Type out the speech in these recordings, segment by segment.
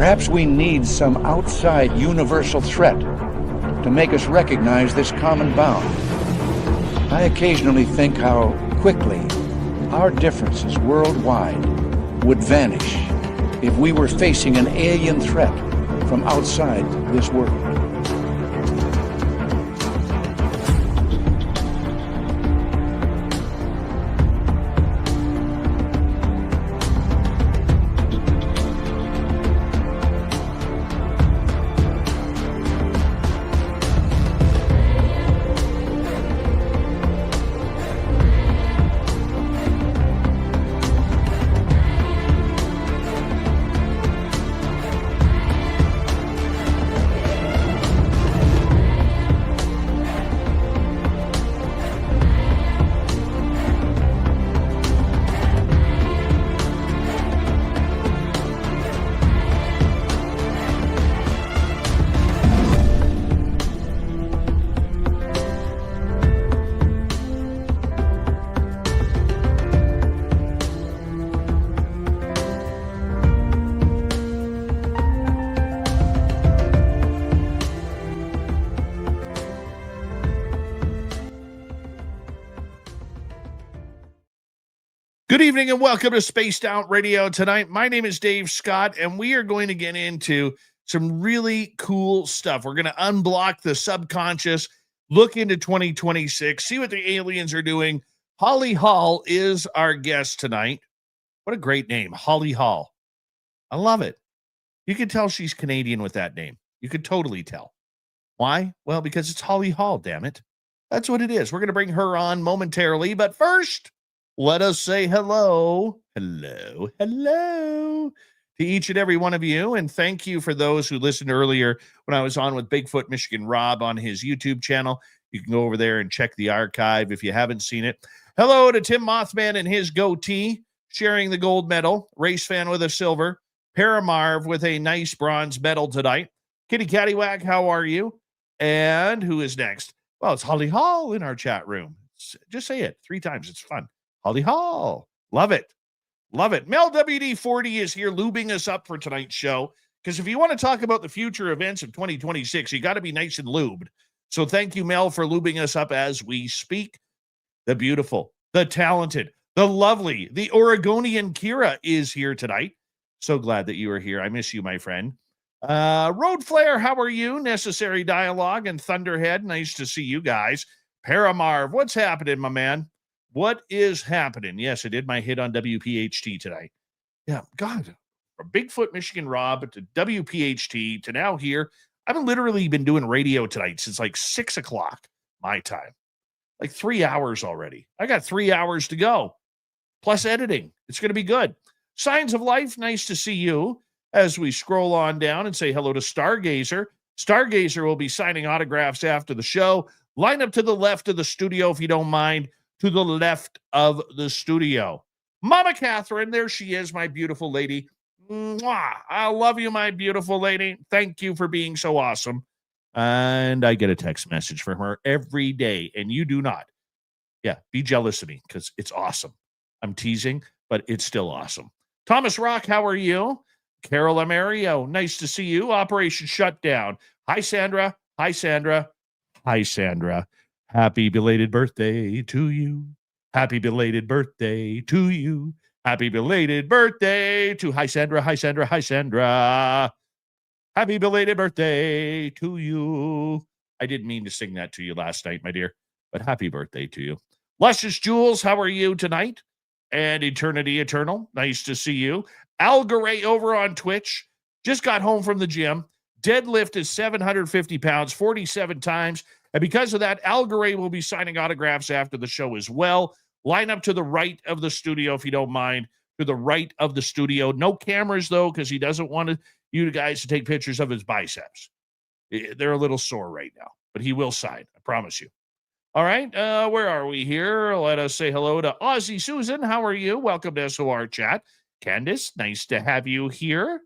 Perhaps we need some outside universal threat to make us recognize this common bound. I occasionally think how quickly our differences worldwide would vanish if we were facing an alien threat from outside this world. Good evening and welcome to Spaced Out Radio tonight. My name is Dave Scott, and we are going to get into some really cool stuff. We're going to unblock the subconscious, look into 2026, see what the aliens are doing. Holly Hall is our guest tonight. What a great name, Holly Hall. I love it. You can tell she's Canadian with that name. You could totally tell. Why? Well, because it's Holly Hall, damn it. That's what it is. We're going to bring her on momentarily, but first, let us say hello to each and every one of you. And thank you for those who listened earlier when I was on with Bigfoot Michigan Rob on his YouTube channel. You can go over there and check the archive if you haven't seen it. Hello to Tim Mothman and his goatee, sharing the gold medal. Race fan with a silver. Paramarv with a nice bronze medal tonight. Kitty Cattywhack, how are you? And who is next? Well, it's Holly Hall in our chat room. Just say it 3 times. It's fun. Holly Hall. Love it. Love it. Mel WD-40 is here lubing us up for tonight's show, because if you want to talk about the future events of 2026, you got to be nice and lubed. So thank you, Mel, for lubing us up as we speak. The beautiful, the talented, the lovely, the Oregonian Kira is here tonight. So glad that you are here. I miss you, my friend. Road Flare, how are you? Necessary Dialogue and Thunderhead, nice to see you guys. Paramarv, what's happening, my man? What is happening? Yes, I did my hit on WPHT tonight. Yeah, God, from Bigfoot Michigan Rob to WPHT to now here. I've literally been doing radio tonight since like 6 o'clock my time. Like 3 hours already. I got 3 hours to go, plus editing. It's going to be good. Signs of Life, nice to see you. As we scroll on down and say hello to Stargazer. Stargazer will be signing autographs after the show. Line up to the left of the studio if you don't mind. To the left of the studio. Mama Catherine, there she is, my beautiful lady. Mwah! I love you, my beautiful lady. Thank you for being so awesome. And I get a text message from her every day, and you do not. Yeah, be jealous of me, because it's awesome. I'm teasing, but it's still awesome. Thomas Rock, how are you? Carol Amario, nice to see you. Operation Shutdown. Hi, Sandra. Hi, Sandra. Hi, Sandra. Happy belated birthday to you. Happy belated birthday to you. Happy belated birthday to Hi Sandra, Hi Sandra, Hi Sandra. Happy belated birthday to you. I didn't mean to sing that to you last night, my dear, but happy birthday to you. Luscious Jules, how are you tonight? And Eternity Eternal, nice to see you. Algaray over on Twitch, just got home from the gym. Deadlift is 750 pounds, 47 times. And because of that, Algaray will be signing autographs after the show as well. Line up to the right of the studio, if you don't mind. To the right of the studio. No cameras, though, because he doesn't want you guys to take pictures of his biceps. They're a little sore right now, but he will sign. I promise you. All right, where are we here? Let us say hello to Aussie Susan. How are you? Welcome to SOR Chat. Candace, nice to have you here.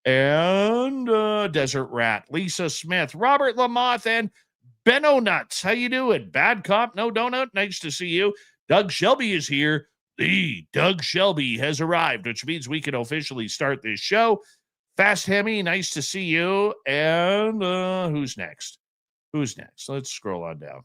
And Desert Rat, Lisa Smith, Robert Lamoth, and Benno Nuts. How you doing? Bad Cop, No Donut, nice to see you. Doug Shelby is here. The Doug Shelby has arrived, which means we can officially start this show. Fast Hemi, nice to see you. And who's next? Let's scroll on down.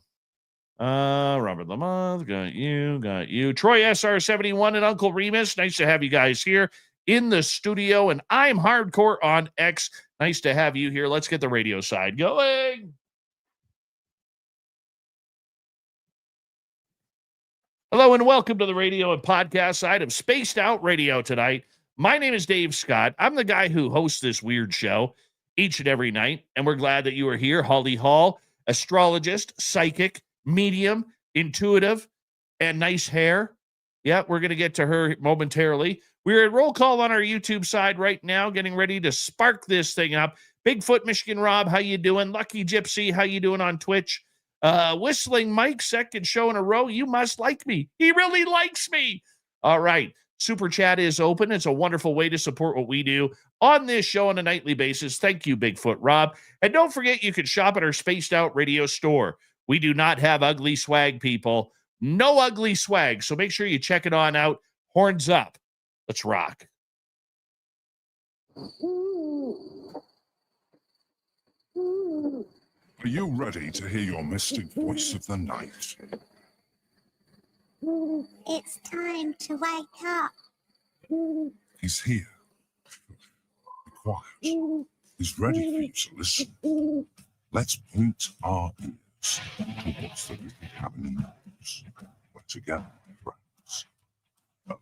Robert Lamont, got you. Troy SR71 and Uncle Remus, nice to have you guys here in the studio. And I'm Hardcore on X. Nice to have you here. Let's get the radio side going. Hello and welcome to the radio and podcast side of Spaced Out Radio tonight. My name is Dave Scott. I'm the guy who hosts this weird show each and every night, and we're glad that you are here. Holly Hall, astrologist, psychic, medium, intuitive, and nice hair. Yeah, we're going to get to her momentarily. We're at roll call on our YouTube side right now, getting ready to spark this thing up. Bigfoot Michigan Rob, how you doing? Lucky Gypsy, how you doing on Twitch? Whistling Mike, second show in a row. You must like me. He really likes me. All right. Super Chat is open. It's a wonderful way to support what we do on this show on a nightly basis. Thank you, Bigfoot Rob. And don't forget, you can shop at our Spaced Out Radio store. We do not have ugly swag, people. No ugly swag. So make sure you check it on out. Horns up. Let's rock. Are you ready to hear your mystic voice of the night? It's time to wake up. He's here. Be quiet. He's ready for you to listen. Let's point our ears towards the little cabin in the woods. We're together, friends. Oh.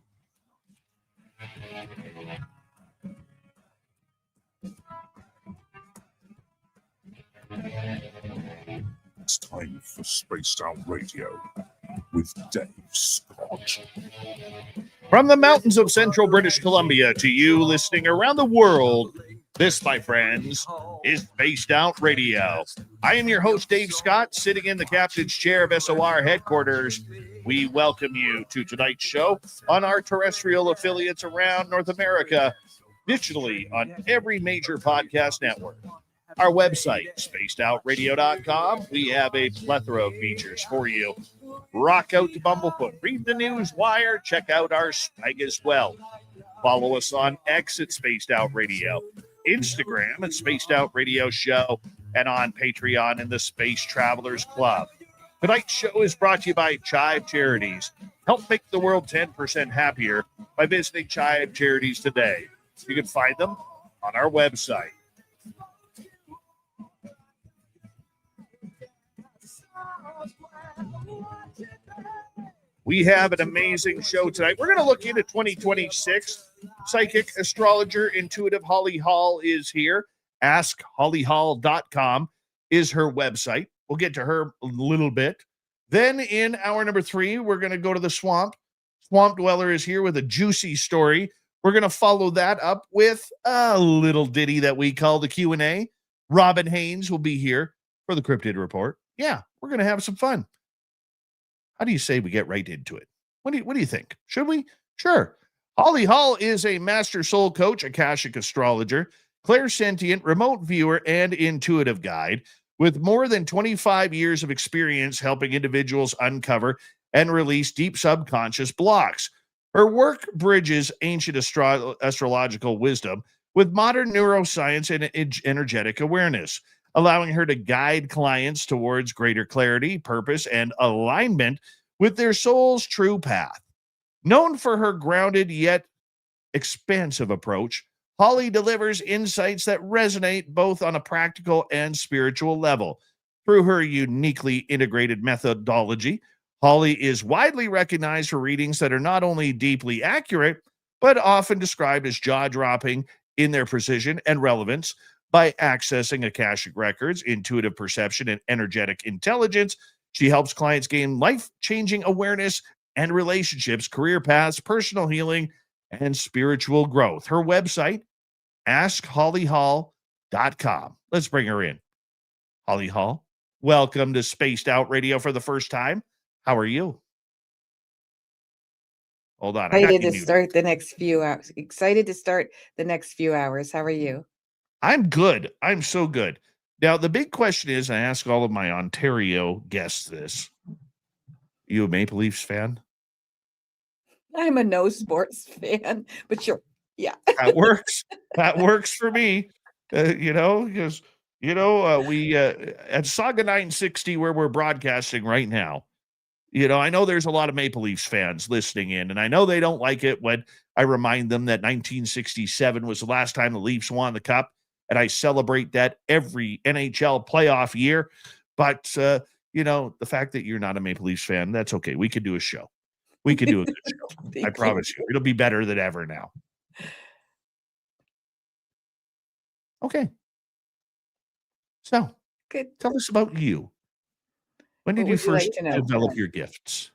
It's time for Spaced Out Radio with Dave Scott. From the mountains of central British Columbia to you listening around the world, this, my friends, is Spaced Out Radio. I am your host, Dave Scott, sitting in the captain's chair of SOR headquarters. We welcome you to tonight's show on our terrestrial affiliates around North America, digitally on every major podcast network. Our website, spacedoutradio.com. We have a plethora of features for you. Rock out to Bumblefoot. Read the news wire. Check out our Spike as well. Follow us on X at Spaced Out Radio, Instagram at Spaced Out Radio Show, and on Patreon in the Space Travelers Club. Tonight's show is brought to you by Chive Charities. Help make the world 10% happier by visiting Chive Charities today. You can find them on our website. We have an amazing show tonight. We're going to look into 2026. Psychic Astrologer Intuitive Holly Hall is here. AskHollyHall.com is her website. We'll get to her a little bit. Then in hour number 3, we're going to go to the swamp. Swamp Dweller is here with a juicy story. We're going to follow that up with a little ditty that we call the Q&A. Robin Haynes will be here for the Cryptid Report. Yeah, we're going to have some fun. How do you say we get right into it? What do you think? Should we? Sure. Holly Hall is a master soul coach, Akashic Astrologer, clairsentient, remote viewer, and intuitive guide with more than 25 years of experience helping individuals uncover and release deep subconscious blocks. Her work bridges ancient astrological wisdom with modern neuroscience and energetic awareness, allowing her to guide clients towards greater clarity, purpose, and alignment with their soul's true path. Known for her grounded yet expansive approach, Holly delivers insights that resonate both on a practical and spiritual level. Through her uniquely integrated methodology, Holly is widely recognized for readings that are not only deeply accurate, but often described as jaw-dropping in their precision and relevance. By accessing Akashic records, intuitive perception, and energetic intelligence, she helps clients gain life-changing awareness and relationships, career paths, personal healing, and spiritual growth. Her website, AskHollyHall.com. Let's bring her in. Holly Hall, welcome to Spaced Out Radio for the first time. How are you? Hold on. Excited to start the next few hours. Excited to start the next few hours. How are you? I'm good. I'm so good. Now, the big question is, I ask all of my Ontario guests this. You a Maple Leafs fan? I'm a no sports fan, but Yeah. That works. That works for me. Because we at Saga 960, where we're broadcasting right now. I know there's a lot of Maple Leafs fans listening in, and I know they don't like it when I remind them that 1967 was the last time the Leafs won the cup, and I celebrate that every NHL playoff year. But the fact that you're not a Maple Leafs fan, that's okay. We could do a show. We could do a good show. I Thank you. promise you. It'll be better than ever now. Okay. So Good. tell us about you. When did What you would you like first to know? develop your gifts?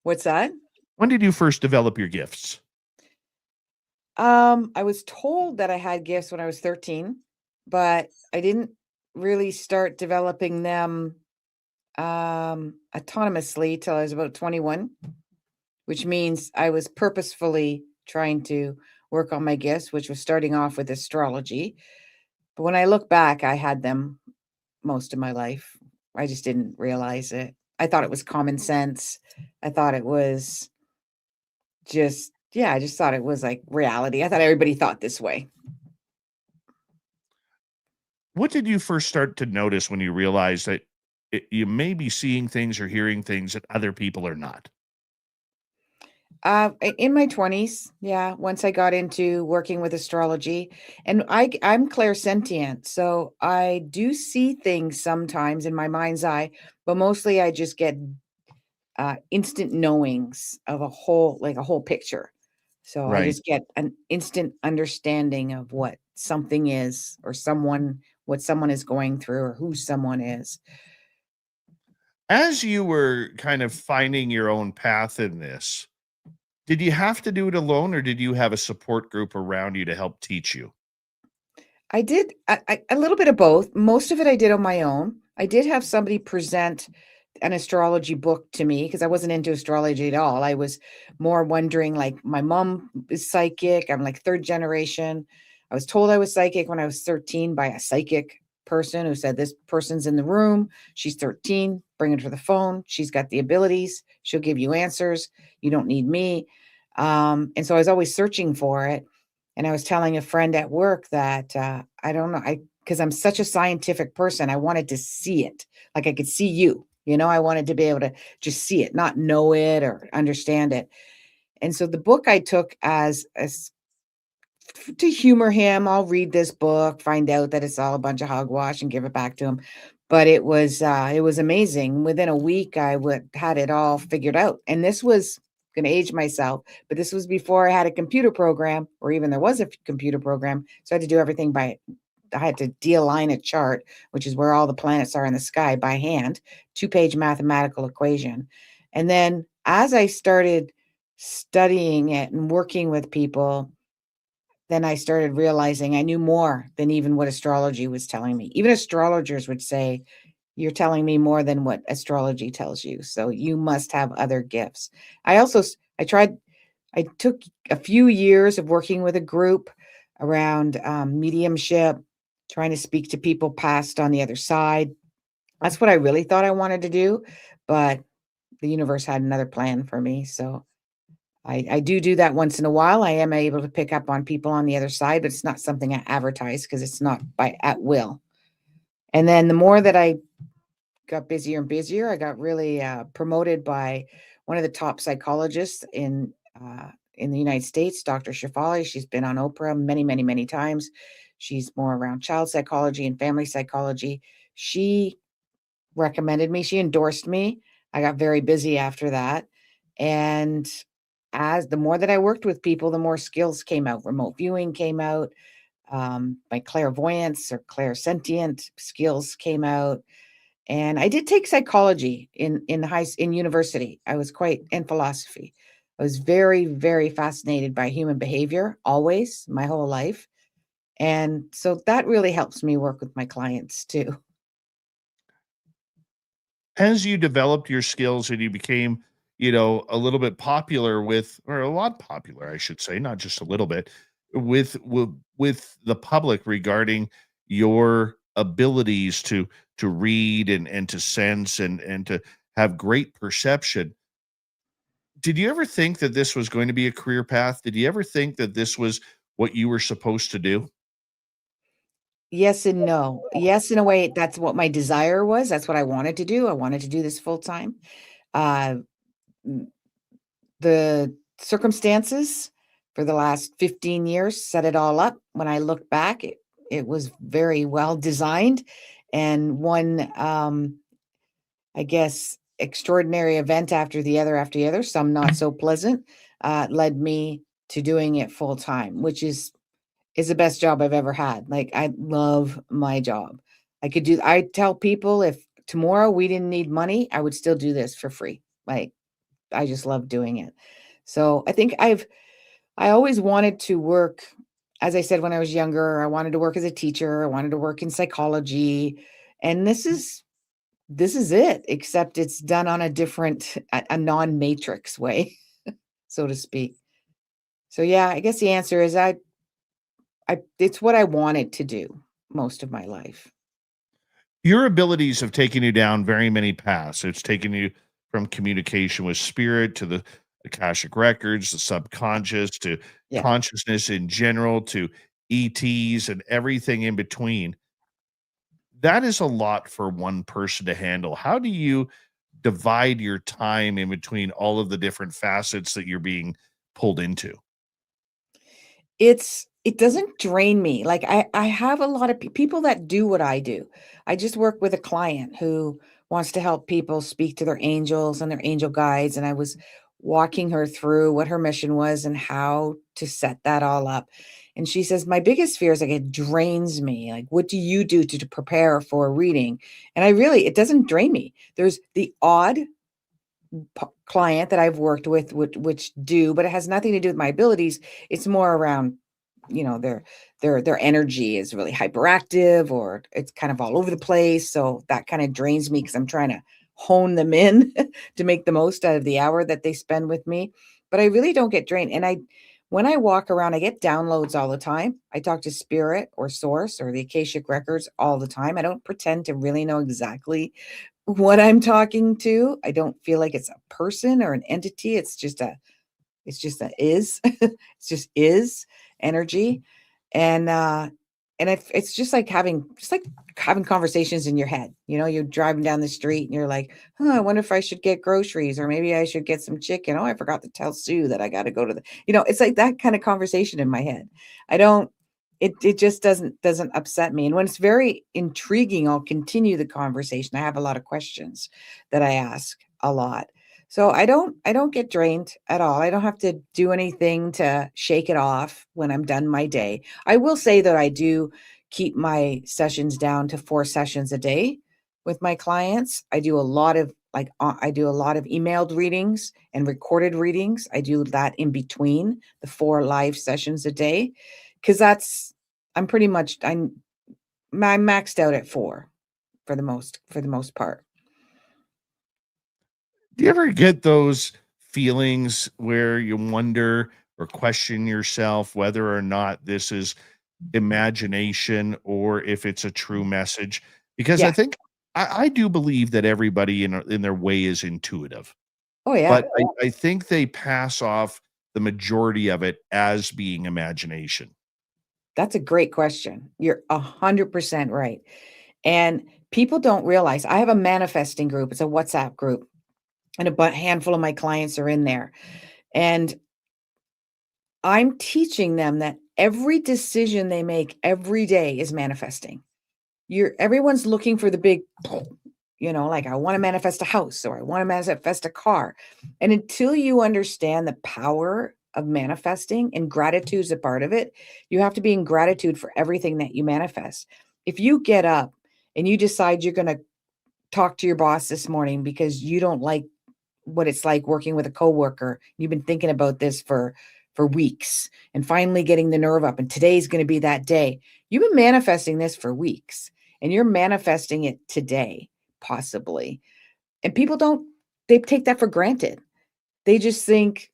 What's that? When did you first develop your gifts? I was told that I had gifts when I was 13, but I didn't really start developing them autonomously till I was about 21, which means I was purposefully trying to work on my gifts, which was starting off with astrology. But when I look back, I had them most of my life. I just didn't realize it. I thought it was common sense. I thought it was I just thought it was like reality. I thought everybody thought this way. What did you first start to notice when you realized that you may be seeing things or hearing things that other people are not? In my 20s, yeah, once I got into working with astrology, and I'm clairsentient, so I do see things sometimes in my mind's eye, but mostly I just get instant knowings of a whole picture. So I Right. just get an instant understanding of what something is or what someone is going through or who someone is. As you were kind of finding your own path in this, did you have to do it alone or did you have a support group around you to help teach you? I did a little bit of both. Most of it I did on my own. I did have somebody present an astrology book to me because I wasn't into astrology at all. I was more wondering, like, my mom is psychic. I'm like third generation. I was told I was psychic when I was 13 by a psychic person who said, "This person's in the room. She's 13. Bring her to the phone. She's got the abilities. She'll give you answers. You don't need me." And so I was always searching for it. And I was telling a friend at work that I don't know, because I'm such a scientific person, I wanted to see it. Like I could see you, I wanted to be able to just see it, not know it or understand it. And so the book I took as to humor him. I'll read this book, find out that it's all a bunch of hogwash and give it back to him. But it was amazing. Within a week, had it all figured out. And this was going to age myself, but this was before I had a computer program, or even there was a computer program. So I had to do everything I had to de-align a chart, which is where all the planets are in the sky by hand, 2-page mathematical equation. And then as I started studying it and working with people, then I started realizing I knew more than even what astrology was telling me. Even astrologers would say, "You're telling me more than what astrology tells you. So you must have other gifts." I also, I took a few years of working with a group around mediumship, trying to speak to people passed on the other side. That's what I really thought I wanted to do. But the universe had another plan for me. So I do that once in a while. I am able to pick up on people on the other side, but it's not something I advertise because it's not by at will. And then the more that I got busier and busier, I got really promoted by one of the top psychologists in the United States, Dr. Shefali. She's been on Oprah many, many, many times. She's more around child psychology and family psychology. She recommended me. She endorsed me. I got very busy after that. And as the more that I worked with people, the more skills came out. Remote viewing came out. My clairvoyance or clairsentient skills came out. And I did take psychology in university. I was quite in philosophy. I was very, very fascinated by human behavior always, my whole life. And so that really helps me work with my clients too. As you developed your skills and you became, a little bit popular or a lot popular, I should say, not just a little bit, with the public regarding your abilities to read and to sense and to have great perception. Did you ever think that this was going to be a career path? Did you ever think that this was what you were supposed to do? Yes and no. Yes, in a way, that's what my desire was. That's what I wanted to do. I wanted to do this full time. Uh, m- the circumstances for the last 15 years set it all up. When I look back, it was very well designed. And one, I guess, extraordinary event after the other, some not so pleasant, led me to doing it full time, which is the best job I've ever had. Like, I love my job. I tell people if tomorrow we didn't need money, I would still do this for free. Like, I just love doing it. So I think I always wanted to work, as I said, when I was younger, I wanted to work as a teacher. I wanted to work in psychology. And this is it, except it's done on a different, a non-matrix way, so to speak. So yeah, I guess the answer is it's what I wanted to do most of my life. Your abilities have taken you down very many paths. It's taken you from communication with spirit to the Akashic records, the subconscious to Yeah. consciousness in general to ETs and everything in between. That is a lot for one person to handle. How do you divide your time in between all of the different facets that you're being pulled into? It doesn't drain me. Like, I have a lot of people that do what I do. I just work with a client who wants to help people speak to their angels and their angel guides, and I was walking her through what her mission was and how to set that all up. And she says, "My biggest fear is like it drains me. Like, what do you do to prepare for a reading?" And it doesn't drain me. There's the odd client that I've worked with which do, but it has nothing to do with my abilities. It's more around, their energy is really hyperactive, or it's kind of all over the place. So that kind of drains me because I'm trying to hone them in to make the most out of the hour that they spend with me. But I really don't get drained. And when I walk around, I get downloads all the time. I talk to spirit or source or the Akashic records all the time. I don't pretend to really know exactly what I'm talking to. I don't feel like it's a person or an entity. It's just a is. It's just is energy. And it's just like having conversations in your head. You're driving down the street and you're like, I wonder if I should get groceries, or maybe I should get some chicken. Oh, I forgot to tell Sue that I got to go to it's like that kind of conversation in my head. I don't it just doesn't upset me. And when it's very intriguing, I'll continue the conversation. I have a lot of questions that I ask a lot. So I don't get drained at all. I don't have to do anything to shake it off when I'm done my day. I will say that I do keep my sessions down to 4 sessions a day with my clients. I do a lot of emailed readings and recorded readings. I do that in between the 4 live sessions a day, because I'm maxed out at 4 for the most part. Do you ever get those feelings where you wonder or question yourself whether or not this is imagination or if it's a true message? Because I Yeah. think I do believe that everybody in their way is intuitive, Oh yeah. but I think they pass off the majority of it as being imagination. That's a great question. You're 100% right. And people don't realize I have a manifesting group. It's a WhatsApp group, and handful of my clients are in there. And I'm teaching them that every decision they make every day is manifesting. Everyone's looking for the big, like, I want to manifest a house, or I want to manifest a car. And until you understand the power of manifesting, and gratitude is a part of it, you have to be in gratitude for everything that you manifest. If you get up and you decide you're going to talk to your boss this morning because you don't like what it's like working with a coworker, you've been thinking about this for weeks, and finally getting the nerve up, and today's going to be that day. You've been manifesting this for weeks, and you're manifesting it today, possibly. And people don't, they take that for granted. They just think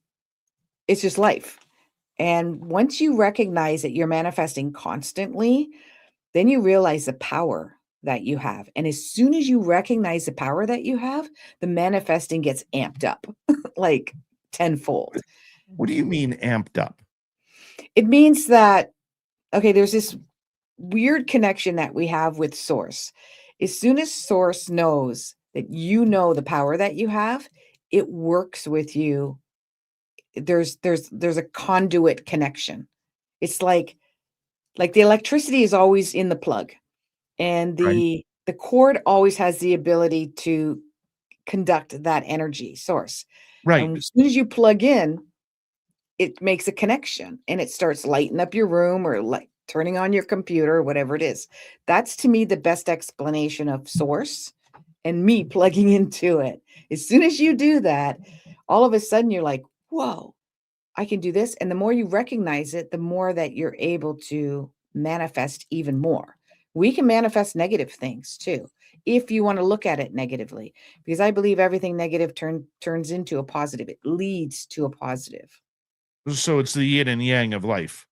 it's just life. And once you recognize that you're manifesting constantly, then you realize the power that you have. And as soon as you recognize the power that you have, the manifesting gets amped up like tenfold. What do you mean amped up? It means that, okay, there's this weird connection that we have with source. As soon as source knows that you know the power that you have, it works with you. There's a conduit connection. It's like the electricity is always in the plug, and Right. the cord always has the ability to conduct that energy source. Right. And as soon as you plug in, it makes a connection and it starts lighting up your room or like turning on your computer or whatever it is. That's to me the best explanation of source and me plugging into it. As soon as you do that, all of a sudden you're like, whoa, I can do this. And the more you recognize it, the more that you're able to manifest even more. We can manifest negative things too, if you want to look at it negatively, because I believe everything negative turns into a positive. It leads to a positive. So it's the yin and yang of life.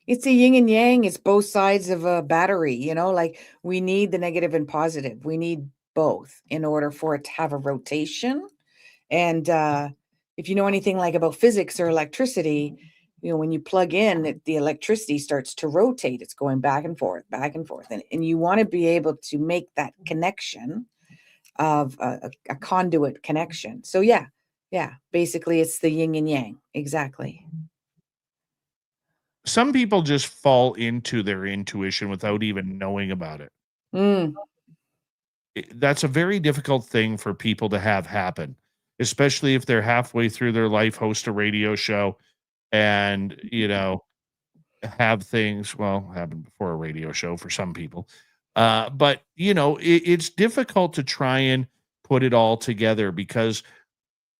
It's a yin and yang. It's both sides of a battery, like we need the negative and positive. We need both in order for it to have a rotation. And if you know anything like about physics or electricity, when you plug in, the electricity starts to rotate. It's going back and forth, back and forth. And you want to be able to make that connection of a conduit connection. So yeah, basically it's the yin and yang. Exactly. Some people just fall into their intuition without even knowing about it. Mm, That's a very difficult thing for people to have happen, especially if they're halfway through their life, host a radio show, and have things happen before a radio show for some people. But it's difficult to try and put it all together because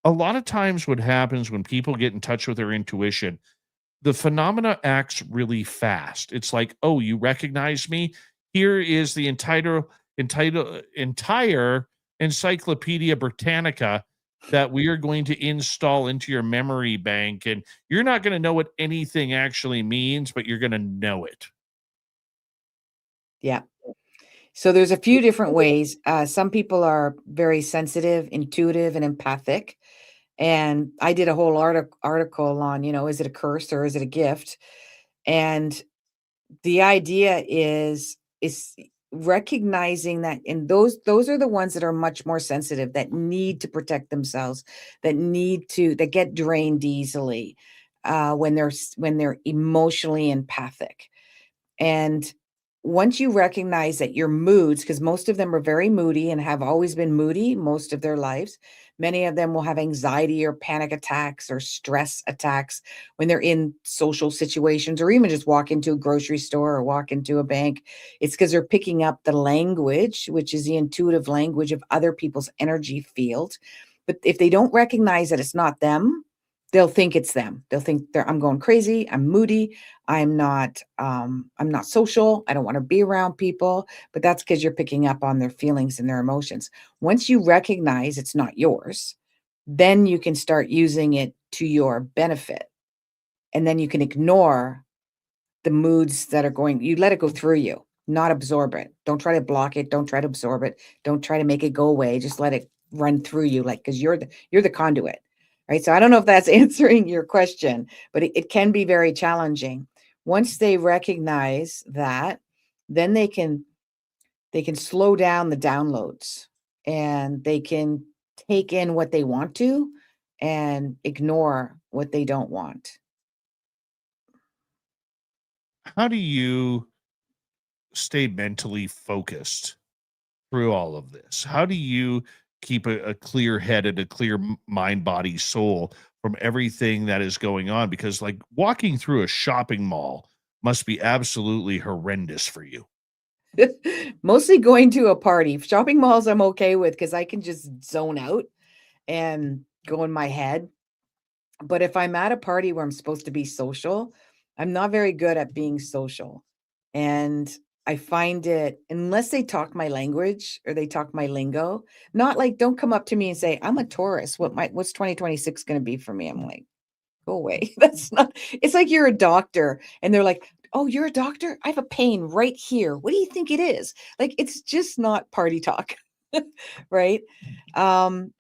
a lot of times what happens when people get in touch with their intuition, the phenomena acts really fast. It's like, oh, you recognize me? Here is the entire Encyclopedia Britannica that we are going to install into your memory bank. And you're not going to know what anything actually means, but you're going to know it. yeah. So there's a few different ways. Some people are very sensitive, intuitive, and empathic. And I did a whole article on, is it a curse or is it a gift? And the idea is recognizing that, and those are the ones that are much more sensitive, that need to protect themselves, that get drained easily when they're emotionally empathic. And once you recognize that your moods, because most of them are very moody and have always been moody most of their lives, many of them will have anxiety or panic attacks or stress attacks when they're in social situations or even just walk into a grocery store or walk into a bank. It's because they're picking up the language, which is the intuitive language of other people's energy field. But if they don't recognize that it's not them, they'll think it's them. They'll think I'm going crazy. I'm moody. I'm not social. I don't want to be around people, but that's because you're picking up on their feelings and their emotions. Once you recognize it's not yours, then you can start using it to your benefit. And then you can ignore the moods that are going, you let it go through you, not absorb it. Don't try to block it. Don't try to absorb it. Don't try to make it go away. Just let it run through you, like, because you're the conduit. Right. So I don't know if that's answering your question, but it can be very challenging. Once they recognize that, then they can slow down the downloads and they can take in what they want to and ignore what they don't want. How do you stay mentally focused through all of this? How do you keep a clear head and a clear mind, body, soul from everything that is going on? Because, like, walking through a shopping mall must be absolutely horrendous for you. Mostly going to a party. Shopping malls I'm okay with because I can just zone out and go in my head. But if I'm at a party where I'm supposed to be social, I'm not very good at being social. And I find it, unless they talk my language or they talk my lingo, not like, don't come up to me and say, I'm a Taurus. What's 2026 going to be for me? I'm like, go away. That's not, it's like you're a doctor and they're like, oh, you're a doctor? I have a pain right here. What do you think it is? Like, it's just not party talk. Right. Um,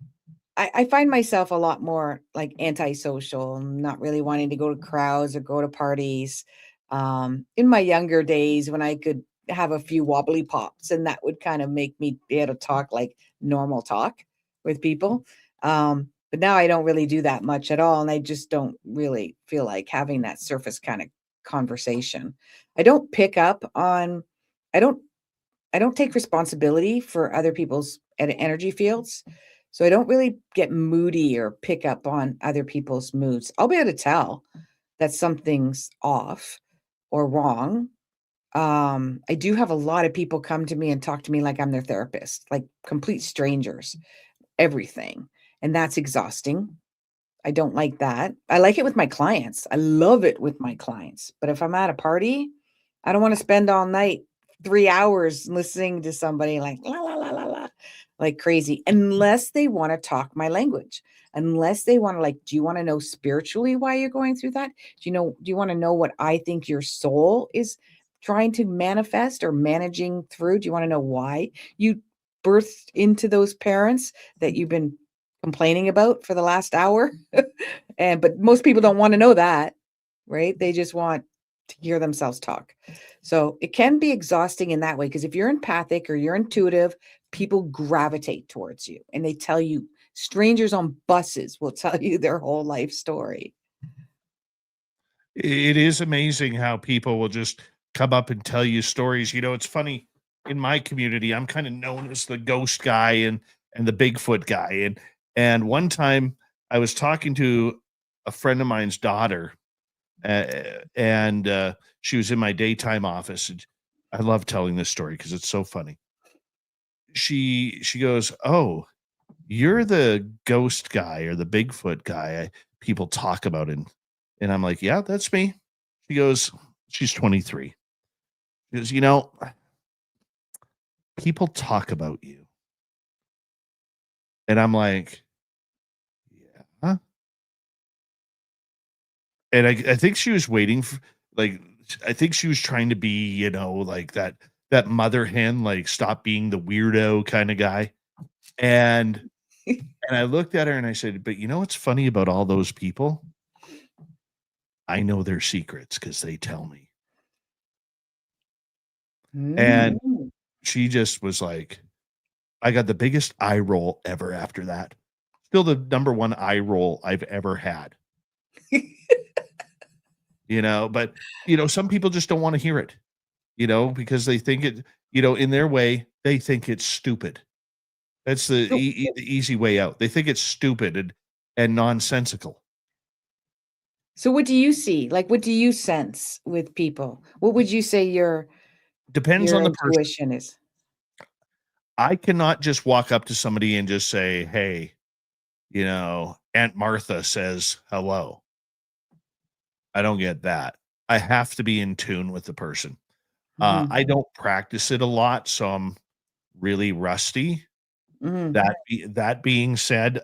I find myself a lot more like antisocial, not really wanting to go to crowds or go to parties. In my younger days, when I could have a few wobbly pops, and that would kind of make me be able to talk like normal talk with people. But now I don't really do that much at all, and I just don't really feel like having that surface kind of conversation. I don't pick up on. I don't I don't take responsibility for other people's energy fields. So I don't really get moody or pick up on other people's moods. I'll be able to tell that something's off or wrong. I do have a lot of people come to me and talk to me like I'm their therapist, like complete strangers, everything. And that's exhausting. I don't like that. I like it with my clients. I love it with my clients. But if I'm at a party, I don't want to spend all night 3 hours listening to somebody like la la la la la like crazy, unless they want to talk my language. Unless they want to like, do you want to know spiritually why you're going through that? Do you want to know what I think your soul is trying to manifest or managing through? Do you want to know why you birthed into those parents that you've been complaining about for the last hour? But most people don't want to know that, right? They just want to hear themselves talk. So it can be exhausting in that way, because if you're empathic or you're intuitive, people gravitate towards you and they tell you. Strangers on buses will tell you their whole life story. It is amazing how people will just come up and tell you stories. It's funny, in my community, I'm kind of known as the ghost guy and the Bigfoot guy. And one time I was talking to a friend of mine's daughter, and she was in my daytime office. And I love telling this story because it's so funny. She goes, "Oh, you're the ghost guy or the Bigfoot guy people talk about." And I'm like, "Yeah, that's me." She goes, she's 23. She goes, "People talk about you." And I'm like, "Yeah." And I think she was waiting for, like, I think she was trying to be, like that mother hen, like, stop being the weirdo kind of guy. And I looked at her and I said, "But what's funny about all those people? I know their secrets because they tell me." And Mm. she just was like, I got the biggest eye roll ever after that. Still the number one eye roll I've ever had. But some people just don't want to hear it, because they think it, in their way, they think it's stupid. That's the So, the easy way out. They think it's stupid and nonsensical. so what do you see? Like, what do you sense with people? What would you say Depends your on the person. intuition is? I cannot just walk up to somebody and just say, "Hey, Aunt Martha says hello." I don't get that. I have to be in tune with the person. Mhm, I don't practice it a lot, so I'm really rusty. mhm. That being said,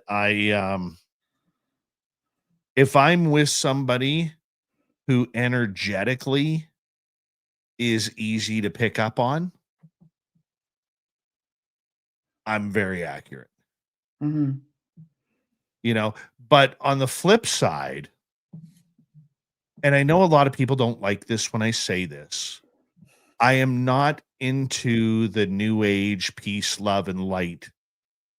if I'm with somebody who energetically is easy to pick up on, I'm very accurate. Mhm. But on the flip side, and I know a lot of people don't like this when I say this, I am not into the new age peace, love, and light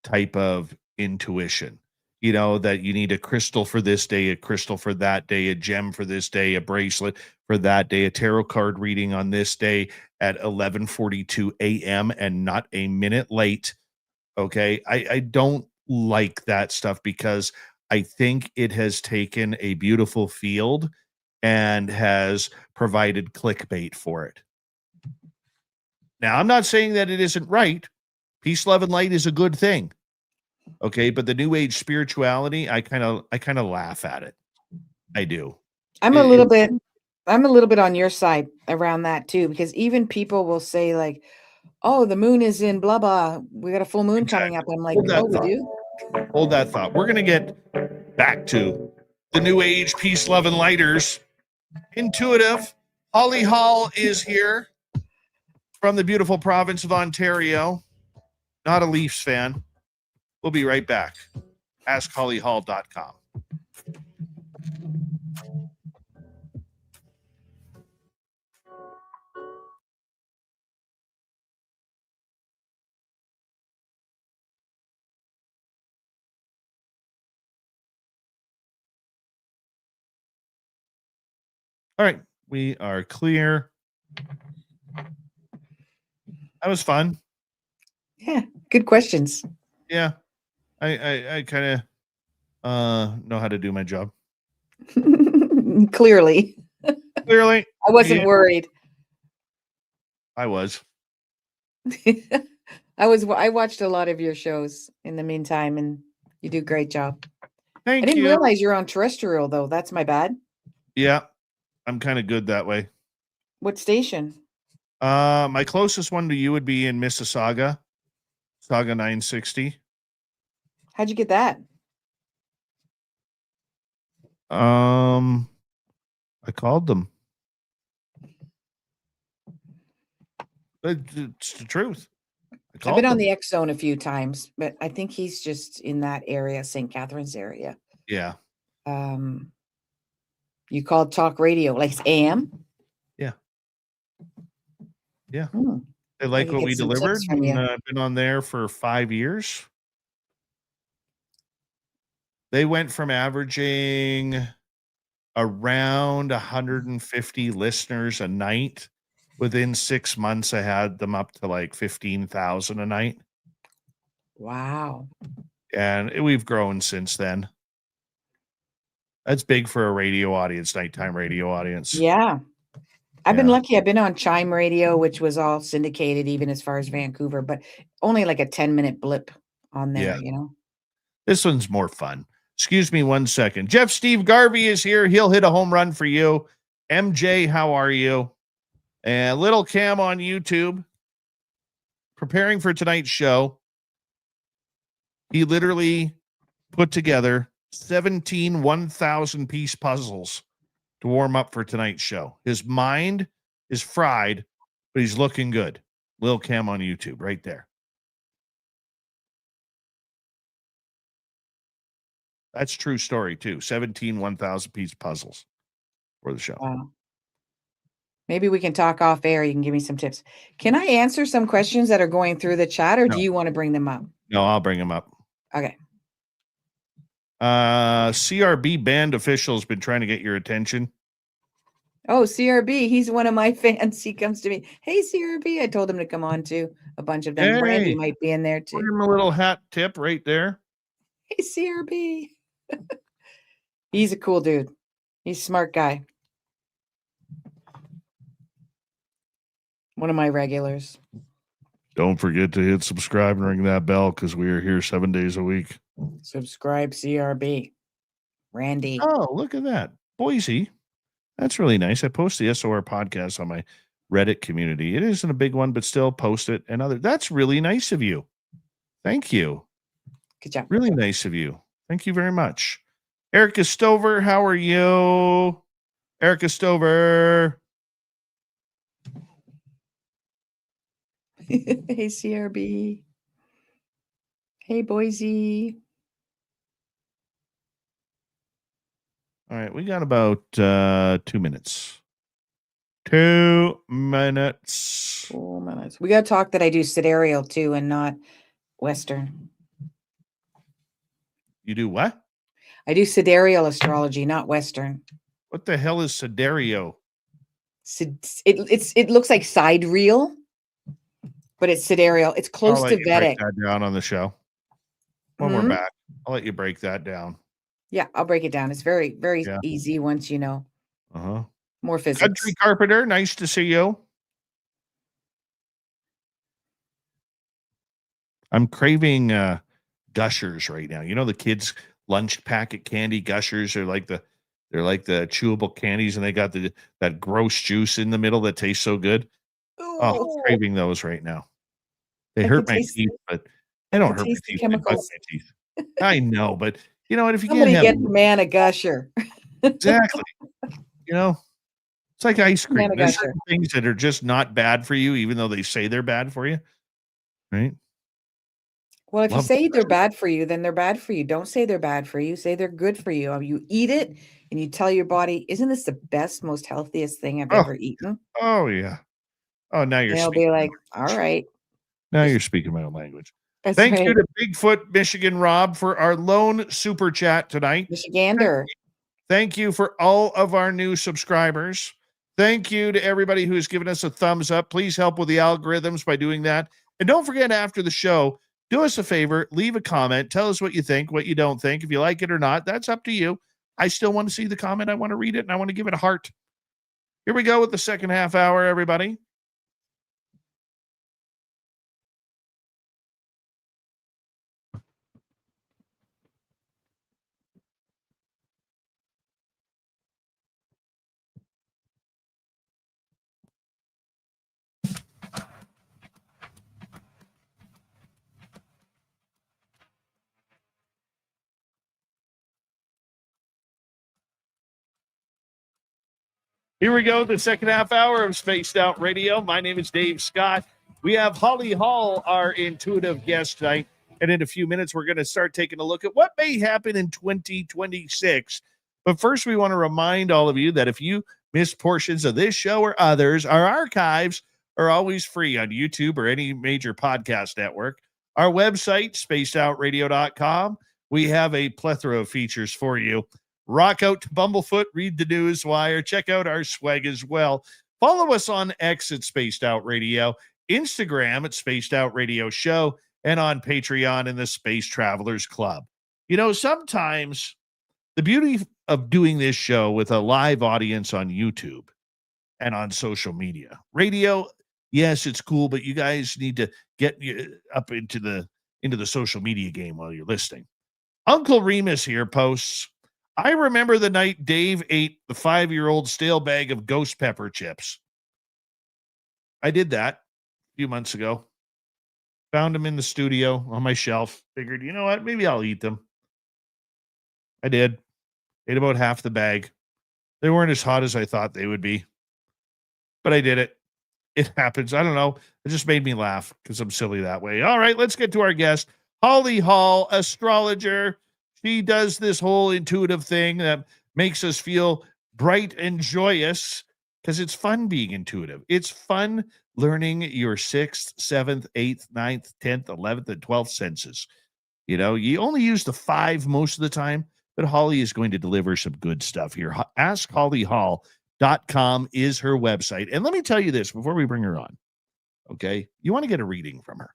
type of intuition. That you need a crystal for this day, a crystal for that day, a gem for this day, a bracelet for that day, a tarot card reading on this day at 11:42 a.m. and not a minute late. Okay. I don't like that stuff because I think it has taken a beautiful field and has provided clickbait for it. Now, I'm not saying that it isn't right. Peace, love, and light is a good thing. Okay, but the new age spirituality, I kind of laugh at it. I do. I'm a It, little it- bit I'm a little bit on your side around that too, because even people will say like, "Oh, the moon is in blah blah. We got a full moon coming up." exactly. I'm like, Hold that "Oh, we thought. do?" Hold that thought. We're gonna get back to the new age peace, love, and lighters. Intuitive. Holly Hall is here from the beautiful province of Ontario. Not a Leafs fan. We'll be right back. askhollyhall.com. All right, we are clear. That was fun. Yeah, good questions. Yeah, I kind of know how to do my job. Clearly, Clearly, I wasn't yeah, worried. I was. I watched a lot of your shows in the meantime, and you do a great job. I Thank didn't you. realize you're on terrestrial though. That's my bad. Yeah, I'm kind of good that way. What station? My closest one to you would be in Mississauga, Saga 960. How'd you get that? I called them. It's the truth. I've been on the X Zone a few times, but I think he's just in that area, St. Catharines area. Yeah. You called talk radio, like it's AM? Yeah. Yeah. Hmm. They I like could what get we some tips delivered. from you. And, I've been on there for 5 years. They went from averaging around 150 listeners a night. Within 6 months, I had them up to like 15,000 a night. Wow. And we've grown since then. That's big for a radio audience, nighttime radio audience. Yeah. I've been Yeah. lucky. I've been on Chime Radio, which was all syndicated, even as far as Vancouver, but only like a 10-minute blip on there, Yeah. you know? This one's more fun. Excuse me 1 second. Jeff Steve Garvey is here. He'll hit a home run for you. MJ, how are you? And Little Cam on YouTube. Preparing for tonight's show. He literally put together 17 1,000-piece puzzles to warm up for tonight's show. His mind is fried, but he's looking good. Lil Cam on YouTube right there. That's true story too. 17 1,000-piece puzzles for the show. Wow. Maybe we can talk off air. You can give me some tips. Can I answer some questions that are going through the chat, or No. do you want to bring them up? No, I'll bring him up. Okay. CRB band official has been trying to get your attention. Oh, CRB. He's one of my fans. He comes to me. Hey, CRB. I told him to come on too. A bunch of them. Hey. Brandy might be in there Give too. him a little hat tip right there. Hey, CRB. He's a cool dude. He's a smart guy. One of my regulars. Don't forget to hit subscribe and ring that bell because we are here 7 days a week. Subscribe, CRB. Randy. Oh, look at that. Boise. That's really nice. I post the SOR podcast on my Reddit community. It isn't a big one, but still post it and other. That's really nice of you. Thank you. Good job. Really nice of you. Thank you very much. Erica Stover, how are you? Erica Stover. Hey, CRB. Hey, Boise. All right, we got about 2 minutes. 2 minutes. 4 minutes. We got to talk that I do sidereal too and not Western. You do what? I do sidereal astrology, not Western. What the hell is sidereal? It looks like sidereal, but it's sidereal. It's close I'll let to you break Vedic. that down on the show. When we're back, I'll let you break that down. Yeah, I'll break it down. It's very, very Yeah. easy once you know. Uh-huh. More physics. Country Carpenter, nice to see you. I'm craving Gushers right now. You know the kids' lunch packet candy Gushers are like the chewable candies, and they got that gross juice in the middle that tastes so good. Oh, I'm craving those right now. They I hurt can my taste teeth, but they don't can hurt my taste the teeth. They bug chemicals. my teeth. I know, but you know what? If you Somebody can't have get the man a gusher. exactly, you know, it's like ice cream. Man a There's gusher. certain things that are just not bad for you, even though they say they're bad for you, right? Well, if you Love say they're bad for you, then they're bad for you. Don't say they're bad for you. Say they're good for you. You eat it and you tell your body, isn't this the best, most healthiest thing I've Oh, ever eaten? oh yeah. Oh, now you're And they'll speaking. be like, all right. Now Just you're speaking my own language. that's Thank you right. to Bigfoot Michigan Rob for our lone super chat tonight. Michigander. Thank you for all of our new subscribers. Thank you to everybody who has given us a thumbs up. Please help with the algorithms by doing that. And don't forget, after the show, do us a favor, leave a comment. Tell us what you think, what you don't think. If you like it or not, that's up to you. I still want to see the comment. I want to read it, and I want to give it a heart. Here we go with the second half hour, everybody. Here we go, the second half hour of Spaced Out Radio. My name is Dave Scott. We have Holly Hall, our intuitive guest tonight. And in a few minutes, we're going to start taking a look at what may happen in 2026. But first, we want to remind all of you that if you miss portions of this show or others, our archives are always free on YouTube or any major podcast network. Our website, spacedoutradio.com, we have a plethora of features for you. Rock out to Bumblefoot, read the news wire, check out our swag as well. Follow us on X at Spaced Out Radio, Instagram at Spaced Out Radio Show, and on Patreon in the Space Travelers Club. You know, sometimes the beauty of doing this show with a live audience on YouTube and on social media, radio, yes, it's cool, but you guys need to get up into the social media game while you're listening. Uncle Remus here posts, I remember the night Dave ate the 5-year-old stale bag of ghost pepper chips. I did that a few months ago. Found them in the studio on my shelf. Figured, you know what? Maybe I'll eat them. I did. Ate about half the bag. They weren't as hot as I thought they would be. But I did it. It happens. I don't know. It just made me laugh because I'm silly that way. All right, let's get to our guest. Holly Hall, astrologer. She does this whole intuitive thing that makes us feel bright and joyous because it's fun being intuitive. It's fun learning your 6th, 7th, 8th, 9th, 10th, 11th, and 12th senses. You know, you only use the 5 most of the time, but Holly is going to deliver some good stuff here. AskHollyHall.com is her website. And let me tell you this before we bring her on. Okay. You want to get a reading from her.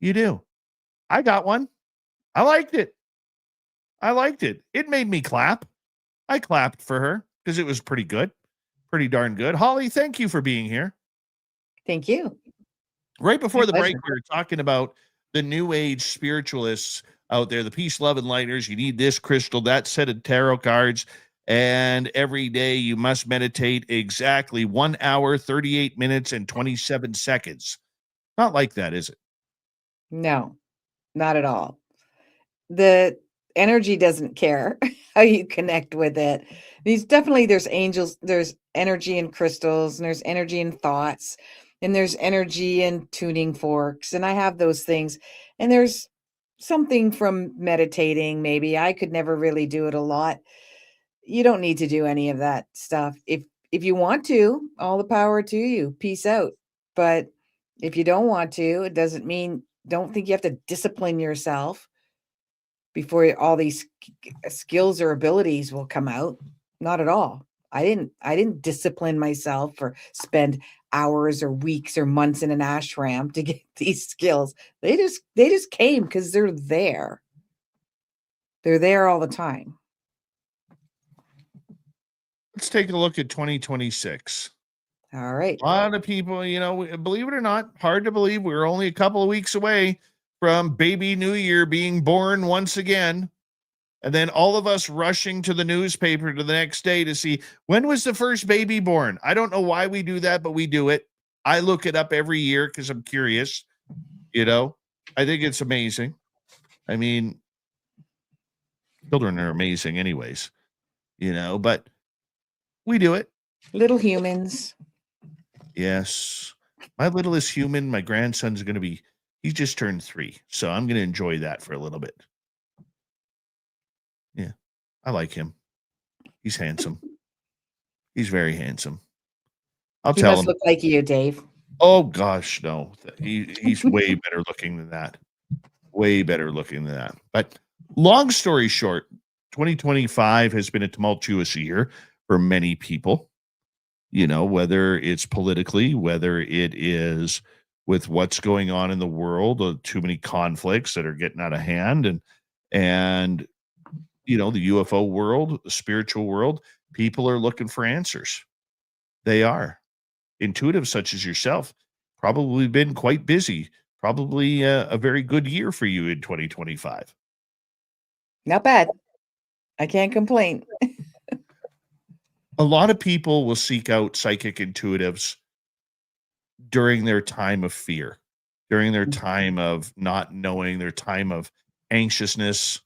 You do. I got one. I liked it. It made me clap. I clapped for her because it was pretty good. Pretty darn good. Holly, thank you for being here. Thank you. Right before My the break, pleasure. we were talking about the new age spiritualists out there, the peace, love, and lighters. You need this crystal, that set of tarot cards, and every day you must meditate exactly 1 hour, 38 minutes, and 27 seconds. Not like that, is it? No, not at all. The energy doesn't care how you connect with it. There's angels, there's energy in crystals, and there's energy in thoughts, and there's energy in tuning forks, and I have those things. And there's something from meditating. Maybe I could never really do it a lot. You don't need to do any of that stuff. If you want to, all the power to you. Peace out. But if you don't want to, it doesn't mean, don't think you have to discipline yourself before all these skills or abilities will come out. Not at all. I didn't discipline myself or spend hours or weeks or months in an ashram to get these skills. They just came because they're there. They're there all the time. Let's take a look at 2026. All right. A lot of people, you know, believe it or not, hard to believe we're only a couple of weeks away from baby New Year being born once again. And then all of us rushing to the newspaper to the next day to see when was the first baby born. I don't know why we do that, but we do it. I look it up every year because I'm curious. You know, I think it's amazing. I mean, children are amazing anyways, you know, but we do it. Little humans. Yes. My littlest human, my grandson's going to be He just turned 3, so I'm going to enjoy that for a little bit. Yeah, I like him. He's handsome. He's very handsome. I'll He tell must him. look like you, Dave. Oh gosh, no. He's way better looking than that. Way better looking than that. But long story short, 2025 has been a tumultuous year for many people. You know, whether it's politically, whether it is with what's going on in the world, too many conflicts that are getting out of hand, and you know, the UFO world, the spiritual world, people are looking for answers. They are. Intuitive such as yourself, probably been quite busy, probably a very good year for you in 2025. Not bad. I can't complain. A lot of people will seek out psychic intuitives during their time of fear, during their time of not knowing, their time of anxiousness.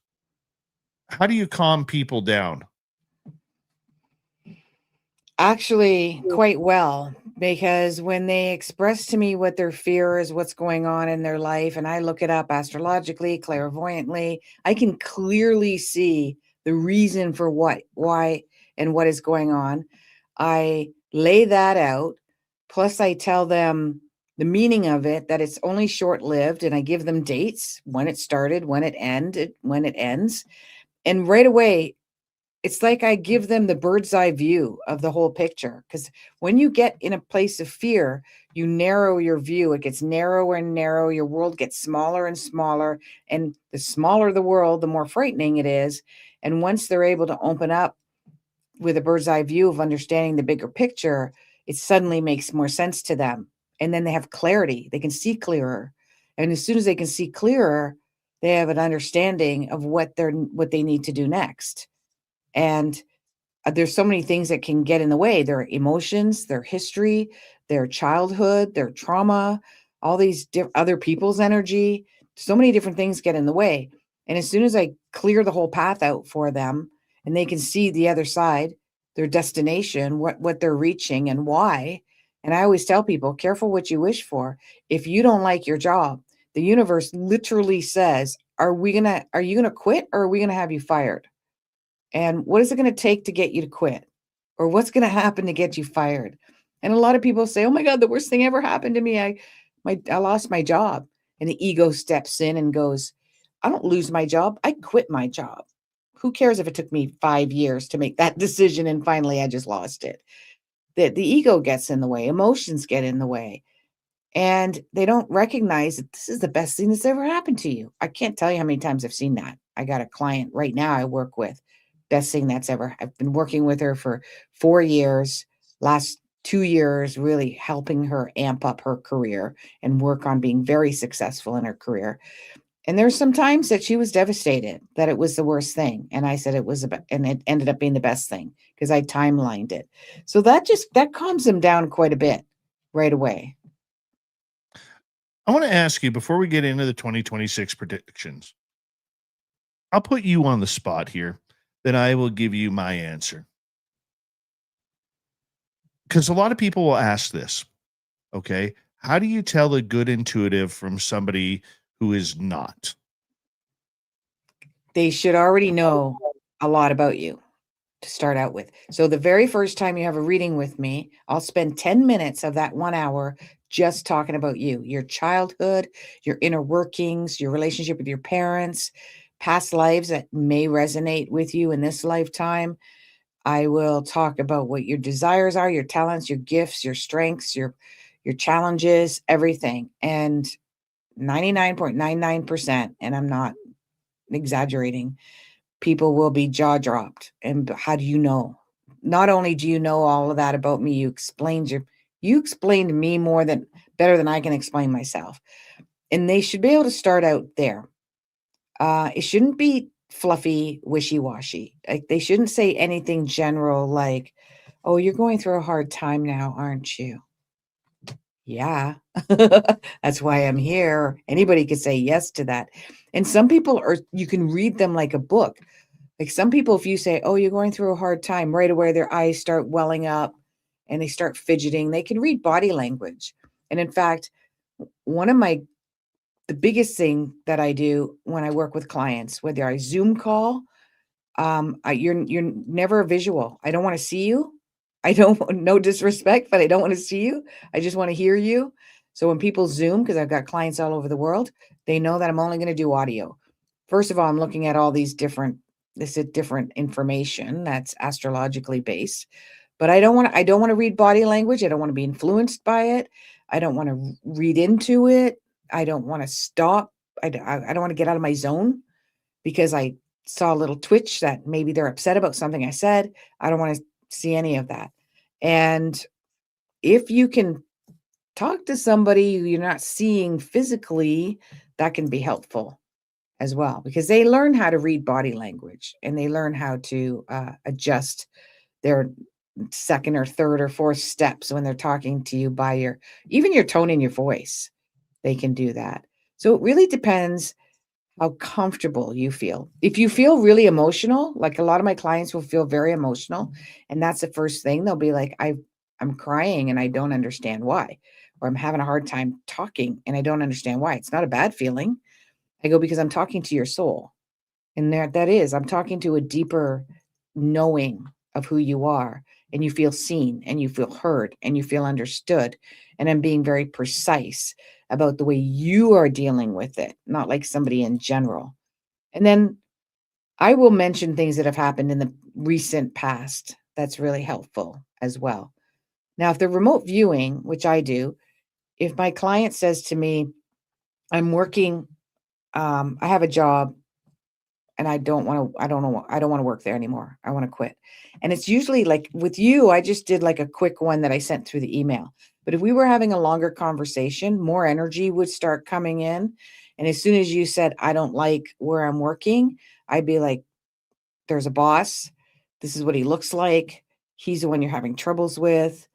How do you calm people down? Actually, quite well, because when they express to me what their fear is, what's going on in their life, and I look it up astrologically, clairvoyantly, I can clearly see the reason for why, and what is going on. I lay that out. Plus, I tell them the meaning of it, that it's only short lived, and I give them dates when it started, when it ended, when it ends. And right away, it's like I give them the bird's eye view of the whole picture. Because when you get in a place of fear, you narrow your view. It gets narrower and narrower. Your world gets smaller and smaller. And the smaller the world, the more frightening it is. And once they're able to open up with a bird's eye view of understanding the bigger picture, it suddenly makes more sense to them. And then they have clarity. They can see clearer. And as soon as they can see clearer, they have an understanding of what they need to do next. And there's so many things that can get in the way. Their emotions, their history, their childhood, their trauma, all these other people's energy. So many different things get in the way. And as soon as I clear the whole path out for them and they can see the other side, their destination, what they're reaching and why. And I always tell people, careful what you wish for. If you don't like your job, the universe literally says, are you going to quit, or are we going to have you fired? And what is it going to take to get you to quit? Or what's going to happen to get you fired? And a lot of people say, oh my God, the worst thing ever happened to me. I lost my job. And the ego steps in and goes, I don't lose my job. I quit my job. Who cares if it took me 5 years to make that decision and finally I just lost it? The ego gets in the way, emotions get in the way. And they don't recognize that this is the best thing that's ever happened to you. I can't tell you how many times I've seen that. I got a client right now I work with. Best thing that's ever. I've been working with her for 4 years. Last 2 years, really helping her amp up her career and work on being very successful in her career. And there's some times that she was devastated that it was the worst thing. And I said it was and it ended up being the best thing because I timelined it. So that calms them down quite a bit right away. I want to ask you before we get into the 2026 predictions. I'll put you on the spot here, then I will give you my answer. Because a lot of people will ask this, okay? How do you tell a good intuitive from somebody who is not? They should already know a lot about you to start out with. So the very first time you have a reading with me, I'll spend 10 minutes of that 1 hour just talking about you, your childhood, your inner workings, your relationship with your parents, past lives that may resonate with you in this lifetime. I will talk about what your desires are, your talents, your gifts, your strengths, your challenges, everything. And 99.99%, and I'm not exaggerating, people will be jaw dropped. And how do you know? Not only do you know all of that about me, you explained me better than I can explain myself. And they should be able to start out there. It shouldn't be fluffy, wishy-washy. Like, they shouldn't say anything general like, oh, you're going through a hard time now, aren't you? Yeah. That's why I'm here. Anybody could say yes to that. And some people you can read them like a book. Like, some people, if you say, oh, you're going through a hard time, right away their eyes start welling up and they start fidgeting. They can read body language. And in fact, one of my the biggest thing that I do when I work with clients, whether I Zoom call, you're never a visual. I don't want to see you. I don't no disrespect, but I don't want to see you. I just want to hear you. So when people Zoom, because I've got clients all over the world, they know that I'm only going to do audio. First of all, I'm looking at all these different information that's astrologically based. But I don't want to read body language. I don't want to be influenced by it. I don't want to read into it. I don't want to stop. I don't want to get out of my zone because I saw a little twitch that maybe they're upset about something I said. I don't want to see any of that. And if you can talk to somebody who you're not seeing physically, that can be helpful as well, because they learn how to read body language and they learn how to adjust their second or third or fourth steps when they're talking to you by even your tone in your voice. They can do that. So it really depends how comfortable you feel. If you feel really emotional, like a lot of my clients will feel very emotional, and that's the first thing, they'll be like, I'm crying and I don't understand why, or I'm having a hard time talking and I don't understand why. It's not a bad feeling. I go, because I'm talking to your soul. And that is, I'm talking to a deeper knowing of who you are, and you feel seen and you feel heard and you feel understood. And I'm being very precise about the way you are dealing with it, not like somebody in general. And then I will mention things that have happened in the recent past. That's really helpful as well. Now, if they're remote viewing, which I do, if my client says to me, I'm working, I have a job and I don't want to work there anymore. I want to quit. And it's usually like with you, I just did like a quick one that I sent through the email. But if we were having a longer conversation, more energy would start coming in. And as soon as you said, I don't like where I'm working, I'd be like, there's a boss. This is what he looks like. He's the one you're having troubles with,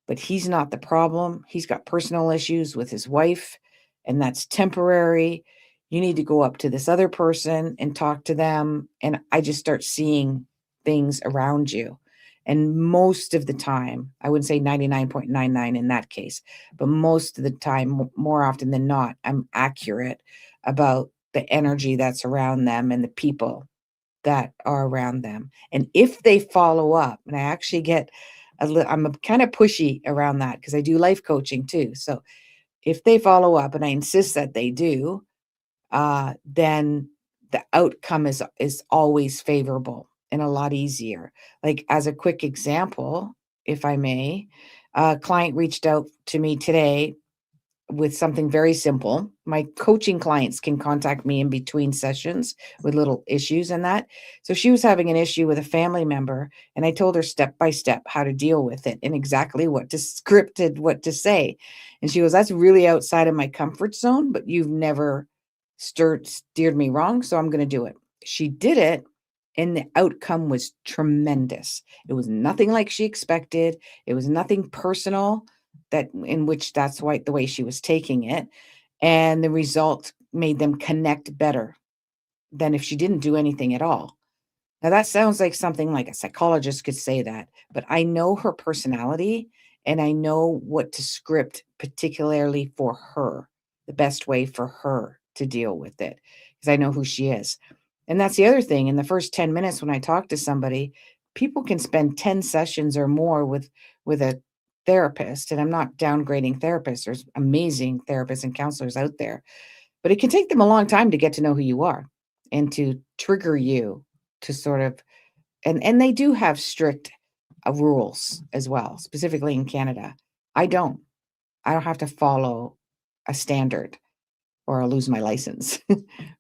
but he's not the problem. He's got personal issues with his wife, and that's temporary. You need to go up to this other person and talk to them. And I just start seeing things around you. And most of the time, I wouldn't say 99.99 in that case, but most of the time, more often than not, I'm accurate about the energy that's around them and the people that are around them. And if they follow up, and I actually get I'm kind of pushy around that because I do life coaching too. So if they follow up, and I insist that they do, then the outcome is always favorable and a lot easier. Like as a quick example, if I may, a client reached out to me today with something very simple. My coaching clients can contact me in between sessions with little issues and that. So she was having an issue with a family member, and I told her step by step how to deal with it and exactly what to say. And she goes, that's really outside of my comfort zone, but you've never steered me wrong, so I'm going to do it. She did it, and the outcome was tremendous. It was nothing like she expected. It was nothing personal that's why the way she was taking it. And the result made them connect better than if she didn't do anything at all. Now that sounds like something like a psychologist could say that, but I know her personality and I know what to script particularly for her, the best way for her to deal with it, because I know who she is. And that's the other thing. In the first 10 minutes when I talk to somebody, people can spend 10 sessions or more with a therapist, and I'm not downgrading therapists. There's amazing therapists and counselors out there, but it can take them a long time to get to know who you are and to trigger you to sort of, and they do have strict rules as well, specifically in Canada. I don't have to follow a standard or I'll lose my license,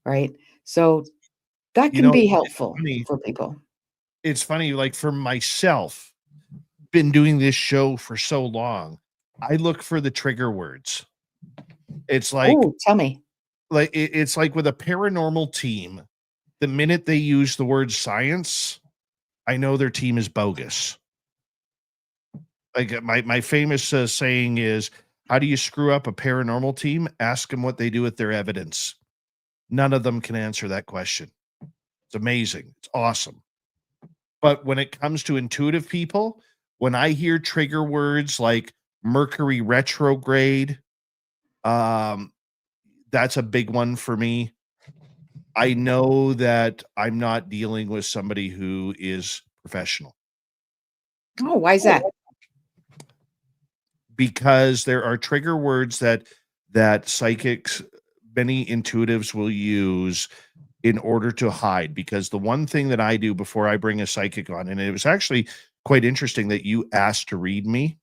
right? So that can be helpful for people. It's funny, like for myself, been doing this show for so long, I look for the trigger words. It's like, oh, tell me. Like it's like with a paranormal team, the minute they use the word science, I know their team is bogus. Like my famous saying is, how do you screw up a paranormal team? Ask them what they do with their evidence. None of them can answer that question. It's amazing. It's awesome. But when it comes to intuitive people, when I hear trigger words like Mercury retrograde, that's a big one for me. I know that I'm not dealing with somebody who is professional Oh, why is that? because there are trigger words that psychics, many intuitives will use in order to hide. Because the one thing that I do before I bring a psychic on, and it was actually quite interesting that you asked to read me,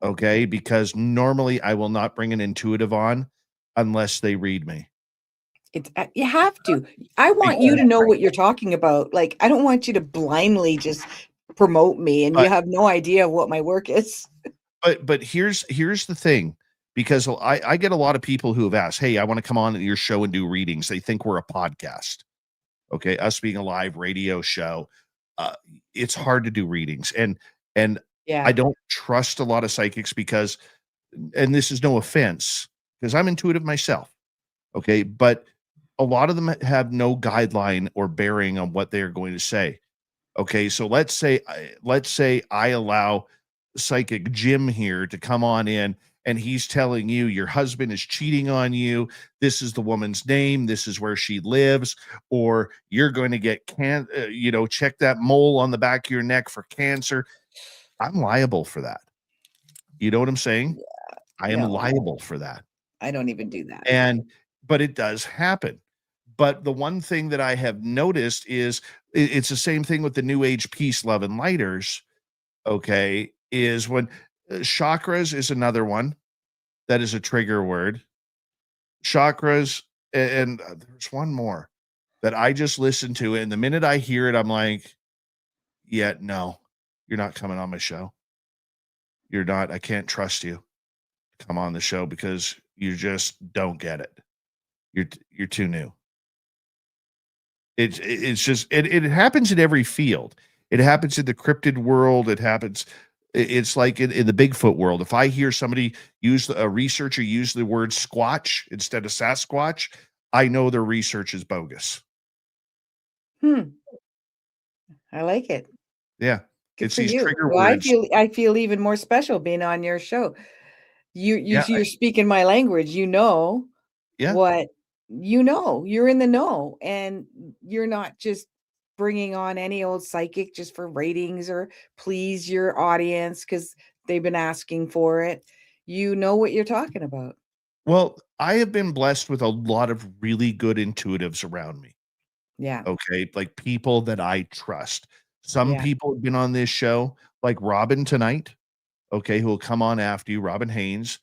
okay? Because normally I will not bring an intuitive on unless they read me. It's you have to. I want you Because, to know what you're talking about. Like, I don't want you to blindly just promote me and you but have no idea what my work is. but here's the thing, because I get a lot of people who have asked, "Hey, I want to come on your show and do readings." They think we're a podcast. Okay, us being a live radio show, uh, it's hard to do readings, and I Yeah. don't trust a lot of psychics because, and this is no offense, because I'm intuitive myself. Okay, but a lot of them have no guideline or bearing on what they are going to say. Okay, so let's say I allow psychic Jim here to come on in and he's telling you your husband is cheating on you. This is the woman's name. This is where she lives, or you're going to get check that mole on the back of your neck for cancer. I'm liable for that. You know what I'm saying? I am No, liable for that. I don't even do that. And but it does happen. But the one thing that I have noticed is it's the same thing with the new age peace, love, and lighters. Okay, is when chakras is another one that is a trigger word. Chakras, and there's one more that I just listened to, and the minute I hear it, I'm like, yeah, no, you're not coming on my show. You're not. I can't trust you to come on the show because you just don't get it. You're too new. It's just it happens in every field. It happens in the cryptid world. It happens. It's like in the Bigfoot world. If I hear somebody a researcher use the word squatch instead of Sasquatch, I know their research is bogus. Hmm. I like it. Yeah, Good it's for these you. trigger Well, words. I feel even more special being on your show. Yeah, You're speaking my language. You know yeah. what you're in the know, and you're not just bringing on any old psychic just for ratings or please your audience because they've been asking for it. You know what you're talking about. Well, I have been blessed with a lot of really good intuitives around me. Yeah. Okay, like people that I trust. Some Yeah. people have been on this show, like Robin tonight. Okay, who will come on after you, Robin Haynes.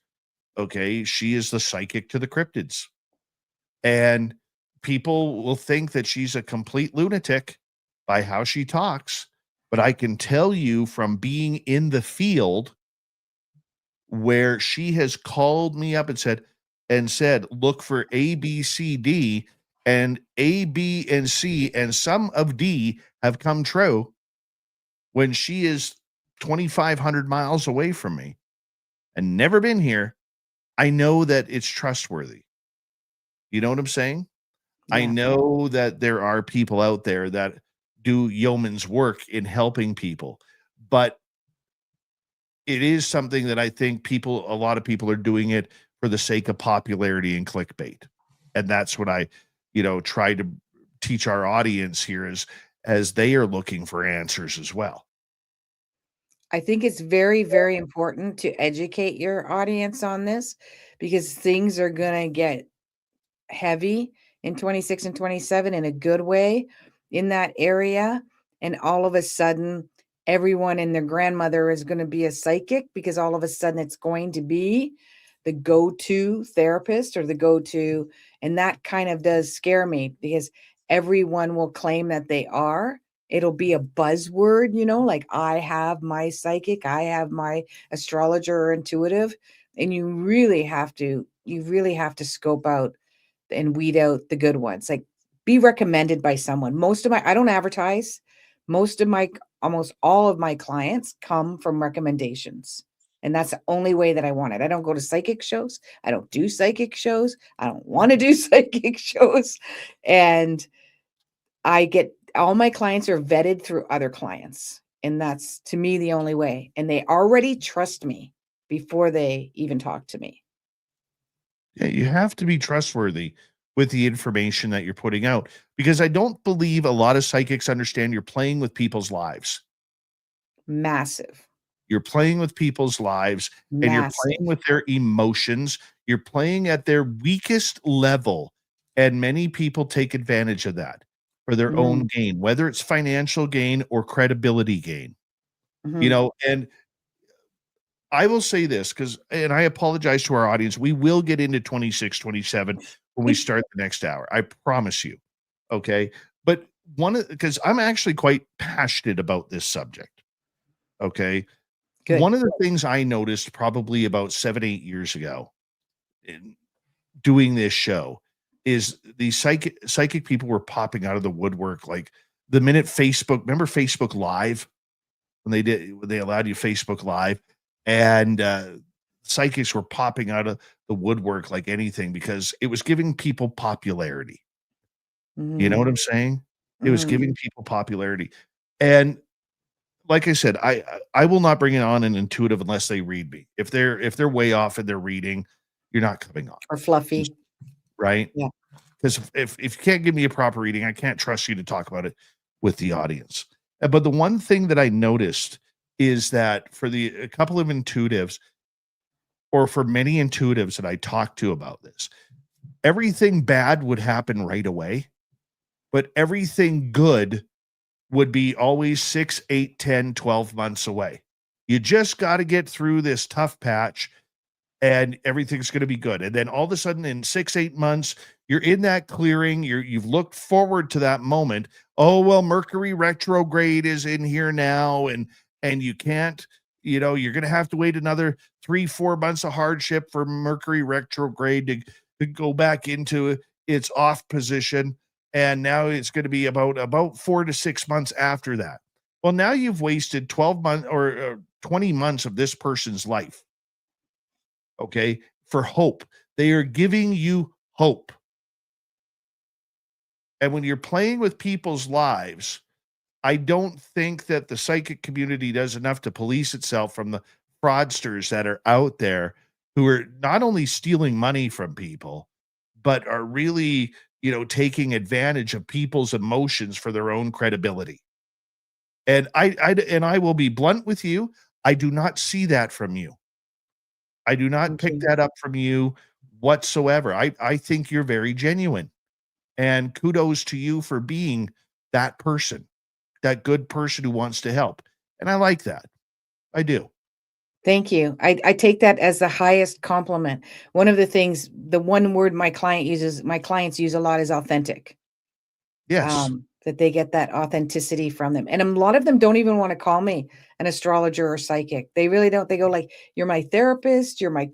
Okay, she is the psychic to the cryptids. And people will think that she's a complete lunatic by how she talks. But I can tell you from being in the field where she has called me up and said, look for A, B, C, D, and A, B, and C, and some of D have come true when she is 2,500 miles away from me and never been here. I know that it's trustworthy. You know what I'm saying? I Yeah. know that there are people out there that do yeoman's work in helping people, but it is something that I think a lot of people are doing it for the sake of popularity and clickbait. And that's what I, try to teach our audience here as they are looking for answers as well. I think it's very, very important to educate your audience on this because things are going to get heavy in 26 and 27 in a good way in that area. And all of a sudden, everyone and their grandmother is going to be a psychic because all of a sudden it's going to be the go-to therapist or the go-to. And that kind of does scare me because everyone will claim that they are. It'll be a buzzword, like I have my psychic, I have my astrologer or intuitive. And you really have to scope out and weed out the good ones. Like be recommended by someone. I don't advertise. Almost all of my clients come from recommendations. And that's the only way that I want it. I don't go to psychic shows. I don't do psychic shows. I don't want to do psychic shows. And all my clients are vetted through other clients. And that's to me the only way. And they already trust me before they even talk to me. Yeah, you have to be trustworthy with the information that you're putting out, because I don't believe a lot of psychics understand you're playing with people's lives. Massive, You're playing with people's lives, and you're playing massive. with their emotions. You're playing at their weakest level, and many people take advantage of that for their Mm, own gain, whether it's financial gain or credibility gain. mhm. And I will say this, because, and I apologize to our audience, we will get into 26, 27 when we start the next hour. I promise you. Okay. But because I'm actually quite passionate about this subject. Okay. Good. One of the things I noticed probably about 7, 8 years ago in doing this show is these psychic people were popping out of the woodwork. Like the minute remember Facebook Live, when they allowed you Facebook Live, and psychics were popping out of the woodwork like anything, because it was giving people popularity. You know Mhm, what I'm saying? It was mhm. giving people popularity. And like I said, I will not bring it on an intuitive unless they read me. If they're way off in their reading, you're not coming on. Or Just fluffy. right? Yeah, Because if you can't give me a proper reading, I can't trust you to talk about it with the audience. But the one thing that I noticed is that for a couple of intuitives, or for many intuitives that I talked to about this, everything bad would happen right away, but everything good would be always 6, 8, 10, 12 months away. You just got to get through this tough patch, and everything's going to be good. And then all of a sudden, in 6, 8 months, you're in that clearing. You've looked forward to that moment. Oh, well, Mercury retrograde is in here now, and you can't, you're going to have to wait another 3, 4 months of hardship for Mercury retrograde to go back into its off position. And now it's going to be about 4 to 6 months after that. Well, now you've wasted 12 months or 20 months of this person's life, okay, for hope. They are giving you hope. And when you're playing with people's lives, I don't think that the psychic community does enough to police itself from the fraudsters that are out there, who are not only stealing money from people, but are really, taking advantage of people's emotions for their own credibility. And I will be blunt with you. I do not see that from you. I do not thank pick you. that up from you whatsoever. I think you're very genuine, and kudos to you for being that person, that good person who wants to help. And I like that. I do. Thank you. I take that as the highest compliment. One of the things, the one word my clients use a lot is authentic. Yes. That they get that authenticity from them. And a lot of them don't even want to call me an astrologer or psychic. They really don't. They go like, "You're my therapist, you're my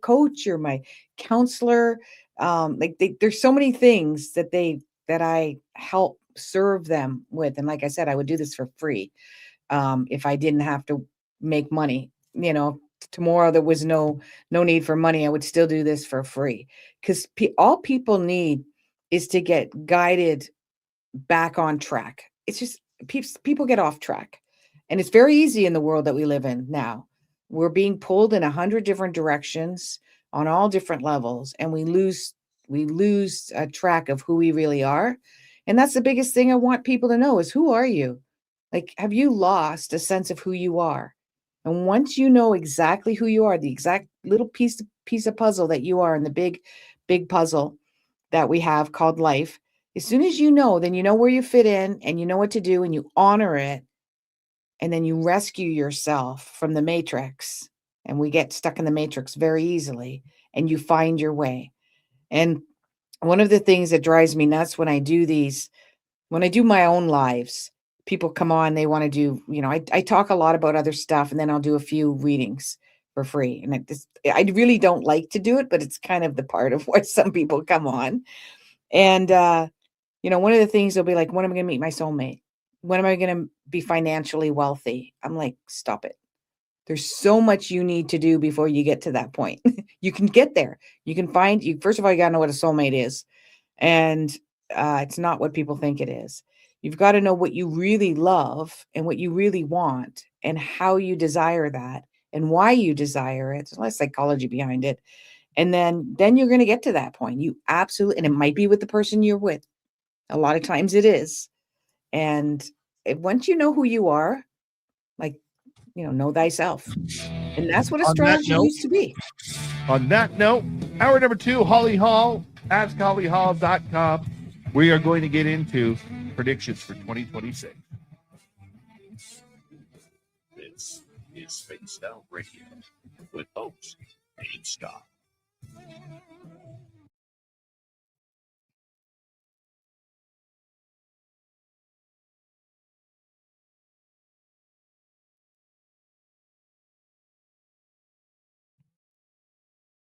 coach, you're my counselor." There's so many things that I help serve them with. And like I said, I would do this for free if I didn't have to make money. Tomorrow there was no need for money. I would still do this for free, because all people need is to get guided back on track. It's just people get off track. And it's very easy in the world that we live in now. We're being pulled in 100 different directions on all different levels, and we lose track of who we really are. And that's the biggest thing I want people to know is, who are you? Like, have you lost a sense of who you are? And once you know exactly who you are, the exact little piece of puzzle that you are in the big puzzle that we have called life, as soon as you know, then you know where you fit in and you know what to do and you honor it. And then you rescue yourself from the matrix. And we get stuck in the matrix very easily, and you find your way. And one of the things that drives me nuts when I do my own lives, people come on, they want to do, I talk a lot about other stuff, and then I'll do a few readings for free. And I really don't like to do it, but it's kind of the part of why some people come on. And, one of the things they'll be like, when am I going to meet my soulmate? When am I going to be financially wealthy? I'm like, stop it. There's so much you need to do before you get to that point. You can get there. You can find you. First of all, you got to know what a soulmate is. And it's not what people think it is. You've got to know what you really love and what you really want and how you desire that and why you desire it. There's a lot of psychology behind it. And then you're going to get to that point. You absolutely, and it might be with the person you're with. A lot of times it is. And once you know who you are, like, know thyself. And that's what On that astrology note, used to be. On that note, hour number 2, Holly Hall, askhollyhall.com. We are going to get into predictions for 2026. This is Space Out Radio with host Dave Scott.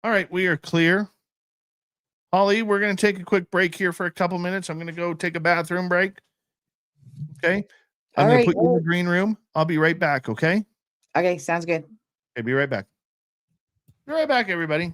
All right, we are clear. Holly, we're going to take a quick break here for a couple minutes. I'm going to go take a bathroom break. Okay. I'm All going to right. put you in the green room. I'll be right back. Okay. Okay. Sounds good. Okay. Be right back. Be right back, everybody.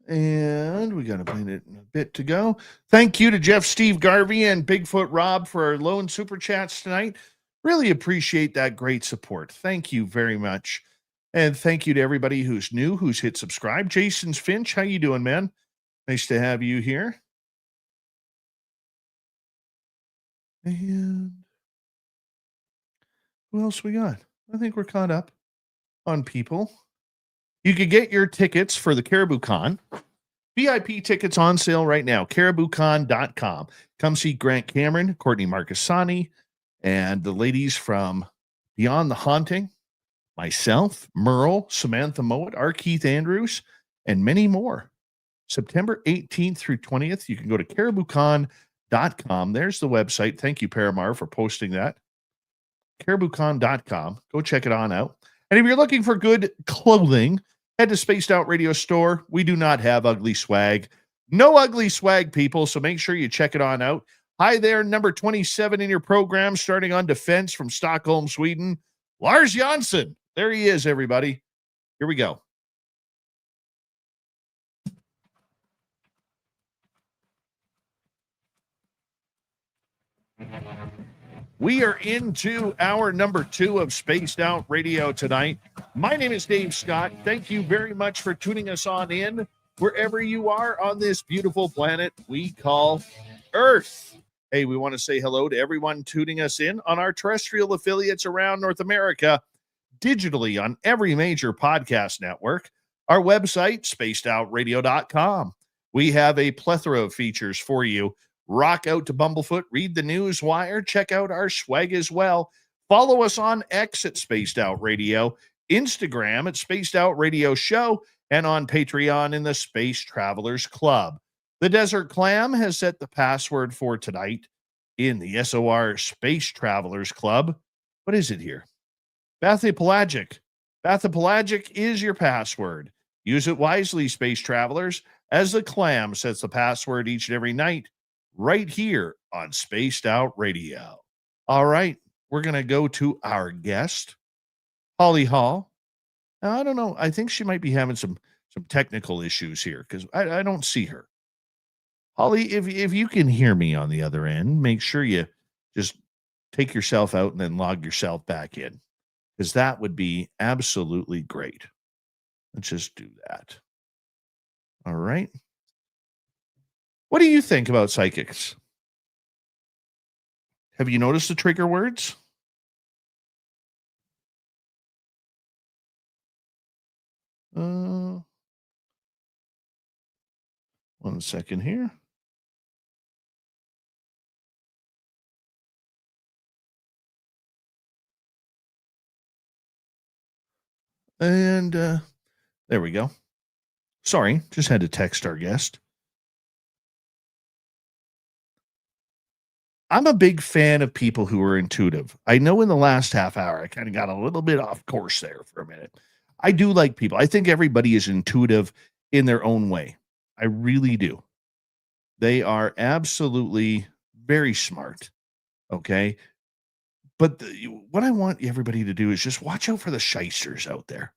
And we got a minute and a bit to go. Thank you to Jeff, Steve, Garvey, and Bigfoot Rob for our loan super chats tonight. Really appreciate that great support. Thank you very much. And thank you to everybody who's new, who's hit subscribe. Jason's Finch, how you doing, man? Nice to have you here. And who else we got? I think we're caught up on people. You could get your tickets for the Caribou Con. VIP tickets on sale right now, cariboucon.com. Come see Grant Cameron, Courtney Marcassani, and the ladies from Beyond the Haunting, myself, Merle, Samantha Mowat, R. Keith Andrews, and many more. September 18th through 20th. You can go to cariboucon.com. There's the website. Thank you, Paramar, for posting that. cariboucon.com. Go check it on out. And if you're looking for good clothing, head to Spaced Out Radio Store. We do not have ugly swag. No ugly swag, people, so make sure you check it on out. Hi there, number 27 in your program, starting on defense from Stockholm, Sweden. Lars Jansson. There he is, everybody. Here we go. We are into hour number 2 of Spaced Out Radio tonight. My name is Dave Scott. Thank you very much for tuning us on in wherever you are on this beautiful planet we call Earth. Hey, we want to say hello to everyone tuning us in on our terrestrial affiliates around North America, digitally on every major podcast network, our website, spacedoutradio.com. We have a plethora of features for you. Rock out to Bumblefoot, read the news wire, check out our swag as well. Follow us on X at Spaced Out Radio, Instagram at Spaced Out Radio Show, and on Patreon in the Space Travelers Club. The Desert Clam has set the password for tonight in the SOR Space Travelers Club. What is it here? Bathopelagic. Bathopelagic is your password. Use it wisely, Space Travelers, as the Clam sets the password each and every night right here on Spaced Out Radio. All right, we're going to go to our guest, Holly Hall. Now, I don't know. I think she might be having some technical issues here because I don't see her. Holly, if you can hear me on the other end, make sure you just take yourself out and then log yourself back in, because that would be absolutely great. Let's just do that. All right. What do you think about psychics? Have you noticed the trigger words? One second here. And there we go. Sorry, just had to text our guest. I'm a big fan of people who are intuitive. I know in the last half hour, I kind of got a little bit off course there for a minute. I do like people. I think everybody is intuitive in their own way. I really do. They are absolutely very smart. Okay. But what I want everybody to do is just watch out for the shysters out there.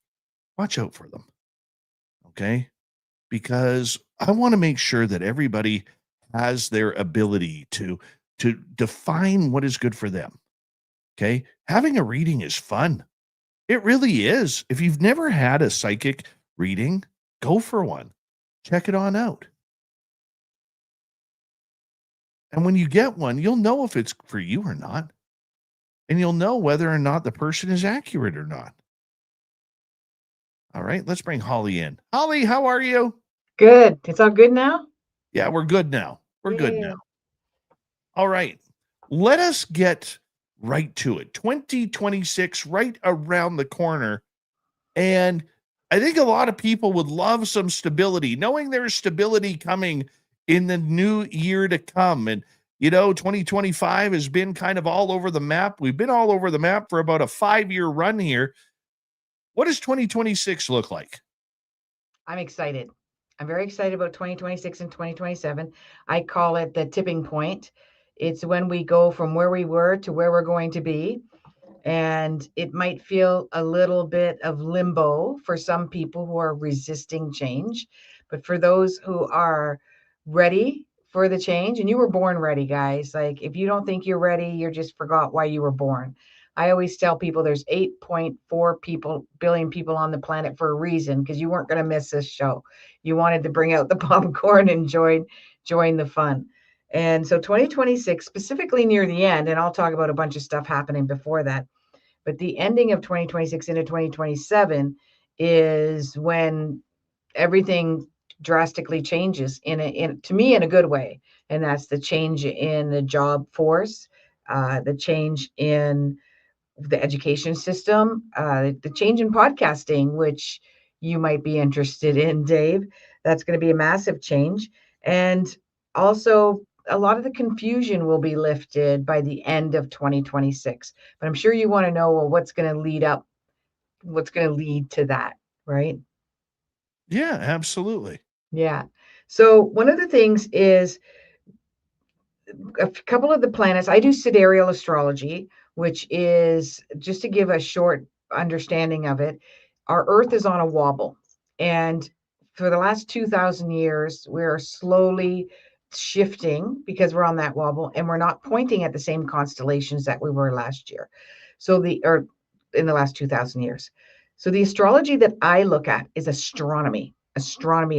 Watch out for them. Okay. Because I want to make sure that everybody has their ability to define what is good for them. Okay. Having a reading is fun. It really is. If you've never had a psychic reading, go for one. Check it on out. And when you get one, you'll know if it's for you or not. And you'll know whether or not the person is accurate or not. All right, let's bring Holly in. Holly, how are you? Good. It's all good now? Yeah, we're good now. We're good now. All right. Let us get right to it. 2026 right around the corner. And I think a lot of people would love some stability, knowing there's stability coming in the new year to come. And, 2025 has been kind of all over the map. We've been all over the map for about a 5-year run here. What does 2026 look like? I'm excited. I'm very excited about 2026 and 2027. I call it the tipping point. It's when we go from where we were to where we're going to be. And it might feel a little bit of limbo for some people who are resisting change. But for those who are ready for the change, and you were born ready, guys. Like, if you don't think you're ready, you just forgot why you were born. I always tell people there's 8.4 billion people on the planet for a reason, because you weren't going to miss this show. You wanted to bring out the popcorn and join the fun. And so 2026, specifically near the end, and I'll talk about a bunch of stuff happening before that, but the ending of 2026 into 2027 is when everything drastically changes to me in a good way. And that's the change in the job force, the change in the education system, the change in podcasting, which you might be interested in, Dave. That's going to be a massive change. And also, a lot of the confusion will be lifted by the end of 2026. But I'm sure you want to know, well, what's going to lead to that, right? Yeah, absolutely. Yeah. So one of the things is a couple of the planets. I do sidereal astrology, which is, just to give a short understanding of it, our Earth is on a wobble. And for the last 2,000 years, we're slowly shifting because we're on that wobble, and we're not pointing at the same constellations that we were last year. Or in the last 2,000 years. So the astrology that I look at is astronomy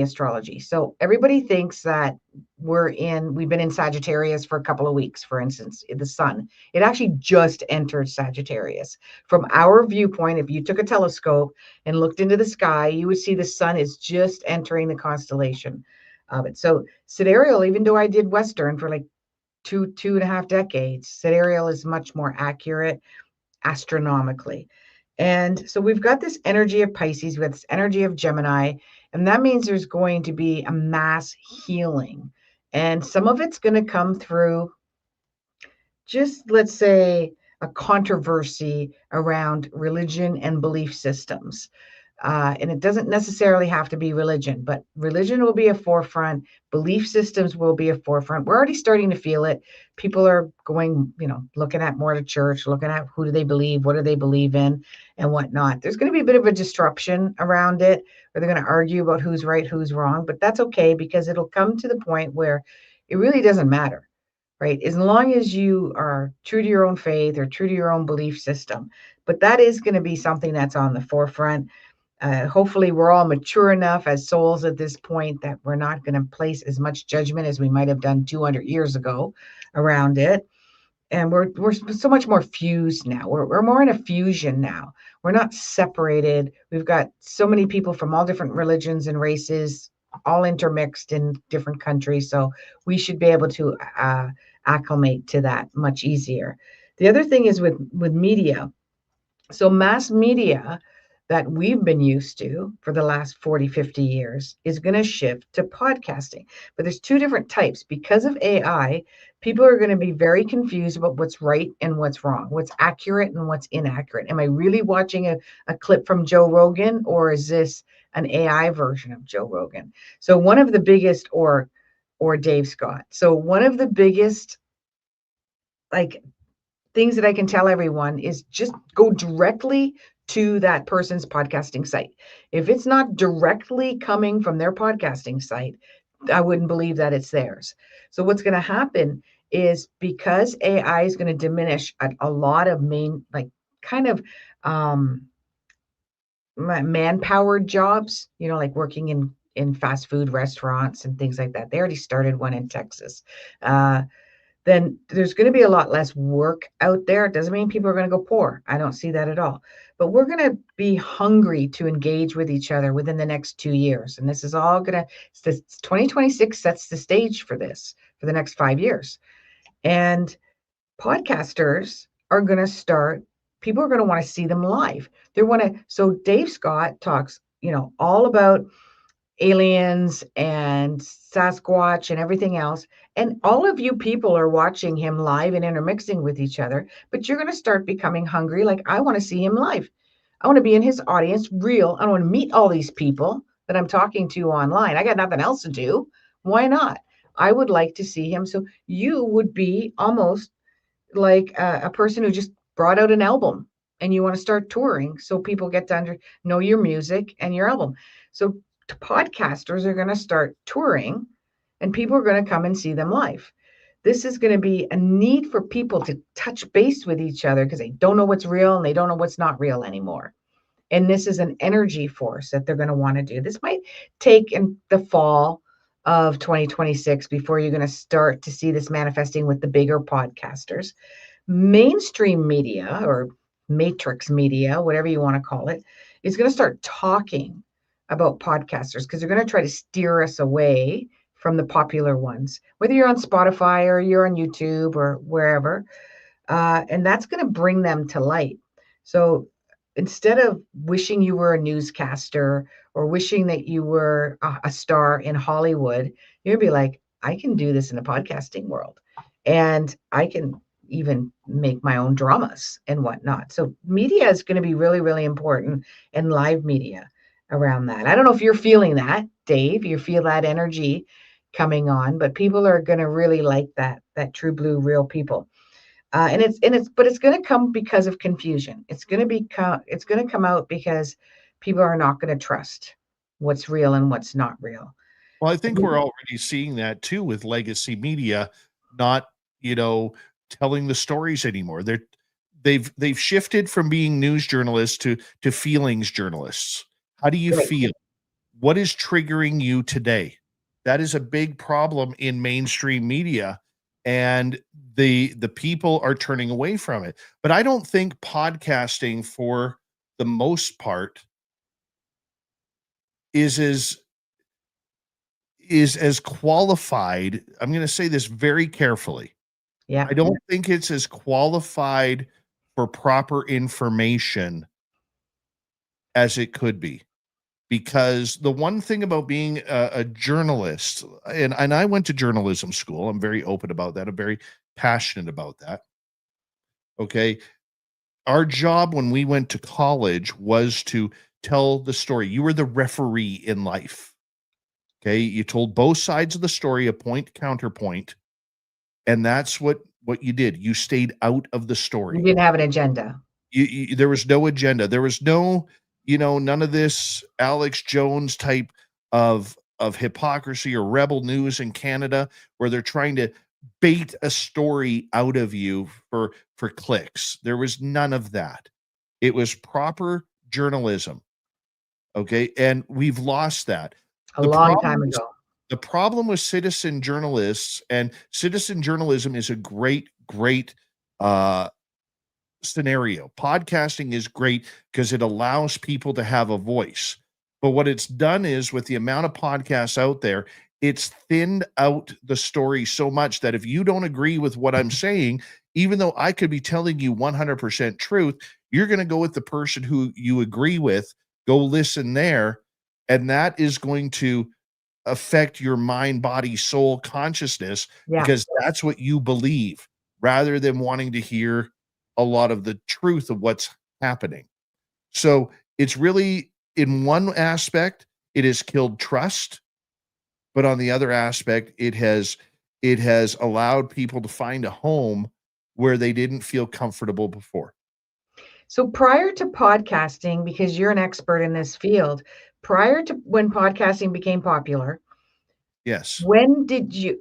astrology. So everybody thinks that we've been in Sagittarius for a couple of weeks, for instance, the sun. It actually just entered Sagittarius. From our viewpoint, if you took a telescope and looked into the sky, you would see the sun is just entering the constellation of it. So sidereal, even though I did Western for like two and a half decades, sidereal is much more accurate astronomically. And so we've got this energy of Pisces, we have this energy of Gemini, and that means there's going to be a mass healing. And some of it's going to come through just, let's say, a controversy around religion and belief systems. And it doesn't necessarily have to be religion, but religion will be a forefront. Belief systems will be a forefront. We're already starting to feel it. People are going, looking at more to church, looking at who do they believe, what do they believe in, and whatnot. There's going to be a bit of a disruption around it, where they're going to argue about who's right, who's wrong, but that's okay, because it'll come to the point where it really doesn't matter, right? As long as you are true to your own faith or true to your own belief system. But that is going to be something that's on the forefront. Hopefully we're all mature enough as souls at this point that we're not going to place as much judgment as we might have done 200 years ago around it. And we're so much more fused now. We're more in a fusion now. We're not separated. We've got so many people from all different religions and races, all intermixed in different countries. So we should be able to acclimate to that much easier. The other thing is with media. So mass media that we've been used to for the last 40, 50 years is going to shift to podcasting. But there's two different types. Because of AI, people are going to be very confused about what's right and what's wrong, what's accurate and what's inaccurate. Am I really watching a clip from Joe Rogan, or is this an AI version of Joe Rogan? So one of the biggest, or Dave Scott. So one of the biggest, things that I can tell everyone is just go directly to that person's podcasting site. If it's not directly coming from their podcasting site, I wouldn't believe that it's theirs. So what's going to happen is, because AI is going to diminish a lot of manpowered jobs, like working in fast food restaurants and things like that. They already started one in Texas. Then there's going to be a lot less work out there. It doesn't mean people are going to go poor. I don't see that at all. But we're going to be hungry to engage with each other within the next 2 years. And this is all 2026 sets the stage for this for the next 5 years. And podcasters are going to start, people are going to want to see them live. So Dave Scott talks, all about aliens and Sasquatch and everything else. And all of you people are watching him live and intermixing with each other, but you're going to start becoming hungry. Like, I want to see him live. I want to be in his audience, real. I want to meet all these people that I'm talking to online. I got nothing else to do. Why not? I would like to see him. So you would be almost like a person who just brought out an album and you want to start touring so people get to know your music and your album. So podcasters are going to start touring and people are going to come and see them live. This is going to be a need for people to touch base with each other because they don't know what's real and they don't know what's not real anymore. And this is an energy force that they're going to want to do. This might take in the fall of 2026 before you're going to start to see this manifesting with the bigger podcasters. Mainstream media or matrix media, whatever you want to call it, is going to start talking about podcasters because they're going to try to steer us away from the popular ones, whether you're on Spotify or you're on YouTube or wherever. And that's going to bring them to light. So instead of wishing you were a newscaster or wishing that you were a star in Hollywood, you're going to be like, I can do this in the podcasting world. And I can even make my own dramas and whatnot. So media is going to be really, really important, and live media around that. I don't know if you're feeling that, Dave. You feel that energy coming on, but people are going to really like that true blue real people. But it's going to come because of confusion. It's going to come out because people are not going to trust what's real and what's not real. Well, I think we're already seeing that too with legacy media, not, telling the stories anymore. They've shifted from being news journalists to feelings journalists. How do you Right. feel? What is triggering you today? That is a big problem in mainstream media, and the people are turning away from it. But I don't think podcasting, for the most part, is as qualified. I'm going to say this very carefully. Yeah. I don't think it's as qualified for proper information as it could be. Because the one thing about being a journalist, and I went to journalism school, I'm very open about that. I'm very passionate about that. Okay. Our job when we went to college was to tell the story. You were the referee in life. Okay. You told both sides of the story, a point, counterpoint. And that's what you did. You stayed out of the story. You didn't have an agenda. There was no agenda. There was no, none of this Alex Jones type of hypocrisy or rebel news in Canada where they're trying to bait a story out of you for clicks. There was none of that. It was proper journalism. Okay. And we've lost that. A long time ago. The problem with citizen journalists, and citizen journalism is a great scenario. Podcasting is great because it allows people to have a voice. But what it's done is, with the amount of podcasts out there, it's thinned out the story so much that if you don't agree with what I'm saying, even though I could be telling you 100% truth, you're going to go with the person who you agree with, go listen there, and that is going to affect your mind, body, soul, consciousness, because that's what you believe, rather than wanting to hear a lot of the truth of what's happening. So it's really, in one aspect, it has killed trust, but on the other aspect, it has allowed people to find a home where they didn't feel comfortable before. So prior to podcasting, because you're an expert in this field, prior to when podcasting became popular, yes,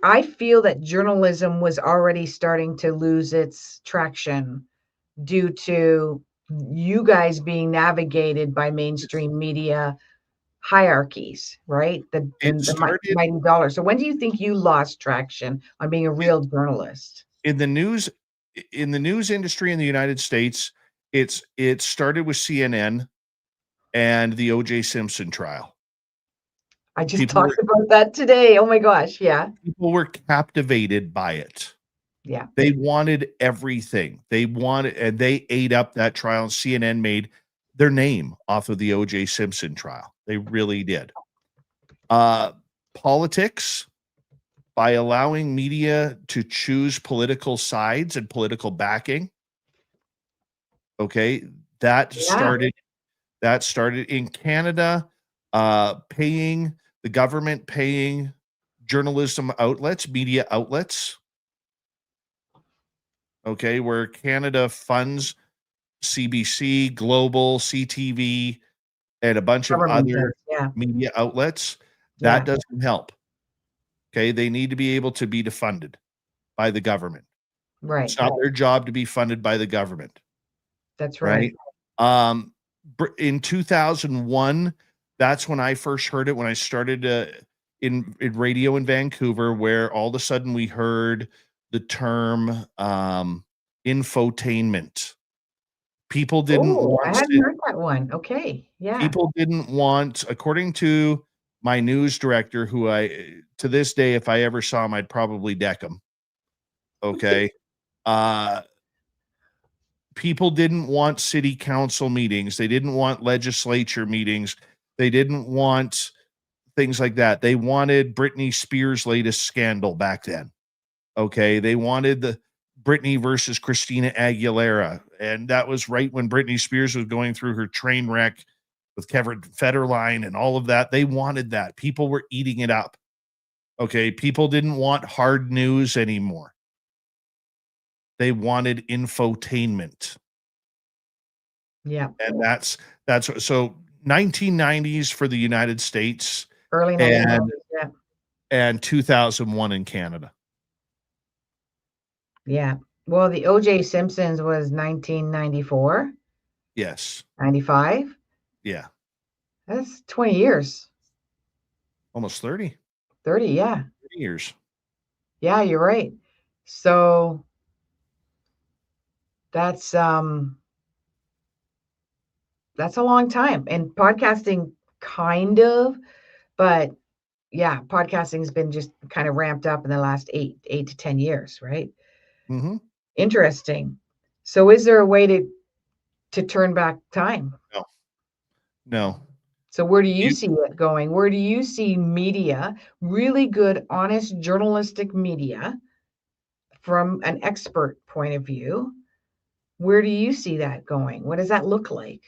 I feel that journalism was already starting to lose its traction due to you guys being navigated by mainstream media hierarchies, right? The mighty dollar. So when do you think you lost traction on being a real journalist? In the news industry in the United States, it started with CNN and the O.J. Simpson trial. I just talked about that today. Oh my gosh. Yeah. People were captivated by it. Yeah. They wanted everything. And they ate up that trial. CNN made their name off of the O.J. Simpson trial. They really did. Politics, by allowing media to choose political sides and political backing. Okay. That started in Canada, the government paying journalism outlets, media outlets. Okay, where Canada funds CBC, Global, CTV, and a bunch of Government other does, yeah. media outlets, Yeah. that doesn't help. Okay, they need to be able to be defunded by the government. Right. It's not their job to be funded by the government, That's right? right. In 2001, that's when I first heard it, when I started in radio in Vancouver, where all of a sudden we heard the term infotainment. People didn't Oh, I want hadn't heard that one. Okay. Yeah. people didn't want, according to my news director, who I to this day, if I ever saw him, I'd probably deck him. Okay. People didn't want city council meetings. They didn't want legislature meetings. They didn't want things like that. They wanted Britney Spears' latest scandal back then. Okay. They wanted the Britney versus Christina Aguilera. And that was right when Britney Spears was going through her train wreck with Kevin Federline and all of that. They wanted that. People were eating it up. Okay. People didn't want hard news anymore. They wanted infotainment. Yeah. And that's so 1990s for the United States Early 1990s. Yeah. and 2001 in Canada. Yeah. Well, the O.J. Simpsons was 1994, Yes. 95. Yeah. That's 20 years. Almost 30. 30, yeah. 30 years. Yeah, you're right. So that's a long time. And podcasting kind of, but yeah, podcasting's been just kind of ramped up in the last 8 to 10 years, right? Mm-hmm. Interesting. So is there a way to turn back time? No. So where do you see it going? Where do you see media, really good, honest journalistic media from an expert point of view? Where do you see that going? What does that look like?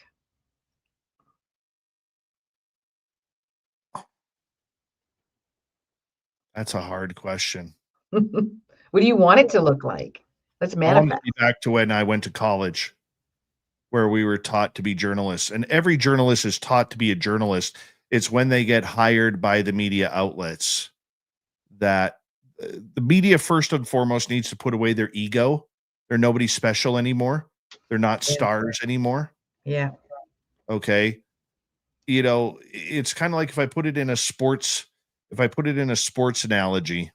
That's a hard question. What do you want it to look like? Let's I want to manifest. be back to when I went to college, where we were taught to be journalists. And every journalist is taught to be a journalist. It's when they get hired by the media outlets that the media, first and foremost, needs to put away their ego. They're nobody special anymore. They're not stars anymore. Yeah. Okay. You know, it's kind of like if I put it in a sports analogy,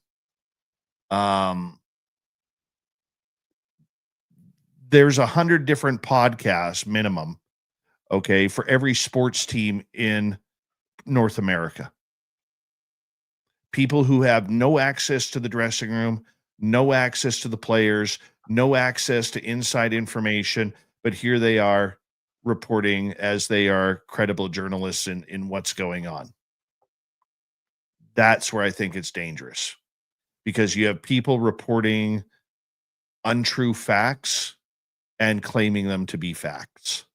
there's 100 different podcasts minimum, okay, for every sports team in North America. People who have no access to the dressing room, no access to the players, no access to inside information, but here they are reporting as they are credible journalists in what's going on. That's where I think it's dangerous, because you have people reporting untrue facts and claiming them to be facts.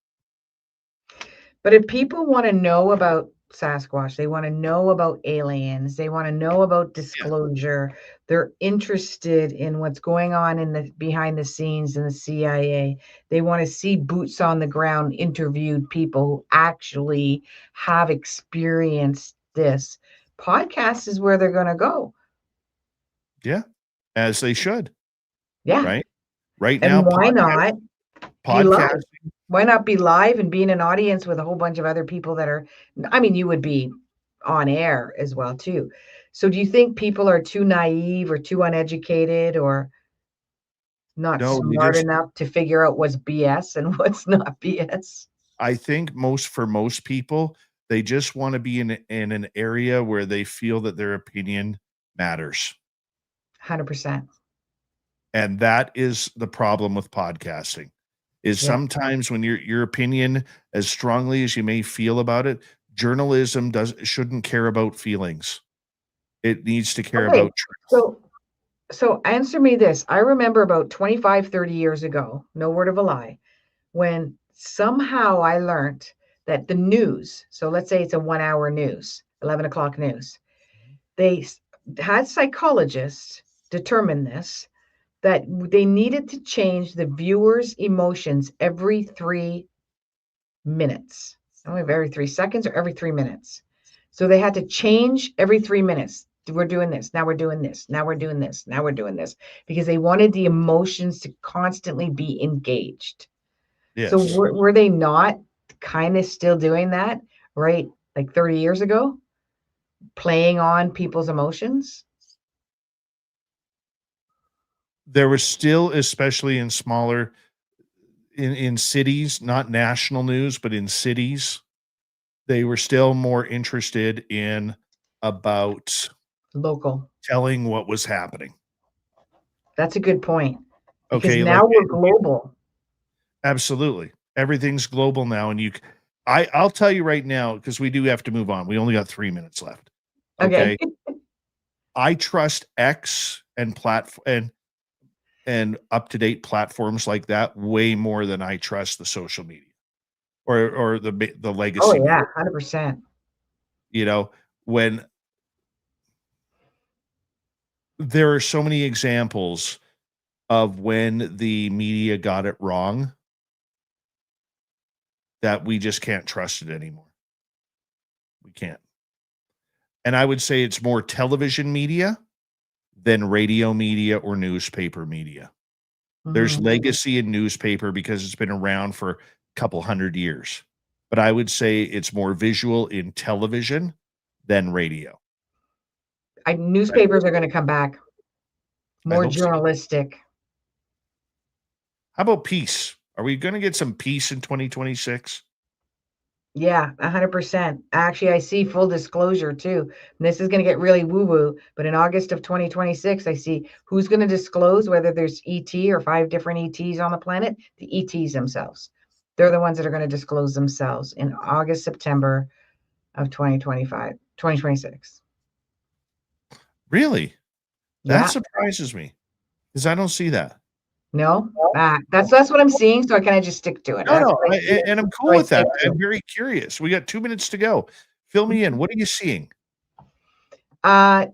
But if people want to know about Sasquatch, they want to know about aliens, they want to know about disclosure, they're interested in what's going on in the behind the scenes in the CIA. They want to see boots on the ground interviewed people who actually have experienced this. Podcast is where they're going to go. Yeah, as they should. Yeah. Right And now, why not be live? podcasting. Why not be live and be in an audience with a whole bunch of other people that are, I mean, you would be on air as well too. So do you think people are too naive or too uneducated or not smart enough to figure out what's BS and what's not BS? I think for most people, they just want to be in an area where they feel that their opinion matters. 100%. And that is the problem with podcasting, is sometimes when your opinion, as strongly as you may feel about it, journalism shouldn't care about feelings. It needs to care about truth. So answer me this. I remember about 25, 30 years ago, no word of a lie, when somehow I learned that the news, so let's say it's a 1 hour news, 11 o'clock news, they had psychologists determine this, that they needed to change the viewer's emotions every 3 minutes. I don't know if every 3 seconds or every 3 minutes. So they had to change every 3 minutes. We're doing this. Now we're doing this. Now we're doing this. Now we're doing this. Because they wanted the emotions to constantly be engaged. So Yes. were they not kind of still doing that, right? Like 30 years ago, playing on people's emotions? There was still, especially in smaller, in cities, not national news, but in cities, they were still more interested in about Local. telling what was happening. That's a good point. Because Okay, now like we're global. absolutely. Everything's global now, and I'll tell you right now, because we do have to move on. We only got 3 minutes left. Okay. Okay. I trust X and and up-to-date platforms like that way more than I trust the social media or the Oh legacy yeah, media. 100%. You know, when there are so many examples of when the media got it wrong that we just can't trust it anymore. We can't. And I would say it's more television media than radio media or newspaper media. There's Mhm. legacy in newspaper because it's been around for a couple hundred years. But I would say it's more visual in television than radio. Newspapers are going to come back I more hope so. journalistic. How about peace? Are we going to get some peace in 2026? Yeah, 100%. Actually, I see full disclosure too. And this is going to get really woo-woo, but in August of 2026, I see who's going to disclose whether there's ET or 5 different ETs on the planet, the ETs themselves. They're the ones that are going to disclose themselves in August, September of 2025, 2026. Really? That Yeah. surprises me because I don't see that. No? That's what I'm seeing, so I kind of just stick to it. No, That's no, what I see, and I'm so cool I with that. stick to I'm very curious. We got 2 minutes to go. Fill me in. What are you seeing? I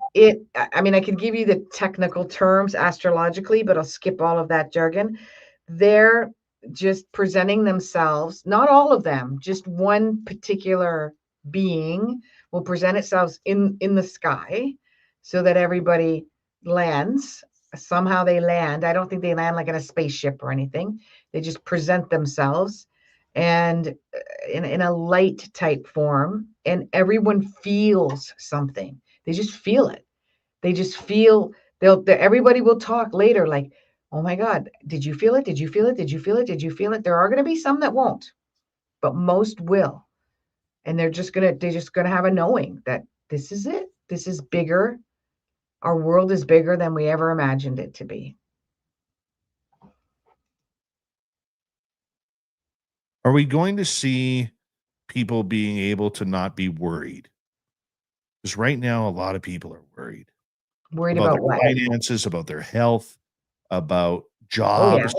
mean, I can give you the technical terms astrologically, but I'll skip all of that jargon. They're just presenting themselves, not all of them, just one particular being will present itself in the sky so that everybody lands. Somehow they land. I don't think they land like in a spaceship or anything. They just present themselves and in a light type form, and everyone feels something. They just feel it. They just feel everybody will talk later like, oh my God, did you feel it? Did you feel it? Did you feel it? Did you feel it? There are going to be some that won't, but most will. And they're just gonna have a knowing that this is it. This is bigger. Our world is bigger than we ever imagined it to be. Are we going to see people being able to not be worried? Because right now, a lot of people are worried Worried about about their what? finances, about their health, about Oh yeah. jobs.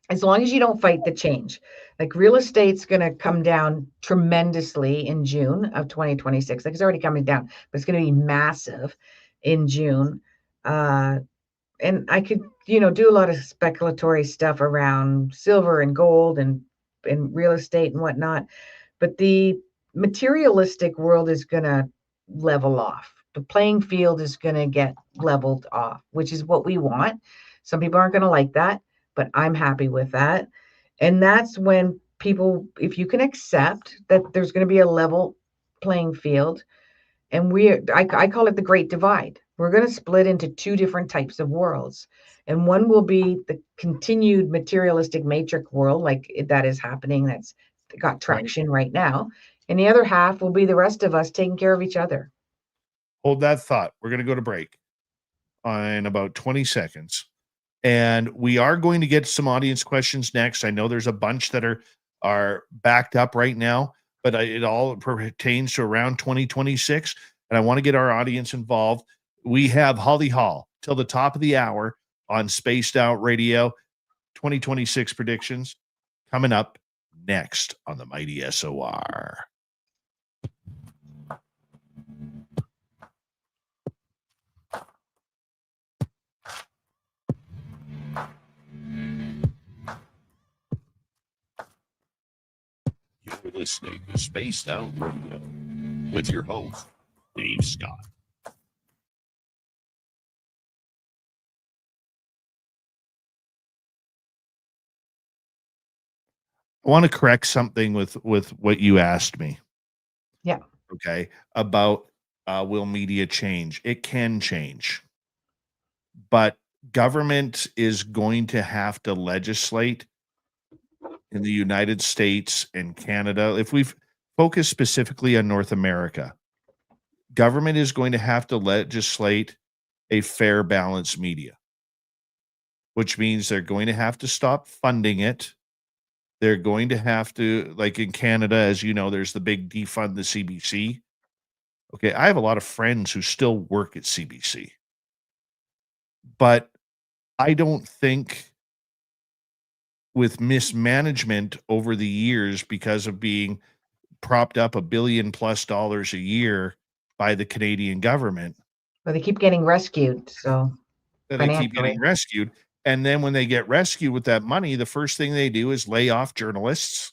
As long as you don't fight the change. Like real estate's going to come down tremendously in June of 2026. Like it's already coming down, but it's going to be massive in June. And I could, do a lot of speculatory stuff around silver and gold and real estate and whatnot. But the materialistic world is going to level off. The playing field is going to get leveled off, which is what we want. Some people aren't going to like that, but I'm happy with that. And that's when people, if you can accept that there's going to be a level playing field, and I call it the Great Divide. We're going to split into 2 different types of worlds. And one will be the continued materialistic matrix world, like that is happening, that's got traction right now. And the other half will be the rest of us taking care of each other. Hold that thought. We're going to go to break in about 20 seconds. And we are going to get some audience questions next. I know there's a bunch that are backed up right now, but it all pertains to around 2026. And I want to get our audience involved. We have Holly Hall till the top of the hour on Spaced Out Radio. 2026 predictions coming up next on the Mighty SOR. listening to Spaced Out Radio with your host, Dave Scott. I want to correct something with what you asked me. Yeah. Okay. About will media change? It can change, but government is going to have to legislate in the United States and Canada. If we focus specifically on North America, government is going to have to legislate a fair, balanced media, which means they're going to have to stop funding it. They're going to have to, like in Canada, as you know, there's the big defund the CBC. Okay, I have a lot of friends who still work at CBC, but I don't think with mismanagement over the years because of being propped up $1 billion+ a year by the Canadian government, Well, they keep getting rescued, so that they keep financially. getting rescued. And then when they get rescued with that money, the first thing they do is lay off journalists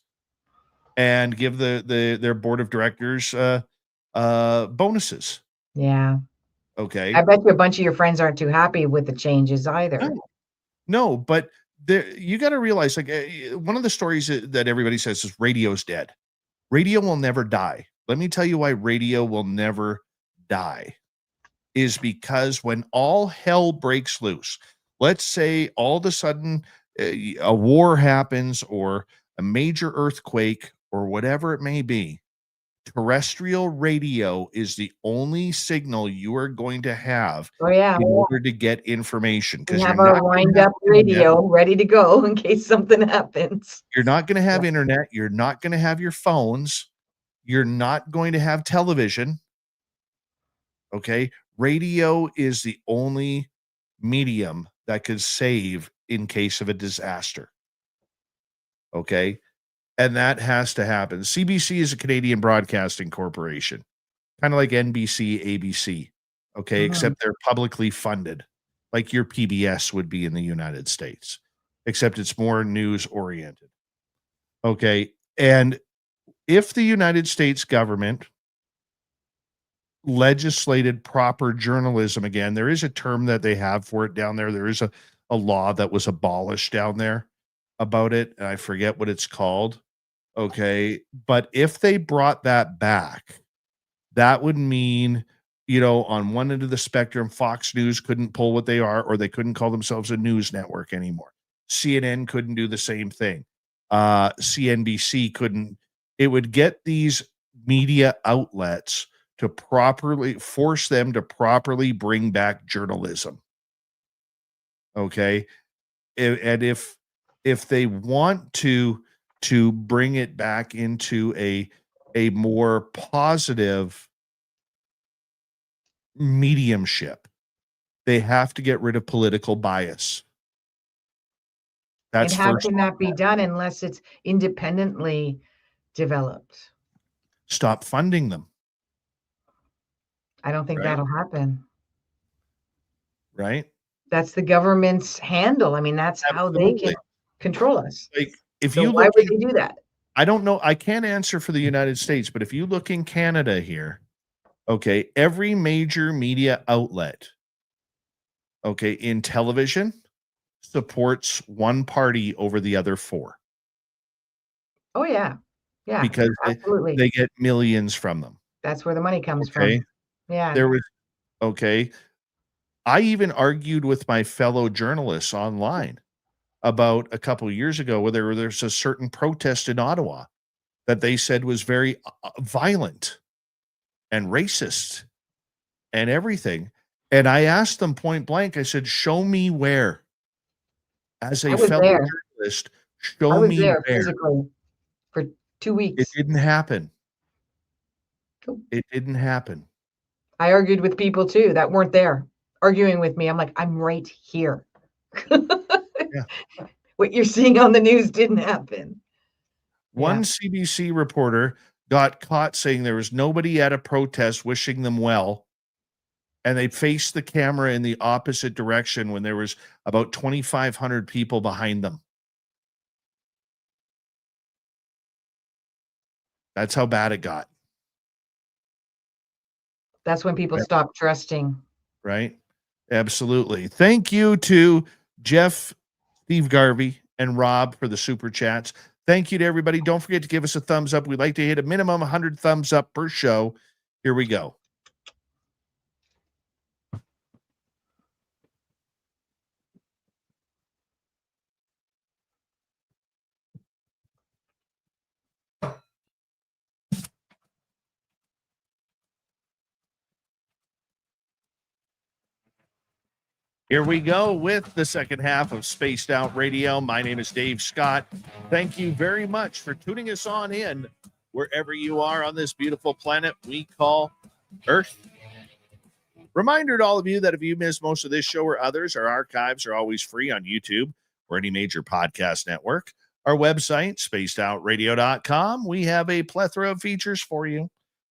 and give their board of directors bonuses. Yeah. Okay. I bet you a bunch of your friends aren't too happy with the changes either. No, but there, you got to realize, like, one of the stories that everybody says is radio's dead. Radio will never die. Let me tell you why radio will never die. Is because when all hell breaks loose, let's say all of a sudden a war happens or a major earthquake or whatever it may be, terrestrial radio is the only signal you are going to have Oh, yeah. in order to get information, We because you're have not our gonna wind have up internet. radio ready to go in case something happens. You're not going to have internet. You're not going to have your phones. You're not going to have television. Okay. Radio is the only medium that could save in case of a disaster. Okay. And that has to happen. CBC is a Canadian Broadcasting Corporation, kind of like NBC, ABC. Okay. Except they're publicly funded, like your PBS would be in the United States, except it's more news oriented. Okay. And if the United States government legislated proper journalism again, there is a term that they have for it down there. There is a law that was abolished down there about it. And I forget what it's called. Okay. But if they brought that back, that would mean, you know, on one end of the spectrum, Fox News couldn't pull what they are, or they couldn't call themselves a news network anymore. CNN couldn't do the same thing. CNBC couldn't. It would get these media outlets to properly force them to properly bring back journalism. Okay. And if they want to bring it back into a more positive mediumship, they have to get rid of political bias. That's And how first. can that be done unless it's independently developed? Stop funding them. I don't think Right. that'll happen. Right. That's the government's handle. I mean, that's how they can Absolutely. control us. Like if So you why look, would they do that? I don't know. I can't answer for the United States, but if you look in Canada here, okay, every major media outlet, okay, in television supports one party over the other four Oh, yeah. Yeah, because absolutely. they get millions from them. That's where the money comes Okay. from. Yeah. There was, okay. I even argued with my fellow journalists online about a couple of years ago where there's a certain protest in Ottawa that they said was very violent and racist and everything. And I asked them point blank, I said, show me where. As I a was fellow there. journalist, I show was me there where. physically for 2 It weeks. didn't happen. Cool. It didn't happen. I argued with people too that weren't there arguing with me. I'm like, I'm right here. Yeah. What you're seeing on the news didn't happen. One CBC reporter got caught saying there was nobody at a protest wishing them well. And they faced the camera in the opposite direction when there was about 2,500 people behind them. That's how bad it got. That's when people stop trusting. Right? Absolutely. Thank you to Jeff, Steve Garvey, and Rob for the super chats. Thank you to everybody. Don't forget to give us a thumbs up. We'd like to hit a minimum 100 thumbs up per show. Here we go. Here we go with the second half of Spaced Out Radio. My name is Dave Scott. Thank you very much for tuning us on in wherever you are on this beautiful planet we call Earth. Reminder to all of you that if you missed most of this show or others, our archives are always free on YouTube or any major podcast network. Our website, spacedoutradio.com. We have a plethora of features for you.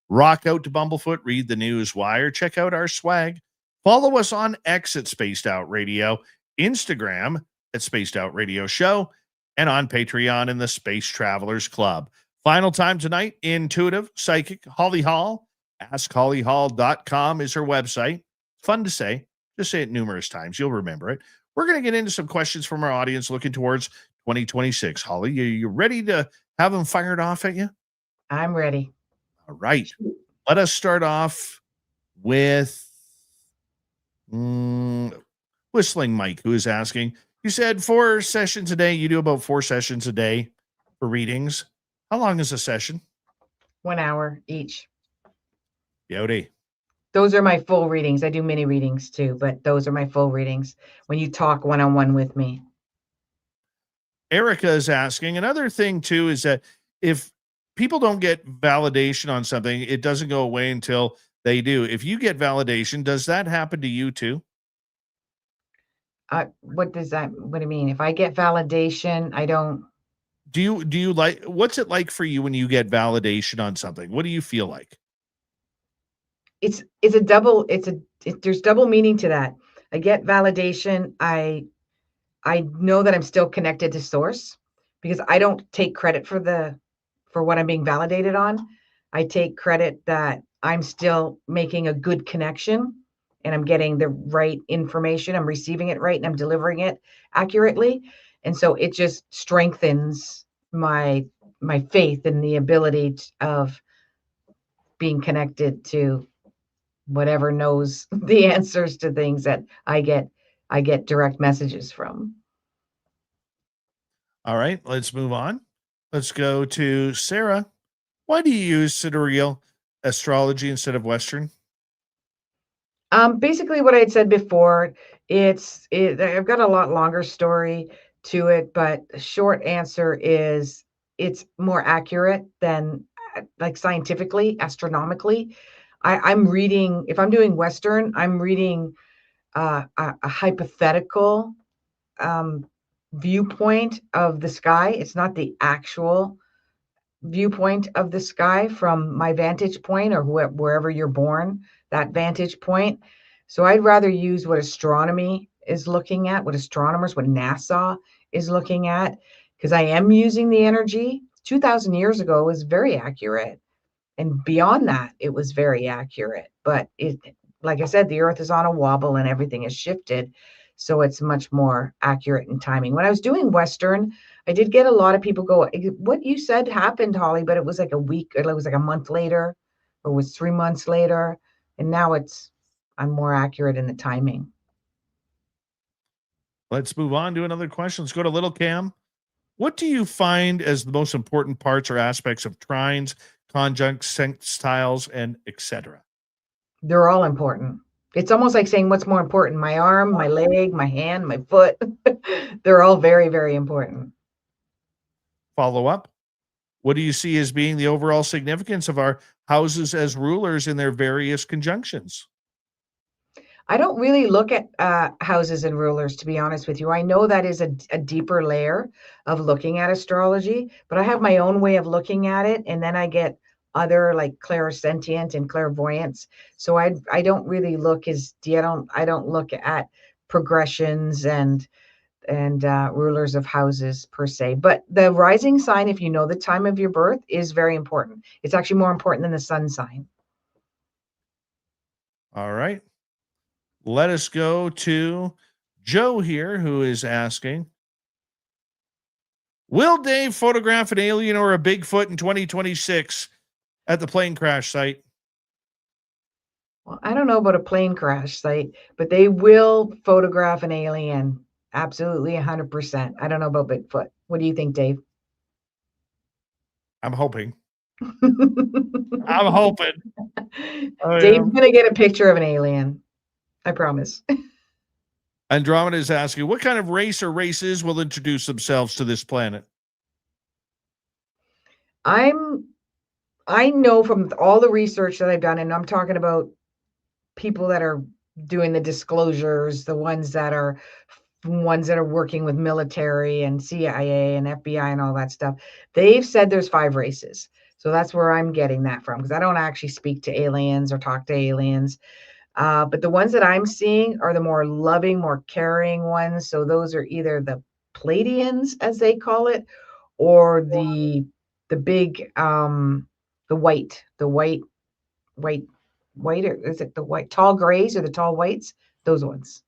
Rock out to Bumblefoot, read the news wire, check out our swag. Follow us on X at Spaced Out Radio, Instagram at Spaced Out Radio Show, and on Patreon in the Space Travelers Club. Final time tonight, intuitive, psychic, Holly Hall. AskHollyHall.com is her website. Fun to say. Just say it numerous times. You'll remember it. We're going to get into some questions from our audience looking towards 2026. Holly, are you ready to have them fired off at you? I'm ready. All right. Let us start off with Whistling Mike, who is asking, you said 4 sessions a day. You do about 4 sessions a day for readings. How long is a session? 1 hour each. Yodi. Those are my full readings. I do mini readings too, but those are my full readings when you talk one-on-one with me. Erica is asking, another thing too is that if people don't get validation on something, it doesn't go away until they do. If you get validation, does that happen to you too? What do you mean? If I get validation, I don't. Do you like, what's it like for you when you get validation on something? What do you feel like? There's double meaning to that. I get validation. I know that I'm still connected to source because I don't take credit for what I'm being validated on. I take credit that I'm still making a good connection and I'm getting the right information. I'm receiving it right and I'm delivering it accurately. And so it just strengthens my faith in the ability of being connected to whatever knows the answers to things that I get direct messages from. All right, let's move on. Let's go to Sarah. Why do you use sidereal astrology instead of Western? Basically what I had said before, I've got a lot longer story to it, but the short answer is it's more accurate than like scientifically, astronomically. I'm reading, if I'm doing Western, I'm reading a hypothetical viewpoint of the sky. It's not the actual viewpoint of the sky from my vantage point or wherever you're born, that vantage point. So I'd rather use what astronomy is looking at, what NASA is looking at, because I am using the energy. 2,000 years ago was very accurate. And beyond that, it was very accurate. But like I said, the earth is on a wobble and everything has shifted. So it's much more accurate in timing. When I was doing Western, I did get a lot of people go, what you said happened, Holly, but it was like a week, or it was like a month later, or it was 3 months later. And now I'm more accurate in the timing. Let's move on to another question. Let's go to Little Cam. What do you find as the most important parts or aspects of trines, conjuncts, sextiles, and etc.? They're all important. It's almost like saying, what's more important, my arm, my leg, my hand, my foot? They're all very, very important. Follow up. What do you see as being the overall significance of our houses as rulers in their various conjunctions? I don't really look at houses and rulers, to be honest with you. I know that is a deeper layer of looking at astrology, but I have my own way of looking at it. And then I get other like clairsentient and clairvoyance. So I don't really look I don't look at progressions and and rulers of houses per se. But the rising sign, if you know the time of your birth, is very important. It's actually more important than the sun sign. All right. Let us go to Joe here, who is asking, will Dave photograph an alien or a Bigfoot in 2026 at the plane crash site? Well, I don't know about a plane crash site, but they will photograph an alien. Absolutely 100%. I don't know about Bigfoot. What do you think, Dave? I'm hoping. I'm hoping. Dave's going to get a picture of an alien. I promise. Andromeda is asking, what kind of race or races will introduce themselves to this planet? I know from all the research that I've done, and I'm talking about people that are doing the disclosures, the ones that are working with military and CIA and FBI and all that stuff. They've said there's 5 races. So that's where I'm getting that from, because I don't actually speak to aliens or talk to aliens. But the ones that I'm seeing are the more loving, more caring ones. So those are either the Pleiadians, as they call it, or the big the white, or is it the white tall grays or the tall whites? Those ones.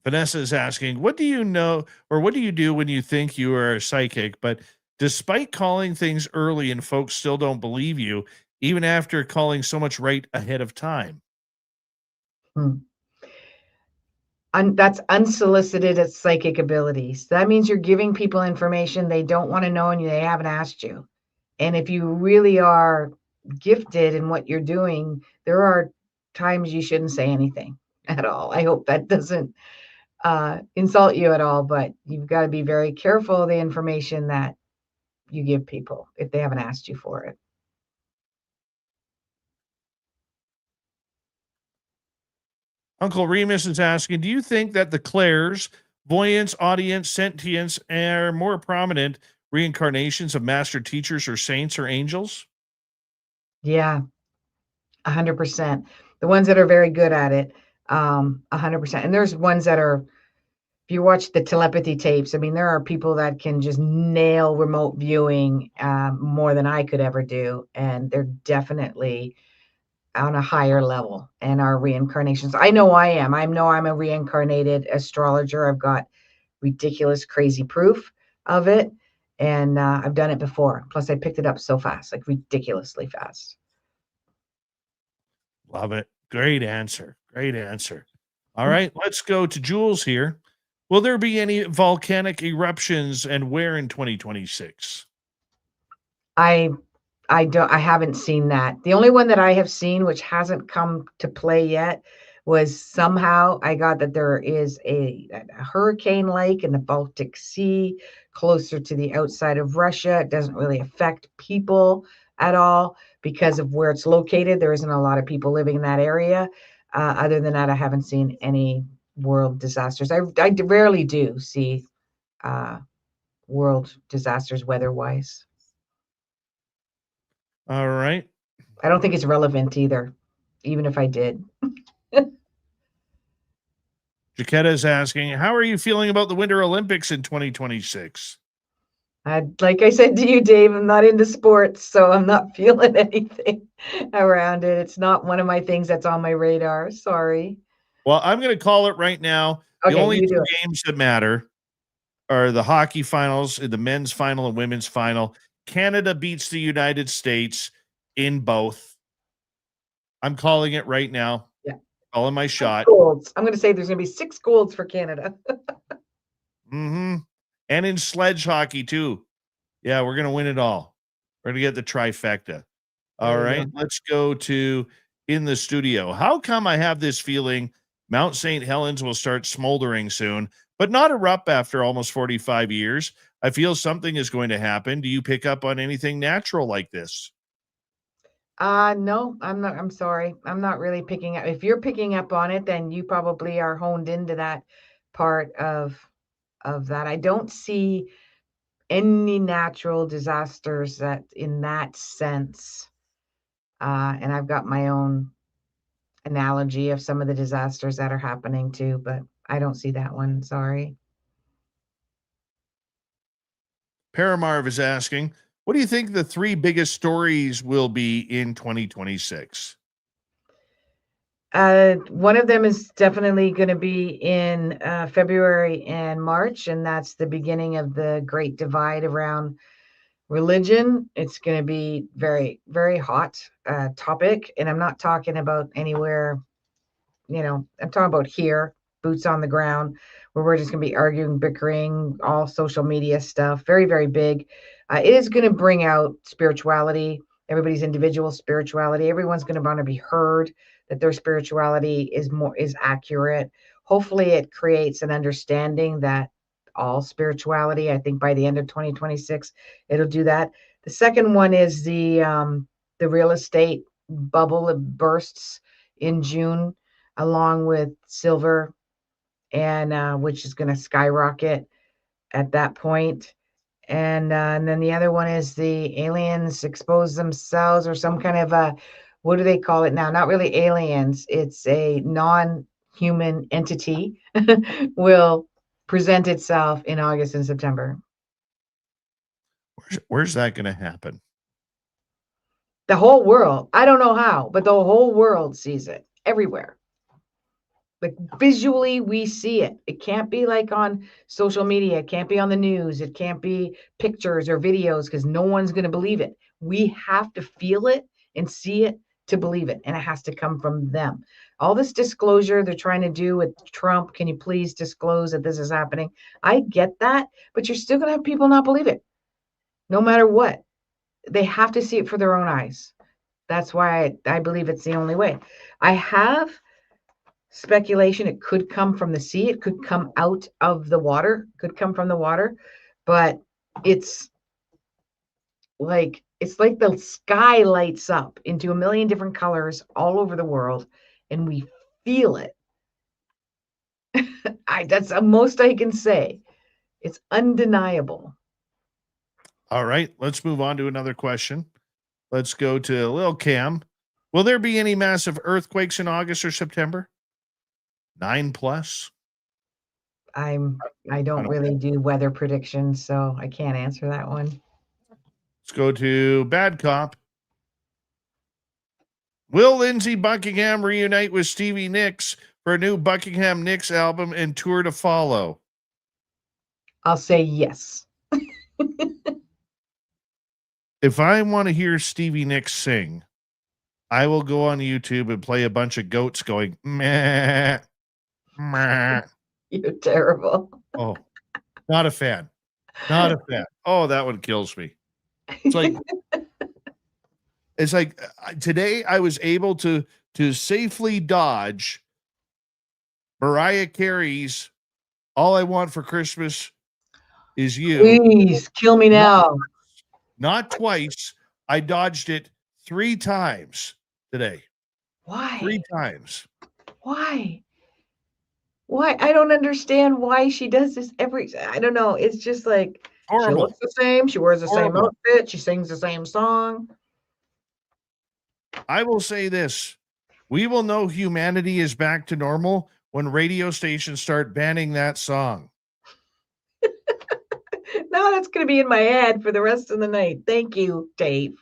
Vanessa is asking, what do you know, or what do you do when you think you are a psychic, but despite calling things early and folks still don't believe you, even after calling so much right ahead of time? That's unsolicited psychic abilities. That means you're giving people information they don't want to know and they haven't asked you. And if you really are gifted in what you're doing, there are times you shouldn't say anything at all. I hope that doesn't insult you at all, but you've got to be very careful of the information that you give people if they haven't asked you for it. Uncle Remus is asking, do you think that the clairs, voyance, audience, sentience are more prominent reincarnations of master teachers or saints or angels? Yeah, 100%. The ones that are very good at it, 100%. And there's ones that are, if you watch the telepathy tapes, I mean, there are people that can just nail remote viewing more than I could ever do. And they're definitely on a higher level and are reincarnations. I know I am. I know I'm a reincarnated astrologer. I've got ridiculous, crazy proof of it. And I've done it before. Plus, I picked it up so fast, like ridiculously fast. Love it. Great answer. Great answer. All right, let's go to Jules here. Will there be any volcanic eruptions and where in 2026? I haven't seen that. The only one that I have seen, which hasn't come to play yet, was somehow I got that there is a hurricane lake in the Baltic Sea closer to the outside of Russia. It doesn't really affect people at all because of where it's located. There isn't a lot of people living in that area. Other than that, I haven't seen any world disasters. I rarely do see world disasters weather-wise. All right. I don't think it's relevant either, even if I did. Jaquetta is asking, how are you feeling about the Winter Olympics in 2026? Like I said to you, Dave, I'm not into sports, so I'm not feeling anything around it. It's not one of my things that's on my radar. Sorry. Well, I'm going to call it right now. Okay, the only you do two it. games that matter are the hockey finals, the men's final and women's final. Canada beats the United States in both. I'm calling it right now. Yeah. Calling my shot. Golds. I'm going to say there's going to be 6 golds for Canada. Mm-hmm. And in sledge hockey, too. Yeah, we're going to win it all. We're going to get the trifecta. All right, let's go to in the studio. How come I have this feeling Mount St. Helens will start smoldering soon, but not erupt after almost 45 years? I feel something is going to happen. Do you pick up on anything natural like this? No, I'm not. I'm sorry. I'm not really picking up. If you're picking up on it, then you probably are honed into that part of that. I don't see any natural disasters that in that sense. And I've got my own analogy of some of the disasters that are happening too, but I don't see that one. Sorry. Paramarv is asking, what do you think the 3 biggest stories will be in 2026? One of them is definitely going to be in February and March, and that's the beginning of the great divide around religion. It's going to be very, very hot topic, and I'm not talking about anywhere, I'm talking about here, boots on the ground, where we're just going to be arguing, bickering, all social media stuff. Very, very big. It is going to bring out spirituality, everybody's individual spirituality. Everyone's going to want to be heard that their spirituality is accurate. Hopefully, it creates an understanding that all spirituality. I think by the end of 2026, it'll do that. The second one is the real estate bubble that bursts in June, along with silver, and which is going to skyrocket at that point. And then the other one is the aliens expose themselves, or some kind of a, what do they call it now? Not really aliens. It's a non-human entity will present itself in August and September. Where's that going to happen? The whole world. I don't know how, but the whole world sees it everywhere. Like visually, we see it. It can't be like on social media. It can't be on the news. It can't be pictures or videos because no one's going to believe it. We have to feel it and see it to believe it. And it has to come from them. All this disclosure they're trying to do with Trump, can you please disclose that this is happening? I get that, but you're still going to have people not believe it. No matter what. They have to see it for their own eyes. That's why I believe it's the only way. I have speculation it could come from the sea, it could come out of the water, could come from the water, but it's like the sky lights up into a million different colors all over the world, and we feel it. That's the most I can say. It's undeniable. All right, let's move on to another question. Let's go to Lil Cam. Will there be any massive earthquakes in August or September? 9+. I don't really do weather predictions, so I can't answer that one. Let's go to Bad Cop. Will Lindsey Buckingham reunite with Stevie Nicks for a new Buckingham Nicks album and tour to follow? I'll say yes. If I want to hear Stevie Nicks sing, I will go on YouTube and play a bunch of goats going meh, meh. You're terrible. Oh, not a fan. Not a fan. Oh, that one kills me. It's like today I was able to safely dodge Mariah Carey's "All I Want for Christmas Is You." Please kill me now. Not twice. I dodged it 3 times today. Why? 3 times. Why? I don't understand why she does this I don't know. It's just like Horrible. She looks the same. She wears the Horrible. same outfit. She sings the same song. I will say this. We will know humanity is back to normal when radio stations start banning that song. Now that's going to be in my head for the rest of the night. Thank you, Dave.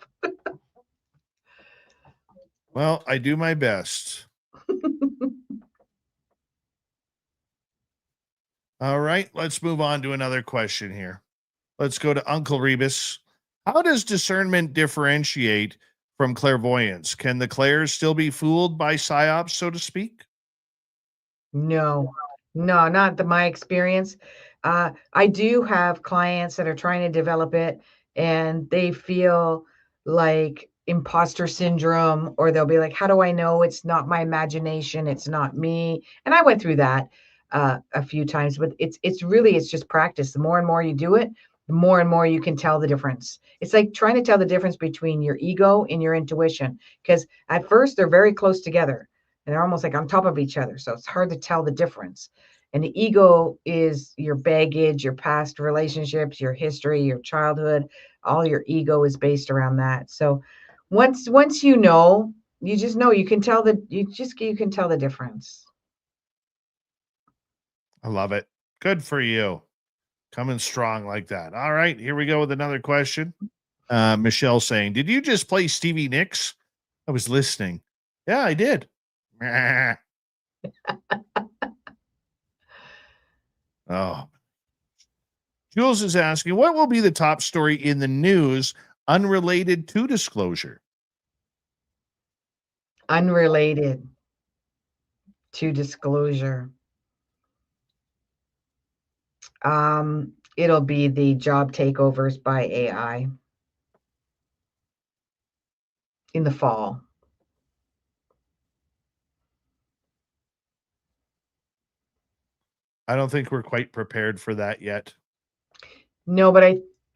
Well, I do my best. All right, let's move on to another question here. Let's go to Uncle Rebus. How does discernment differentiate from clairvoyance? Can the clairs still be fooled by psyops, so to speak? No, not my experience. I do have clients that are trying to develop it, and they feel like imposter syndrome, or they'll be like, how do I know it's not my imagination? It's not me. And I went through that a few times, but it's just practice. The more and more you do it, the more and more you can tell the difference. It's like trying to tell the difference between your ego and your intuition, because at first they're very close together and they're almost like on top of each other. So it's hard to tell the difference. And the ego is your baggage, your past relationships, your history, your childhood. All your ego is based around that. So once you know You just know, you can tell you can tell the difference. I love it. Good for you. Coming strong like that. All right, here we go with another question. Michelle saying, did you just play Stevie Nicks? I was listening. Yeah, I did. Oh. Jules is asking, what will be the top story in the news unrelated to disclosure? Unrelated to disclosure. It'll be the job takeovers by AI in the fall. I don't think we're quite prepared for that yet. No, but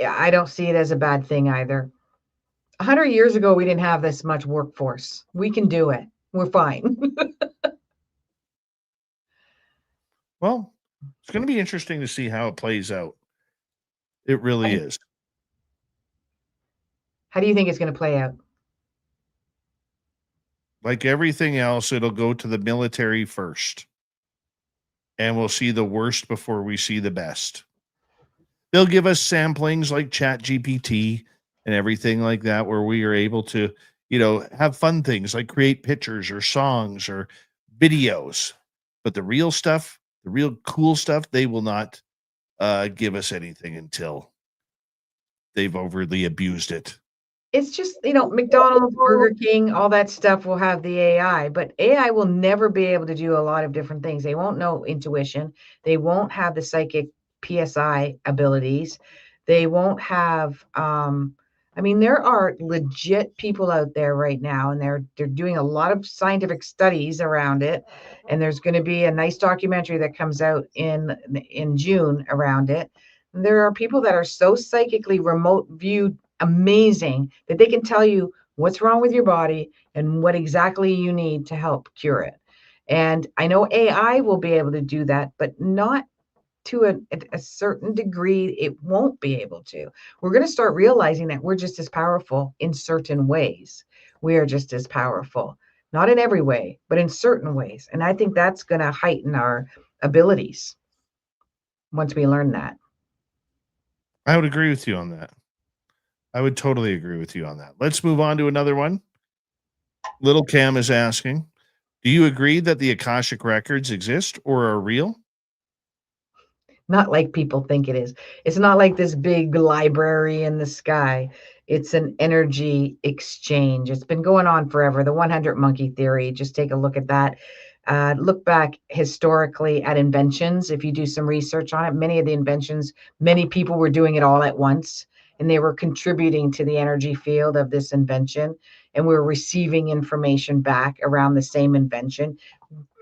I don't see it as a bad thing either. 100 years ago, we didn't have this much workforce. We can do it. We're fine. Well, it's going to be interesting to see how it plays out. It really is. How do you think it's going to play out? Like everything else, it'll go to the military first. And we'll see the worst before we see the best. They'll give us samplings like ChatGPT and everything like that, where we are able to, have fun things like create pictures or songs or videos. But the real stuff, the real cool stuff, they will not give us anything until they've overly abused it. It's just, McDonald's, Burger King, all that stuff will have the AI, but AI will never be able to do a lot of different things. They won't know intuition. They won't have the psychic PSI abilities. They won't have, there are legit people out there right now, and they're doing a lot of scientific studies around it. And there's going to be a nice documentary that comes out in June around it. And there are people that are so psychically remote viewed amazing that they can tell you what's wrong with your body and what exactly you need to help cure it. And I know AI will be able to do that, but not to a certain degree. It won't be able to. We're going to start realizing that we're just as powerful in certain ways. We are just as powerful, not in every way, but in certain ways. And I think that's going to heighten our abilities once we learn that. I would agree with you on that. I would totally agree with you on that. Let's move on to another one. Little Cam is asking, do you agree that the Akashic records exist or are real? Not like people think it is. It's not like this big library in the sky. It's an energy exchange. It's been going on forever. The 100 monkey theory, just take a look at that. Look back historically at inventions. If you do some research on it, many of the inventions, many people were doing it all at once, and they were contributing to the energy field of this invention, and we were receiving information back around the same invention.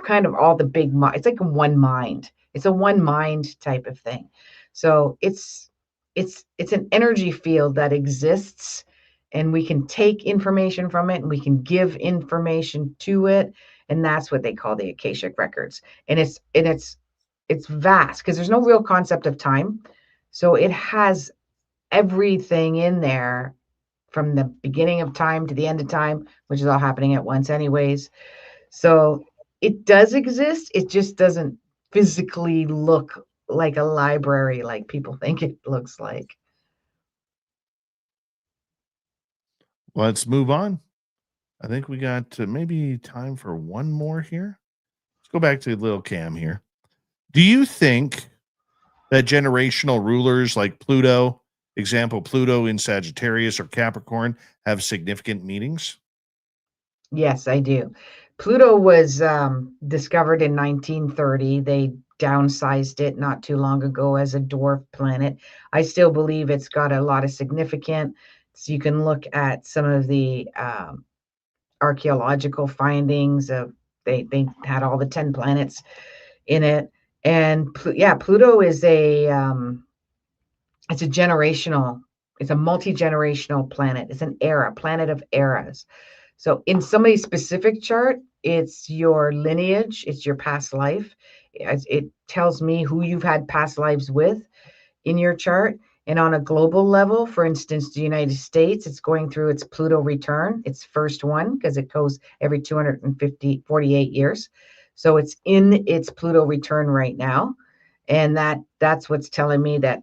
Kind of all the big, it's like one mind. It's a one mind type of thing. So it's an energy field that exists, and we can take information from it and we can give information to it. And that's what they call the Akashic records. And it's vast because there's no real concept of time. So it has everything in there from the beginning of time to the end of time, which is all happening at once anyways. So it does exist. It just doesn't physically look like a library like people think it looks like. Let's move on. I think we got maybe time for one more here. Let's go back to little Cam here. Do you think that generational rulers like Pluto, example, Pluto in Sagittarius or Capricorn, have significant meanings? Yes, I do. Pluto was discovered in 1930. They downsized it not too long ago as a dwarf planet. I still believe it's got a lot of significance. So you can look at some of the archaeological findings of they had all the 10 planets in it. And Pluto is it's a generational, it's a multi-generational planet. It's an era, planet of eras. So in somebody's specific chart, it's your lineage, it's your past life. It tells me who you've had past lives with in your chart. And on a global level, for instance, the United States, it's going through its Pluto return, its first one, because it goes every 48 years. So it's in its Pluto return right now. And that's what's telling me that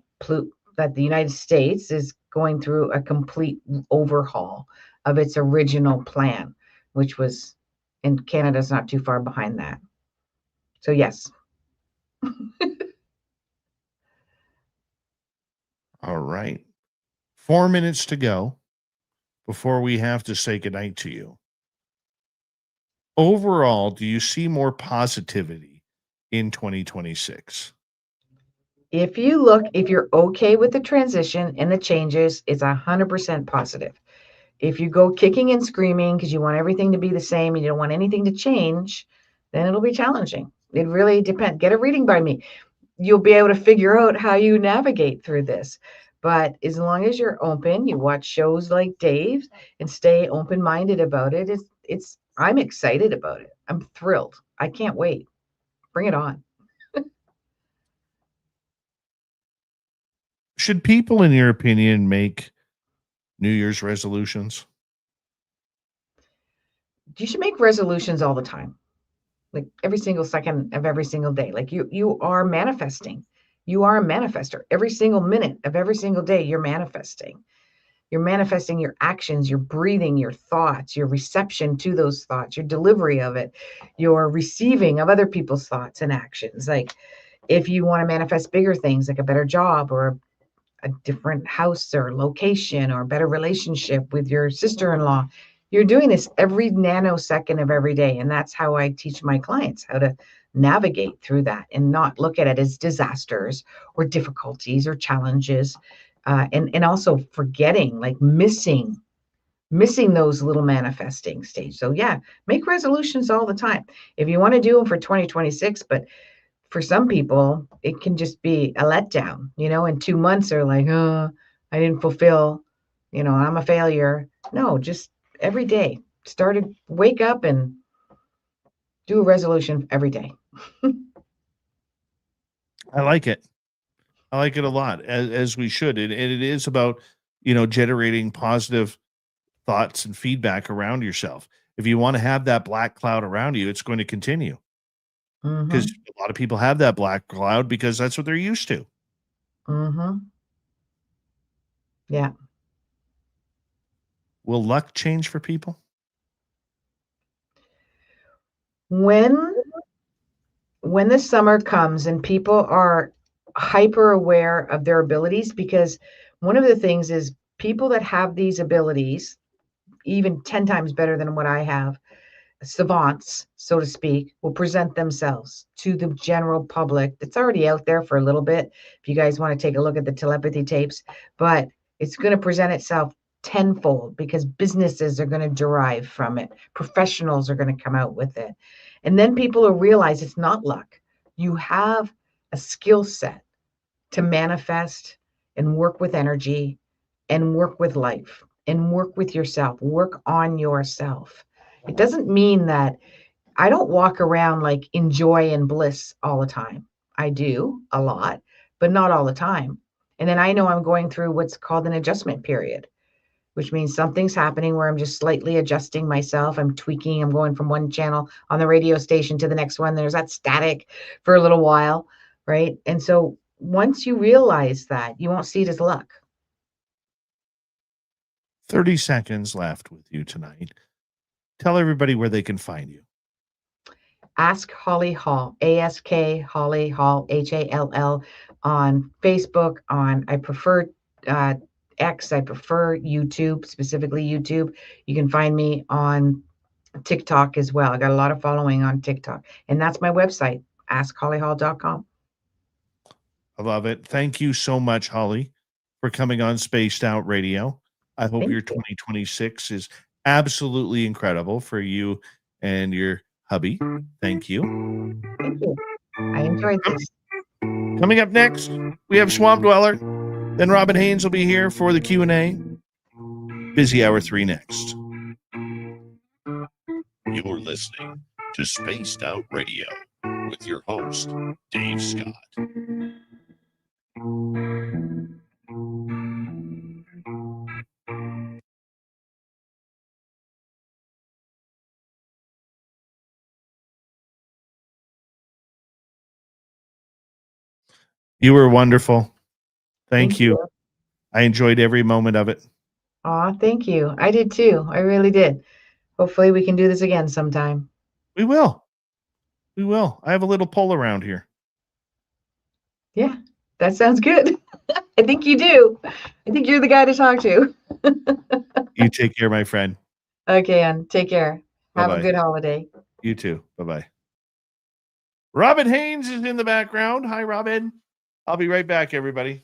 that the United States is going through a complete overhaul of its original plan, which was, and Canada's not too far behind that. So yes. All right. 4 minutes to go before we have to say goodnight to you. Overall, do you see more positivity in 2026? If you're okay with the transition and the changes, it's 100% positive. If you go kicking and screaming because you want everything to be the same and you don't want anything to change, then it'll be challenging. It really depends. Get a reading by me. You'll be able to figure out how you navigate through this. But as long as you're open, you watch shows like Dave's and stay open-minded about it. I'm excited about it. I'm thrilled. I can't wait. Bring it on. Should people, in your opinion, make New Year's resolutions? You should make resolutions all the time. Like every single second of every single day. Like you are manifesting. You are a manifester. Every single minute of every single day, you're manifesting. You're manifesting your actions, your breathing, your thoughts, your reception to those thoughts, your delivery of it, your receiving of other people's thoughts and actions. Like if you want to manifest bigger things, like a better job or a different house or location or a better relationship with your sister-in-law, you're doing this every nanosecond of every day. And that's how I teach my clients how to navigate through that and not look at it as disasters or difficulties or challenges. And also forgetting, like missing those little manifesting stages. So yeah, make resolutions all the time. If you want to do them for 2026, but for some people, it can just be a letdown, in 2 months they're like, oh, I didn't fulfill, I'm a failure. No, just every day, wake up and do a resolution every day. I like it. I like it a lot, as we should. And it is about, generating positive thoughts and feedback around yourself. If you want to have that black cloud around you, it's going to continue because Mm-hmm. a lot of people have that black cloud because that's what they're used to. Mm-hmm. Yeah. Will luck change for people? When the summer comes and people are hyper aware of their abilities, because one of the things is people that have these abilities, even 10 times better than what I have, savants, so to speak, will present themselves to the general public. That's already out there for a little bit. If you guys want to take a look at the telepathy tapes, but it's going to present itself tenfold because businesses are going to derive from it. Professionals are going to come out with it. And then people will realize it's not luck. You have a skill set to manifest and work with energy and work with life and work with yourself, work on yourself. It doesn't mean that I don't walk around like in joy and bliss all the time. I do a lot, but not all the time. And then I know I'm going through what's called an adjustment period, which means something's happening where I'm just slightly adjusting myself. I'm tweaking. I'm going from one channel on the radio station to the next one. There's that static for a little while, right? And so once you realize that, you won't see it as luck. 30 seconds left with you tonight. Tell everybody where they can find you. Ask Holly Hall, ASK Holly Hall, HALL, on Facebook, I prefer X, I prefer YouTube, specifically YouTube. You can find me on TikTok as well. I got a lot of following on TikTok. And that's my website, askhollyhall.com. I love it. Thank you so much, Holly, for coming on Spaced Out Radio. I hope your 2026 is absolutely incredible for you and your hubby. Thank you. Thank you. I enjoyed this. Coming up next, we have Swamp Dweller. Then Robin Haynes will be here for the Q&A. Busy Hour 3 next. You're listening to Spaced Out Radio with your host, Dave Scott. You were wonderful. Thank you. I enjoyed every moment of it. Aw, thank you. I did too. I really did. Hopefully we can do this again sometime. We will. We will. I have a little poll around here. Yeah, that sounds good. I think you do. I think you're the guy to talk to. You take care, my friend. Okay, and take care. Have a Bye-bye. good holiday. You too. Bye-bye. Robin Haynes is in the background. Hi, Robin. I'll be right back, everybody.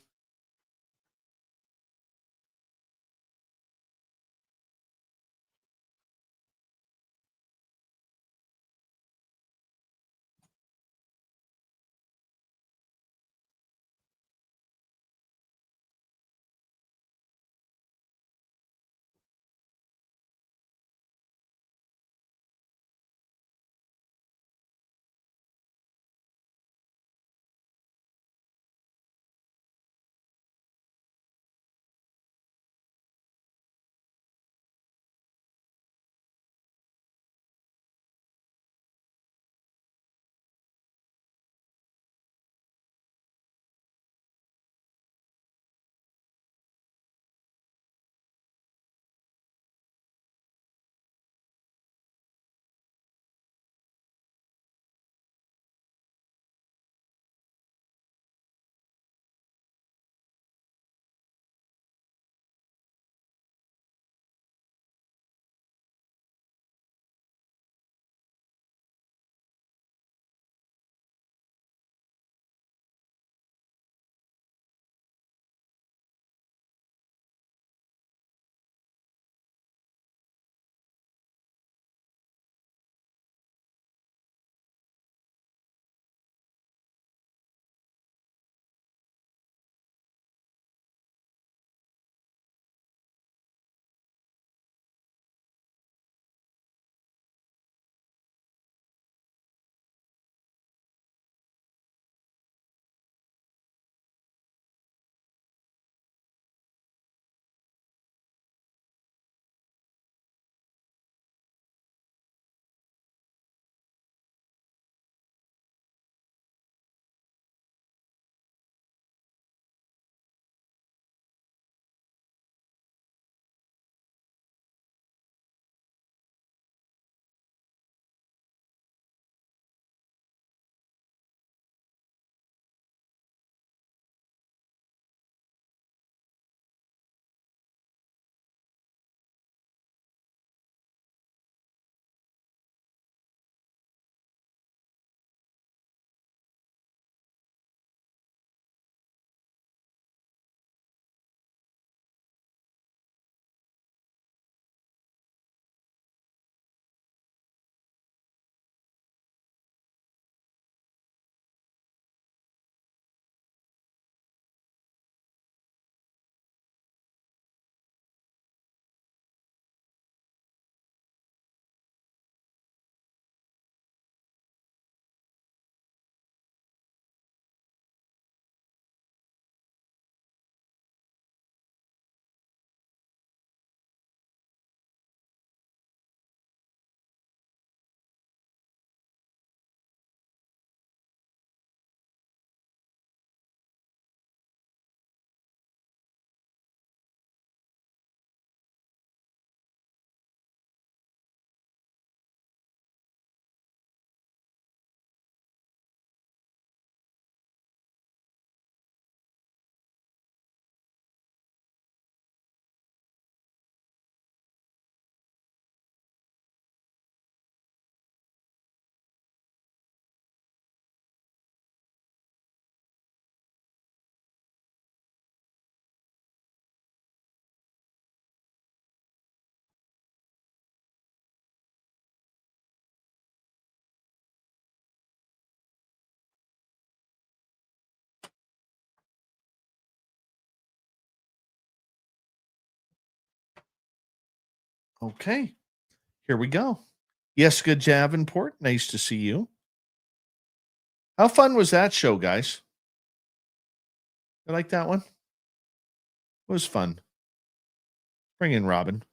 Okay. Here we go. Jessica Davenport, nice to see you. How fun was that show, guys? You like that one? It was fun. Bring in Robin.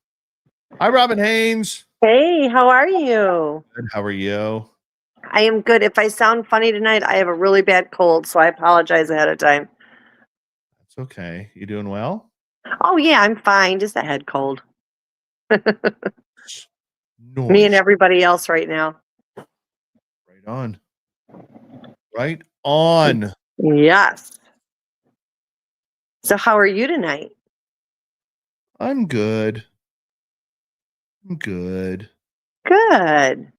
Hi, Robin Haynes. Hey, how are you? Good. How are you? I am good. If I sound funny tonight, I have a really bad cold, so I apologize ahead of time. That's okay. You doing well? Oh, yeah, I'm fine. Just a head cold. Me and Noise. everybody else right now. Right on. Right on. Yes. So how are you tonight? I'm good. I'm good. Good.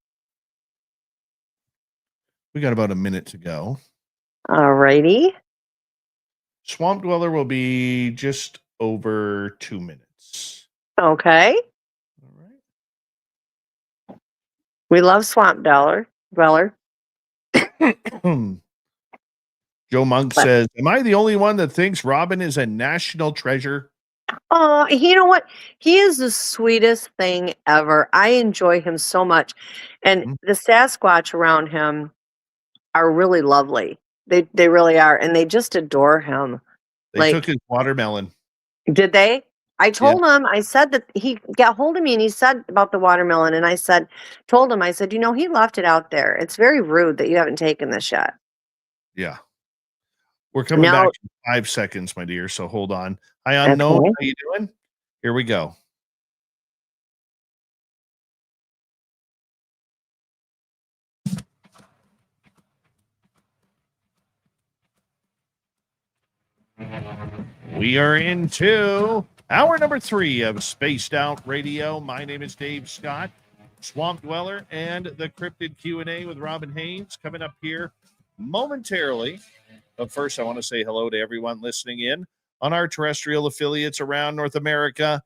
We got about a minute to go. All righty. Swamp Dweller will be just over 2 minutes. Okay. All right. We love Swamp Dweller. Joe Monk But, says, am I the only one that thinks Robin is a national treasure? oh, you know what? He is the sweetest thing ever. I enjoy him so much. And Mhm. the Sasquatch around him are really lovely. They really are. And they just adore him. They took Like, his watermelon. did they? I Yeah. told him, I said that he got hold of me and he said about the watermelon. And I told him, I said, he left it out there. It's very rude that you haven't taken this yet. Yeah. We're coming Now, back in 5 seconds, my dear. So hold on. Hi, unknown. okay. How you doing? Here we go. We are into hour number 3 of Spaced Out Radio. My name is Dave Scott, Swamp Dweller, and the Cryptid Q&A with Robin Haynes coming up here momentarily. But first, I want to say hello to everyone listening in on our terrestrial affiliates around North America,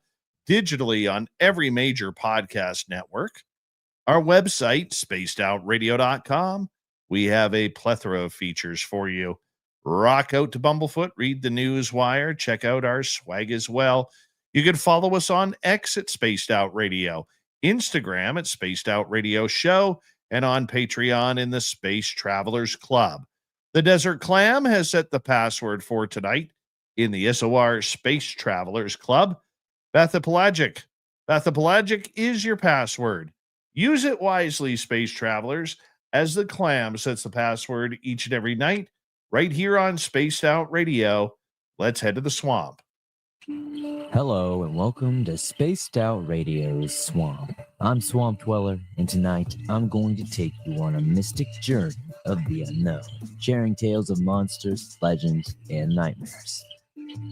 digitally on every major podcast network. Our website, spacedoutradio.com. We have a plethora of features for you. Rock out to Bumblefoot, read the news wire, check out our swag as well. You can follow us on X at Spaced Out Radio, Instagram at Spaced Out Radio Show, and on Patreon in the Space Travelers Club. The Desert Clam has set the password for tonight in the SOR Space Travelers Club. Bathapelagic. Bathapelagic is your password. Use it wisely, space travelers, as the Clam sets the password each and every night right here on Spaced Out Radio. Let's head to the swamp. Hello and welcome to Spaced Out Radio's Swamp. I'm Swamp Dweller, and tonight I'm going to take you on a mystic journey of the unknown, sharing tales of monsters, legends, and nightmares.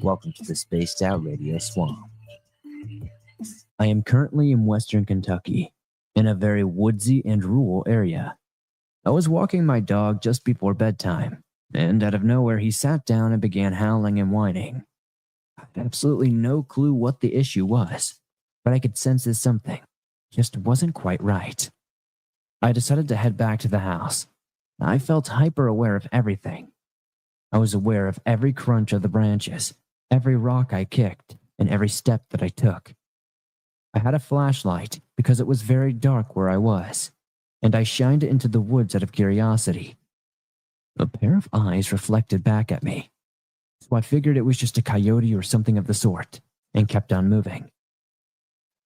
Welcome to the Spaced Out Radio Swamp. I am currently in Western Kentucky, in a very woodsy and rural area. I was walking my dog just before bedtime, and out of nowhere he sat down and began howling and whining. I had absolutely no clue what the issue was, but I could sense that something just wasn't quite right. I decided to head back to the house. I felt hyper aware of everything. I was aware of every crunch of the branches, every rock I kicked, and every step that I took. I had a flashlight because it was very dark where I was, and I shined it into the woods out of curiosity. A pair of eyes reflected back at me, so I figured it was just a coyote or something of the sort, and kept on moving.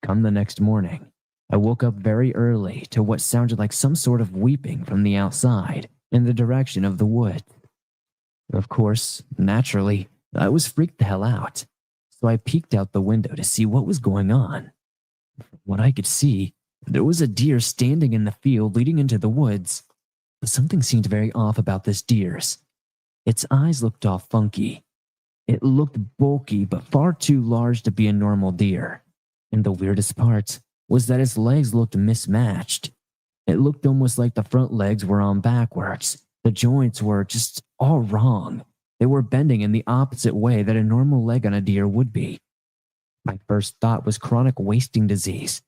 Come the next morning, I woke up very early to what sounded like some sort of weeping from the outside in the direction of the wood. Of course, naturally, I was freaked the hell out, so I peeked out the window to see what was going on. From what I could see, there was a deer standing in the field leading into the woods, but something seemed very off about this deer's. Its eyes looked all funky. It looked bulky but far too large to be a normal deer. And the weirdest part was that its legs looked mismatched. It looked almost like the front legs were on backwards. The joints were just all wrong. They were bending in the opposite way that a normal leg on a deer would be. My first thought was chronic wasting disease,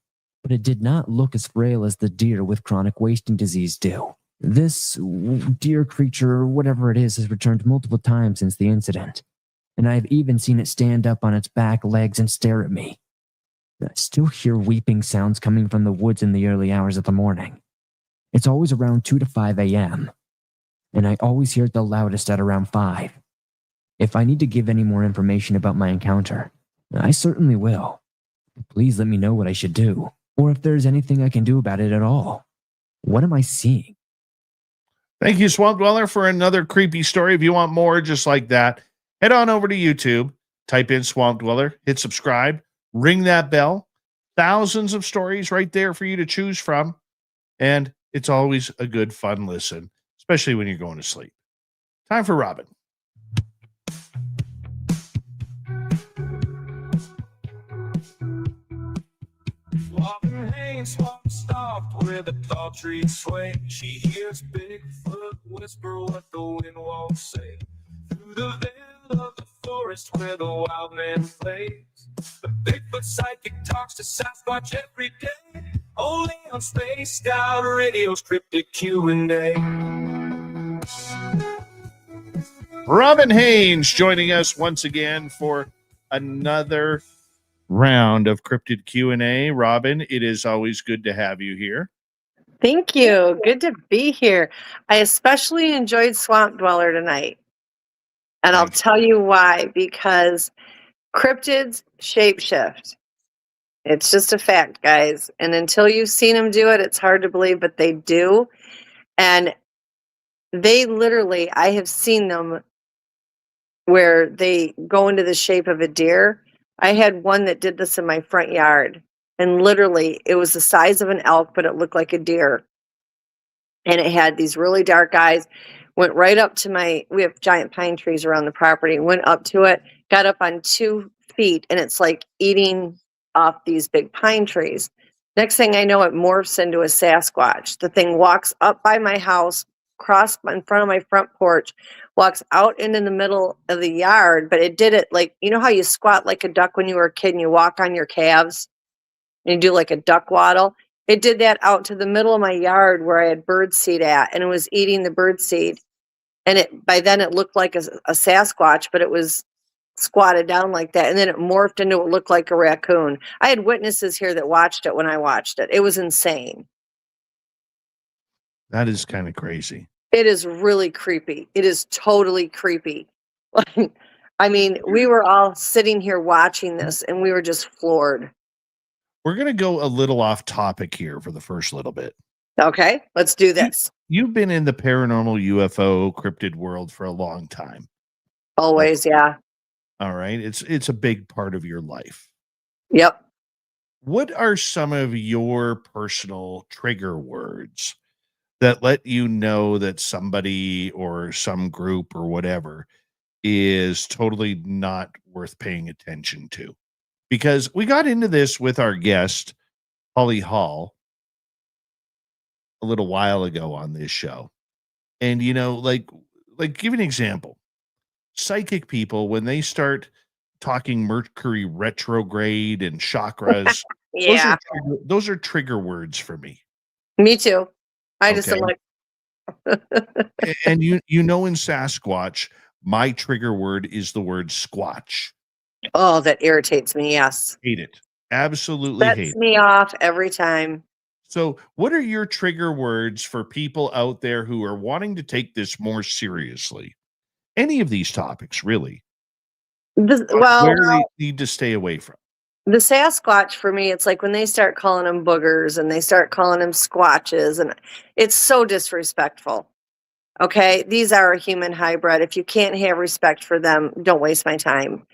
but it did not look as frail as the deer with chronic wasting disease do. This deer creature, or whatever it is, has returned multiple times since the incident, and I've even seen it stand up on its back legs and stare at me. I still hear weeping sounds coming from the woods in the early hours of the morning. It's always around 2 to 5 a.m., and I always hear it the loudest at around 5. If I need to give any more information about my encounter, I certainly will. Please let me know what I should do, or if there's anything I can do about it at all. What am I seeing? Thank you, Swamp Dweller, for another creepy story. If you want more just like that, head on over to YouTube, type in Swamp Dweller, hit subscribe, ring that bell. Thousands of stories right there for you to choose from. And it's always a good, fun listen, especially when you're going to sleep. Time for Robin. Robin hangs stopped where the tall trees sway. She hears Bigfoot whisper what the wind won't say. Through the veil of the forest where the wild man plays, the Bigfoot psychic talks to Sasquatch every day. Only on Spaced Out Radio's Cryptic Q&A. Robin Haynes joining us once again for another round of Cryptid Q&A. Robin, it is always good to have you here. Thank you. Good to be here. I especially enjoyed Swamp Dweller tonight. And I'll tell you why. Because cryptids shapeshift. It's just a fact, guys. And until you've seen them do it, it's hard to believe, but they do. And they literally, I have seen them where they go into the shape of a deer. I had one that did this in my front yard. And literally, it was the size of an elk, but it looked like a deer. And it had these really dark eyes. Went right up to we have giant pine trees around the property. Went up to it, got up on 2 feet, and it's like eating off these big pine trees. Next thing I know, it morphs into a Sasquatch. The thing walks up by my house, crossed in front of my front porch, walks out into the middle of the yard, but it did it like, you know how you squat like a duck when you were a kid and you walk on your calves and you do like a duck waddle? It did that out to the middle of my yard where I had birdseed at, and it was eating the birdseed. And by then it looked like a Sasquatch, but it was squatted down like that. And then it morphed into what looked like a raccoon. I had witnesses here that watched it when I watched it. It was insane. That is kind of crazy. It is really creepy. It is totally creepy. I mean, we were all sitting here watching this and we were just floored. We're going to go a little off topic here for the first little bit. Okay, let's do this. You've been in the paranormal UFO cryptid world for a long time. Always, yeah. All right. It's a big part of your life. Yep. What are some of your personal trigger words that let you know that somebody or some group or whatever is totally not worth paying attention to? Because we got into this with our guest, Holly Hall, a little while ago on this show. And, you know, like give an example. Psychic people, when they start talking Mercury retrograde and chakras, Yeah. those are trigger words for me. Me too. I just am Okay. like, And you know, in Sasquatch, my trigger word is the word squatch. oh, that irritates me. Yes. Hate it. Absolutely hate Sets it. me off every time. So what are your trigger words for people out there who are wanting to take this more seriously? Any of these topics, really. Where they need to stay away from. The Sasquatch for me, it's like when they start calling them boogers and they start calling them squatches, and it's so disrespectful. Okay, these are a human hybrid. If you can't have respect for them, don't waste my time.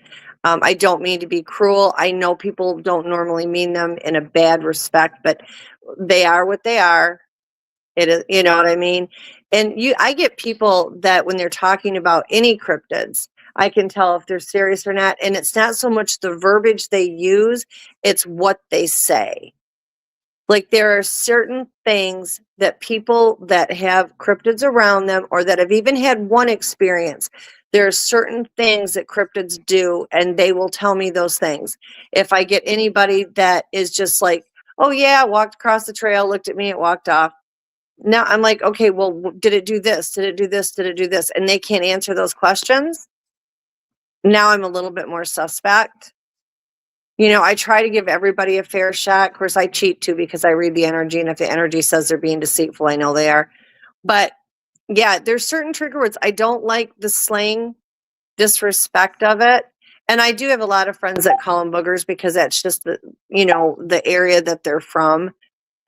I don't mean to be cruel. I know people don't normally mean them in a bad respect, but they are what they are. It is, you know what I mean? And I get people that when they're talking about any cryptids, I can tell if they're serious or not. And it's not so much the verbiage they use, it's what they say. Like there are certain things that people that have cryptids around them or that have even had one experience, there are certain things that cryptids do and they will tell me those things. If I get anybody that is just like, oh yeah, walked across the trail, looked at me, it walked off. Now I'm like, okay, well, did it do this? Did it do this? Did it do this? And they can't answer those questions. Now I'm a little bit more suspect. You know, I try to give everybody a fair shot. Of course, I cheat too because I read the energy. And if the energy says they're being deceitful, I know they are. But yeah, there's certain trigger words. I don't like the slang disrespect of it. And I do have a lot of friends that call them boogers because that's just the, you know, the area that they're from.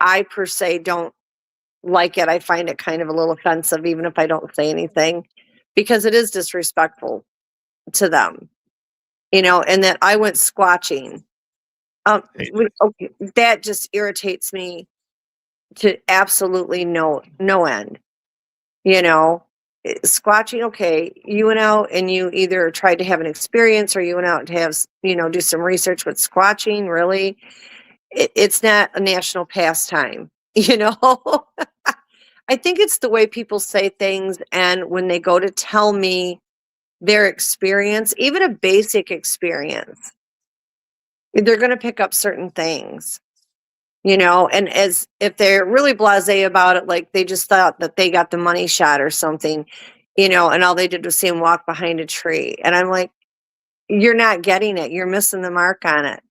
I per se don't like it. I find it kind of a little offensive, even if I don't say anything, because it is disrespectful to them, and that I went squatching. Okay, that just irritates me to absolutely no end. Squatching, okay, you went out and you either tried to have an experience or you went out to have, do some research with squatching. Really, it's not a national pastime. I think it's the way people say things, and when they go to tell me their experience, even a basic experience, they're going to pick up certain things. And as if they're really blasé about it, like they just thought that they got the money shot or something, and all they did was see him walk behind a tree. And I'm like, you're not getting it. You're missing the mark on it.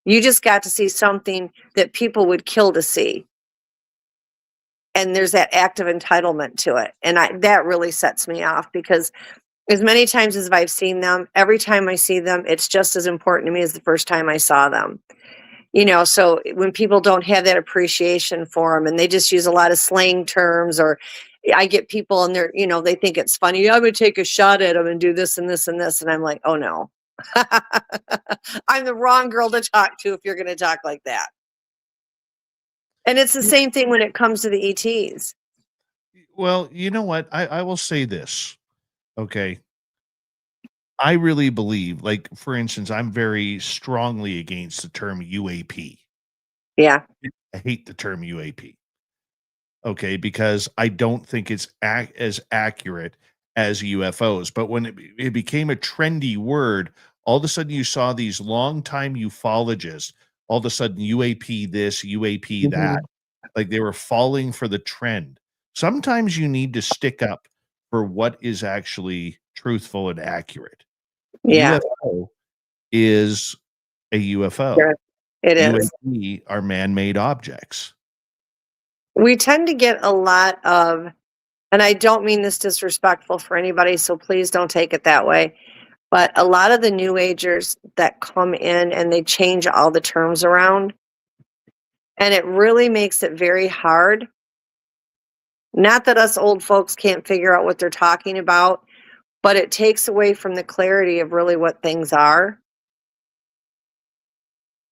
You just got to see something that people would kill to see. And there's that act of entitlement to it. And that really sets me off, because as many times as I've seen them, every time I see them, it's just as important to me as the first time I saw them. So when people don't have that appreciation for them and they just use a lot of slang terms, or I get people and they're, they think it's funny. I would take a shot at them and do this and this and this. And I'm like, oh no, I'm the wrong girl to talk to if you're going to talk like that. And it's the same thing when it comes to the ETs. Well, you know what? I will say this. Okay. I really believe, like, for instance, I'm very strongly against the term UAP. Yeah. I hate the term UAP. Okay, because I don't think it's as accurate as UFOs. But when it became a trendy word, all of a sudden you saw these longtime ufologists, all of a sudden UAP this, UAP that, like they were falling for the trend. Sometimes you need to stick up for what is actually truthful and accurate. Yeah. UFO is a UFO. Sure. It is. UAP are man-made objects. We tend to get a lot of, and I don't mean this disrespectful for anybody, so please don't take it that way, but a lot of the New Agers that come in and they change all the terms around, and it really makes it very hard. Not that us old folks can't figure out what they're talking about, but it takes away from the clarity of really what things are.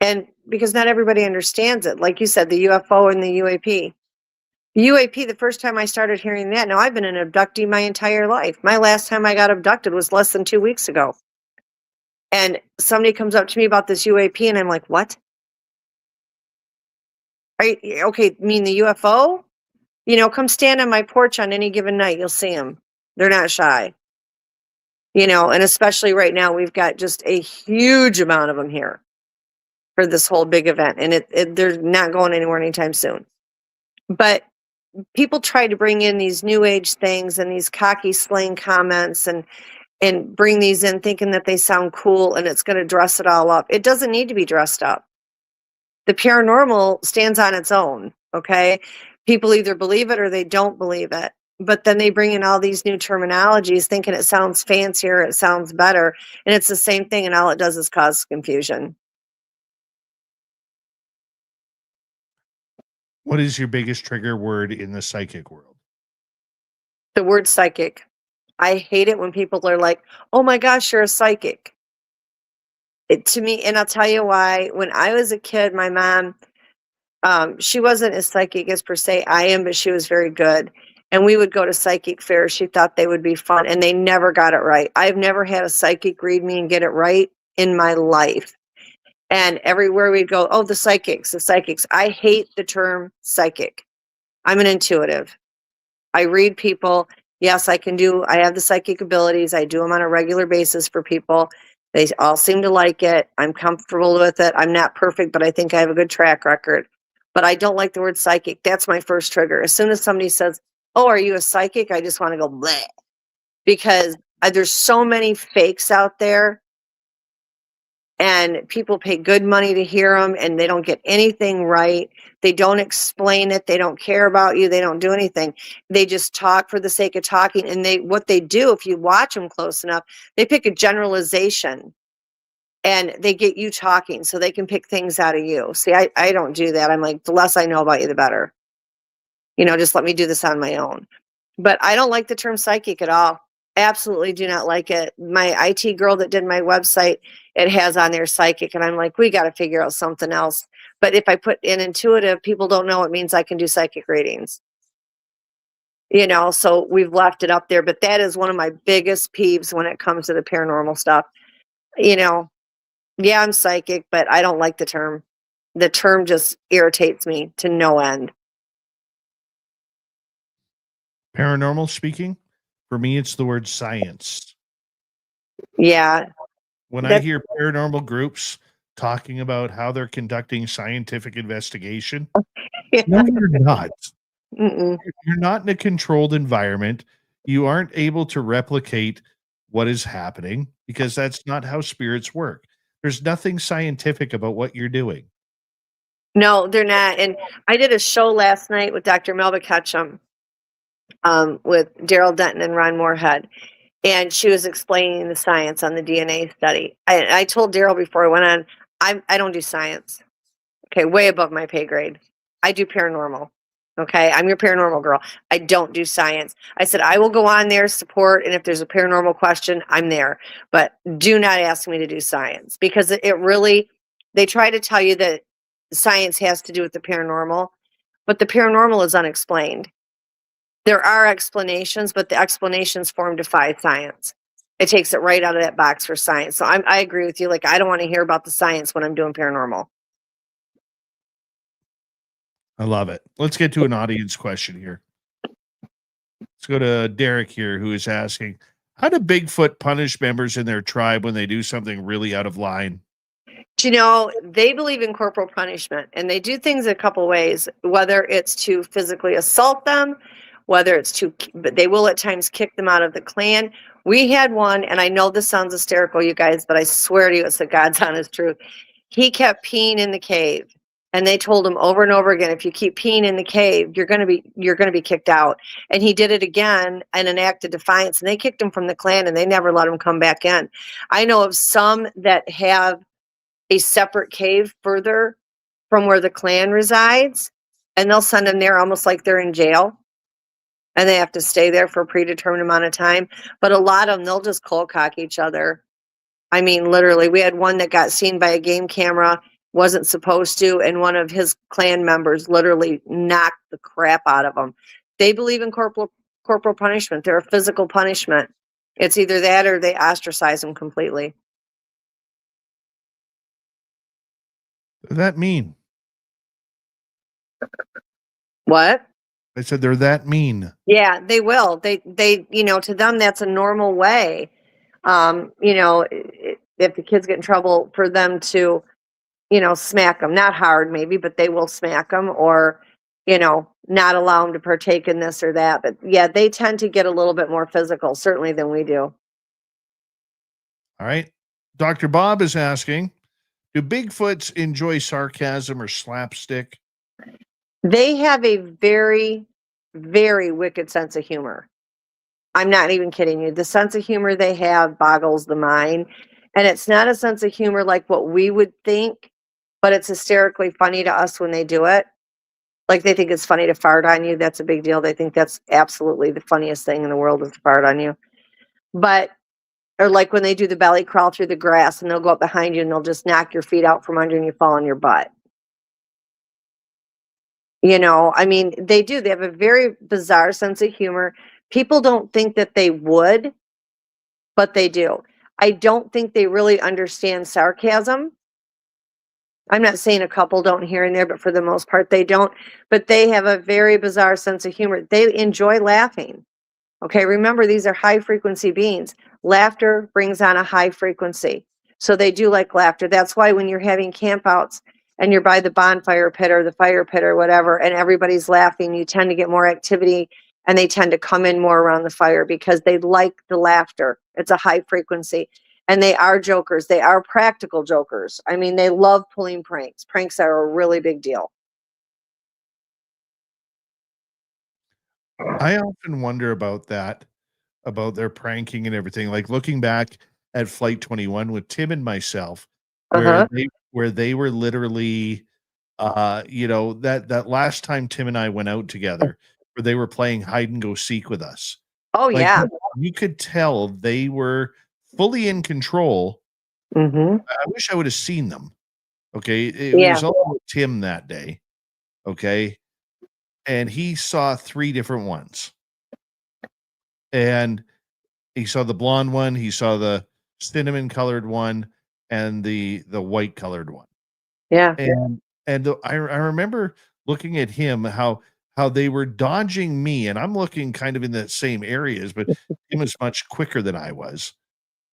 And because not everybody understands it. Like you said, the UFO and the UAP. The UAP, the first time I started hearing that, now I've been an abductee my entire life. My last time I got abducted was less than 2 weeks ago. And somebody comes up to me about this UAP and I'm like, what? Okay, mean the UFO? Come stand on my porch on any given night. You'll see them. They're not shy. And especially right now, we've got just a huge amount of them here for this whole big event. And they're not going anywhere anytime soon. But people try to bring in these new age things and these cocky slang comments and bring these in thinking that they sound cool and it's going to dress it all up. It doesn't need to be dressed up. The paranormal stands on its own, okay? People either believe it or they don't believe it. But then they bring in all these new terminologies thinking it sounds fancier, it sounds better, and it's the same thing, and all it does is cause confusion. What is your biggest trigger word in the psychic world? The word psychic. I hate it when people are like, oh my gosh, you're a psychic. To me, and I'll tell you why. When I was a kid, my mom, she wasn't as psychic as per se I am, but she was very good. And we would go to psychic fairs. She thought they would be fun, and they never got it right. I've never had a psychic read me and get it right in my life. And everywhere we'd go, oh, the psychics. I hate the term psychic. I'm an intuitive. I read people. Yes, I have the psychic abilities. I do them on a regular basis for people. They all seem to like it. I'm comfortable with it. I'm not perfect, but I think I have a good track record. But I don't like the word psychic. That's my first trigger. As soon as somebody says, oh, are you a psychic? I just want to go bleh. Because there's so many fakes out there. And people pay good money to hear them, and they don't get anything right. They don't explain it. They don't care about you. They don't do anything. They just talk for the sake of talking. And what they do, if you watch them close enough, they pick a generalization, and they get you talking so they can pick things out of you. See, I don't do that. I'm like, the less I know about you, the better. Just let me do this on my own. But I don't like the term psychic at all. Absolutely do not like it. My IT girl that did my website, it has on there psychic, and I'm like, we got to figure out something else. But if I put in intuitive, people don't know it means I can do psychic readings. So we've left it up there. But that is one of my biggest peeves when it comes to the paranormal stuff. Yeah, I'm psychic, but I don't like the term. The term just irritates me to no end. Paranormal speaking, for me, it's the word science. Yeah. When I hear paranormal groups talking about how they're conducting scientific investigation, no, you're not. Mm-mm. You're not in a controlled environment. You aren't able to replicate what is happening because that's not how spirits work. There's nothing scientific about what you're doing. No, they're not. And I did a show last night with Dr. Melba Ketchum, with Daryl Denton and Ron Moorhead. And she was explaining the science on the DNA study. I told Daryl before I went on, I don't do science. Okay, way above my pay grade. I do paranormal. Okay, I'm your paranormal girl. I don't do science. I said, I will go on there, support, and if there's a paranormal question, I'm there. But do not ask me to do science because it really, they try to tell you that science has to do with the paranormal, but the paranormal is unexplained. There are explanations, but the explanations form defy science. It takes it right out of that box for science. So I agree with you. Like, I don't want to hear about the science when I'm doing paranormal. I love it. Let's get to an audience question here. Let's go to Derek here, who is asking, how do Bigfoot punish members in their tribe when they do something really out of line? They believe in corporal punishment, and they do things a couple ways, whether it's to physically assault them, whether it's but they will at times kick them out of the clan. We had one, and I know this sounds hysterical, you guys, but I swear to you, it's the God's honest truth. He kept peeing in the cave, and they told him over and over again, if you keep peeing in the cave, you're going to be kicked out. And he did it again in an act of defiance, and they kicked him from the clan, and they never let him come back in. I know of some that have a separate cave further from where the clan resides, and they'll send them there almost like they're in jail, and they have to stay there for a predetermined amount of time. But a lot of them, they'll just cold cock each other. I mean, literally, we had one that got seen by a game camera, wasn't supposed to, and one of his clan members literally knocked the crap out of him. They believe in corporal punishment. They're a physical punishment. It's either that or they ostracize them completely. What does that mean? What? I said they're that mean. Yeah, they will. They to them, that's a normal way. If the kids get in trouble, for them to, smack them, not hard maybe, but they will smack them, or, not allow them to partake in this or that. But yeah, they tend to get a little bit more physical, certainly, than we do. All right. Dr. Bob is asking, do Bigfoots enjoy sarcasm or slapstick? They have a very, very wicked sense of humor. I'm not even kidding you. The sense of humor they have boggles the mind. And it's not a sense of humor like what we would think, but it's hysterically funny to us when they do it. Like, they think it's funny to fart on you. That's a big deal. They think that's absolutely the funniest thing in the world is to fart on you. Or like when they do the belly crawl through the grass, and they'll go up behind you and they'll just knock your feet out from under and you fall on your butt. I mean, they do. They have a very bizarre sense of humor. People don't think that they would, but they do. I don't think they really understand sarcasm. I'm not saying a couple don't here and there, but for the most part, they don't. But they have a very bizarre sense of humor. They enjoy laughing. Okay, remember, these are high frequency beings. Laughter brings on a high frequency. So they do like laughter. That's why when you're having campouts and you're by the bonfire pit or the fire pit or whatever, and everybody's laughing, you tend to get more activity, and they tend to come in more around the fire because they like the laughter. It's a high frequency. And they are jokers. They are practical jokers. I mean, they love pulling pranks. Pranks are a really big deal. I often wonder about that, about their pranking and everything. Like looking back at Flight 21 with Tim and myself, where Uh-huh. they were literally that last time Tim and I went out together where they were playing hide and go seek with us. Oh, Like yeah. you could tell they were fully in control. Mm-hmm. I wish I would have seen them. Okay. It Yeah. was all about Tim that day. Okay. And he saw 3 different ones. And he saw the blonde one, he saw the cinnamon colored one, and the white colored one. Yeah. I remember looking at him how they were dodging me, and I'm looking kind of in the same areas, but he was much quicker than I was.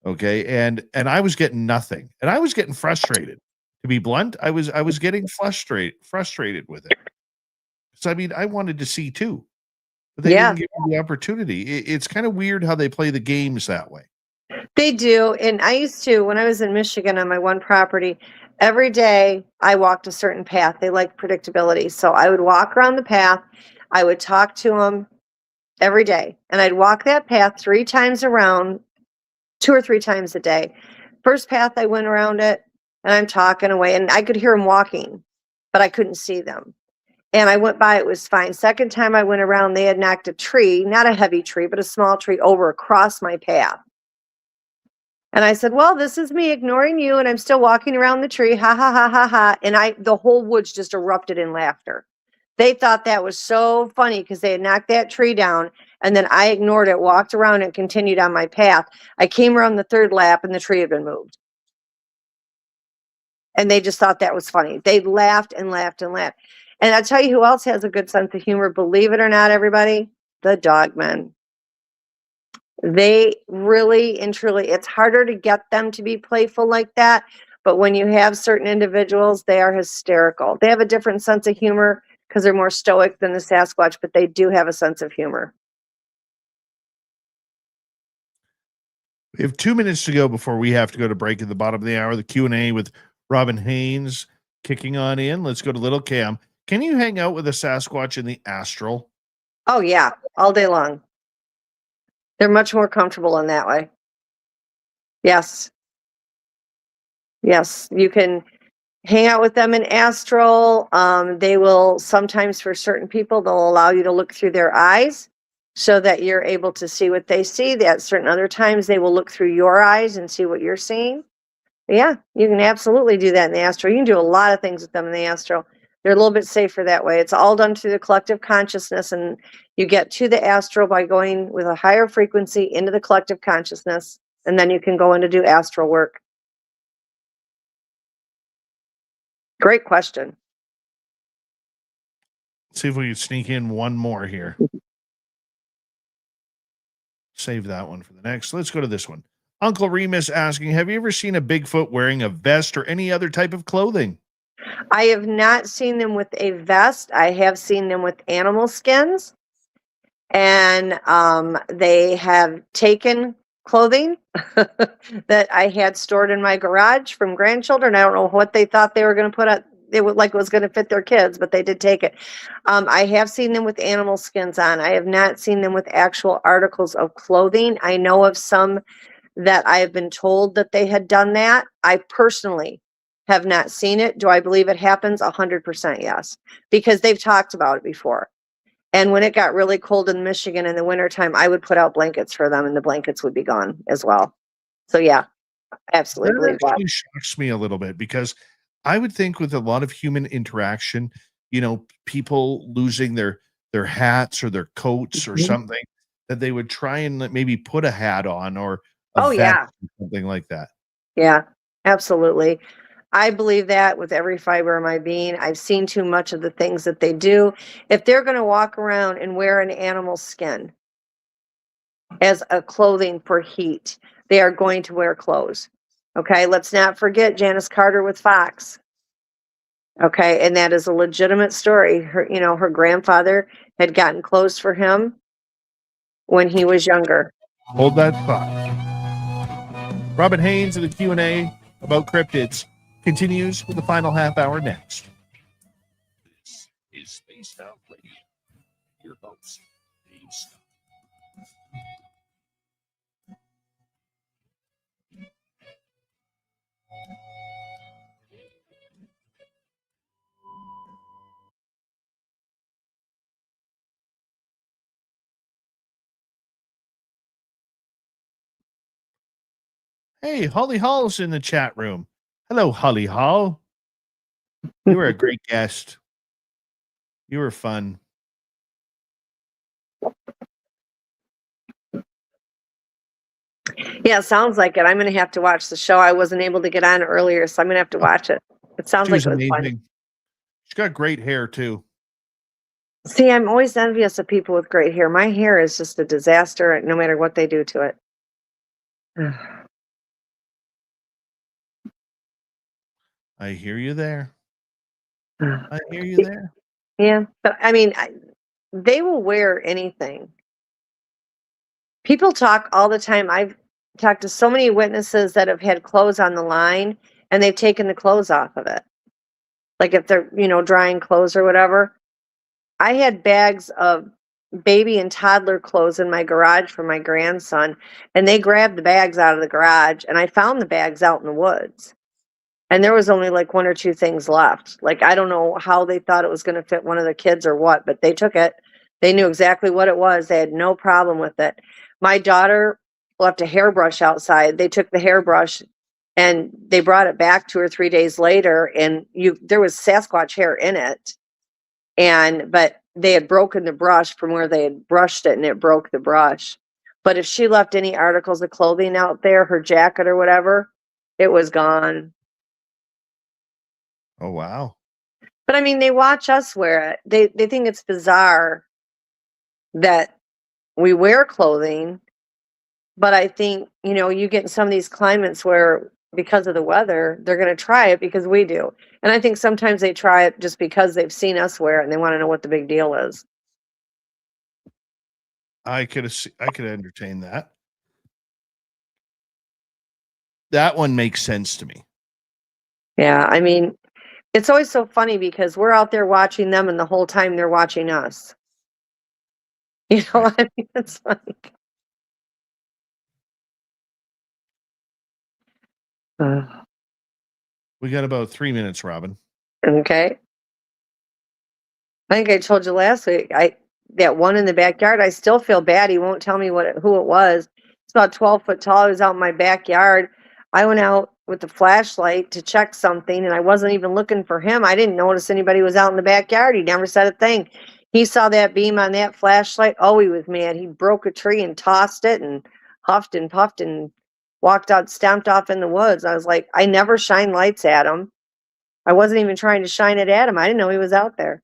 Okay, and I was getting nothing, and I was getting frustrated. To be blunt, I was getting frustrated with it. So I mean, I wanted to see too, but they Yeah. didn't give me the opportunity. It's kind of weird how they play the games that way. They do. And I used to, when I was in Michigan on my one property, every day I walked a certain path. They like predictability. So I would walk around the path. I would talk to them every day. And I'd walk that path 3 times around, 2 or 3 times a day. First path, I went around it and I'm talking away and I could hear them walking, but I couldn't see them. And I went by, it was fine. Second time I went around, they had knocked a tree, not a heavy tree, but a small tree over across my path. And I said, well, this is me ignoring you. And I'm still walking around the tree. Ha ha ha ha ha. And the whole woods just erupted in laughter. They thought that was so funny because they had knocked that tree down. And then I ignored it, walked around and continued on my path. I came around the 3rd lap and the tree had been moved. And they just thought that was funny. They laughed and laughed and laughed. And I'll tell you who else has a good sense of humor, believe it or not, everybody, the dogmen. They really and truly, it's harder to get them to be playful like that. But when you have certain individuals, they are hysterical. They have a different sense of humor because they're more stoic than the Sasquatch, but they do have a sense of humor. We have 2 minutes to go before we have to go to break at the bottom of the hour. The Q&A with Robin Haynes kicking on in. Let's go to Little Cam. Can you hang out with a Sasquatch in the astral? Oh, yeah, all day long. They're much more comfortable in that way. Yes. Yes, you can hang out with them in astral. They will sometimes, for certain people, they'll allow you to look through their eyes so that you're able to see what they see. At certain other times, they will look through your eyes and see what you're seeing. Yeah, you can absolutely do that in the astral. You can do a lot of things with them in the astral. They're a little bit safer that way. It's all done through the collective consciousness, and you get to the astral by going with a higher frequency into the collective consciousness, and then you can go in to do astral work. Great question. See if we can sneak in one more here. Save that one for the next. Let's go to this one. Uncle Remus asking, have you ever seen a Bigfoot wearing a vest or any other type of clothing? I have not seen them with a vest. I have seen them with animal skins. And they have taken clothing that I had stored in my garage from grandchildren. I don't know what they thought they were going to put up. It was like it was going to fit their kids, but they did take it. I have seen them with animal skins on. I have not seen them with actual articles of clothing. I know of some that I have been told that they had done that. I personally have not seen it. Do I believe it happens? 100% yes, because they've talked about it before. And when it got really cold in Michigan in the wintertime, I would put out blankets for them and the blankets would be gone as well. So yeah, absolutely That believe that. actually shocks me a little bit because I would think with a lot of human interaction, people losing their hats or their coats or Mhm. something, that they would try and maybe put a hat on or a Oh vest yeah. or something like that. Yeah, absolutely. I believe that with every fiber of my being. I've seen too much of the things that they do. If they're going to walk around and wear an animal skin as a clothing for heat, they are going to wear clothes. Okay, let's not forget Janice Carter with Fox. Okay, and that is a legitimate story. Her grandfather had gotten clothes for him when he was younger. Hold that thought. Robin Haynes in the Q&A about cryptids continues with the final half hour next. This is Spaced Out Radio. Your host, Dave Scott. Hey, Holly Hall's in the chat room. Hello, Holly Hall. You were a great guest. You were fun. Yeah, sounds like it. I'm going to have to watch the show. I wasn't able to get on earlier, so I'm going to have to watch it. It sounds She like was it was fun. amazing. She's got great hair too. See, I'm always envious of people with great hair. My hair is just a disaster no matter what they do to it. I hear you there. I hear you there. Yeah, but I mean, they will wear anything. People talk all the time. I've talked to so many witnesses that have had clothes on the line and they've taken the clothes off of it. Like if they're, drying clothes or whatever. I had bags of baby and toddler clothes in my garage for my grandson, and they grabbed the bags out of the garage, and I found the bags out in the woods. And there was only like one or two things left. Like, I don't know how they thought it was going to fit one of the kids or what, but they took it. They knew exactly what it was. They had no problem with it. My daughter left a hairbrush outside. They took the hairbrush and they brought it back 2 or 3 days later, and there was Sasquatch hair in it. But they had broken the brush from where they had brushed it, and it broke the brush. But if she left any articles of clothing out there, her jacket or whatever, it was gone. Oh wow. But I mean, they watch us wear it. They think it's bizarre that we wear clothing. But I think, you get in some of these climates where because of the weather, they're going to try it because we do. And I think sometimes they try it just because they've seen us wear it and they want to know what the big deal is. I could entertain that. That one makes sense to me. Yeah, I mean, it's always so funny because we're out there watching them and the whole time they're watching us. You know what I mean? It's like, We got about 3 minutes, Robin. okay. I think I told you last week, that one in the backyard, I still feel bad. He won't tell me who it was. It's about 12 foot tall. He was out in my backyard. I went out with the flashlight to check something, and I wasn't even looking for him. I didn't notice anybody was out in the backyard. He never said a thing. He saw that beam on that flashlight. Oh, he was mad. He broke a tree and tossed it and huffed and puffed and walked out, stamped off in the woods. I was like, I never shine lights at him. I wasn't even trying to shine it at him. I didn't know he was out there.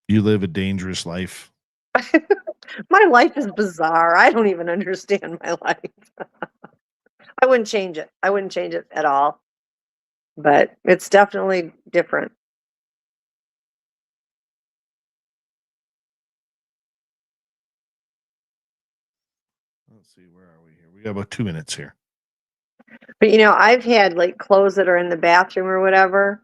You live a dangerous life. My life is bizarre. I don't even understand my life. I wouldn't change it. I wouldn't change it at all. But it's definitely different. Let's see, where are we here? We got about 2 minutes here. But I've had like clothes that are in the bathroom or whatever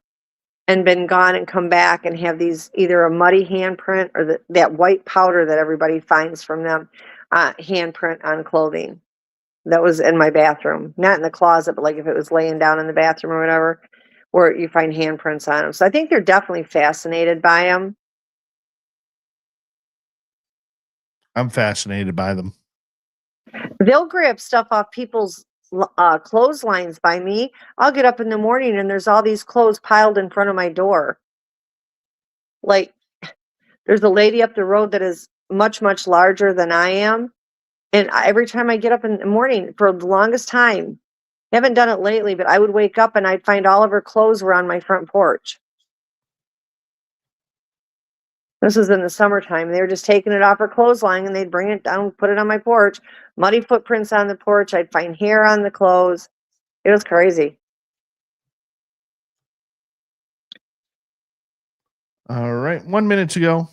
and been gone and come back and have these either a muddy handprint or that white powder that everybody finds from them handprint on clothing. That was in my bathroom, not in the closet, but like if it was laying down in the bathroom or whatever, where you find handprints on them. So I think they're definitely fascinated by them. I'm fascinated by them. They'll grab stuff off people's clotheslines by me. I'll get up in the morning and there's all these clothes piled in front of my door. Like, there's a lady up the road that is much, much larger than I am. And every time I get up in the morning, for the longest time, I haven't done it lately, but I would wake up and I'd find all of her clothes were on my front porch. This is in the summertime. They were just taking it off her clothesline and they'd bring it down, put it on my porch. Muddy footprints on the porch. I'd find hair on the clothes. It was crazy. All right, 1 minute to go.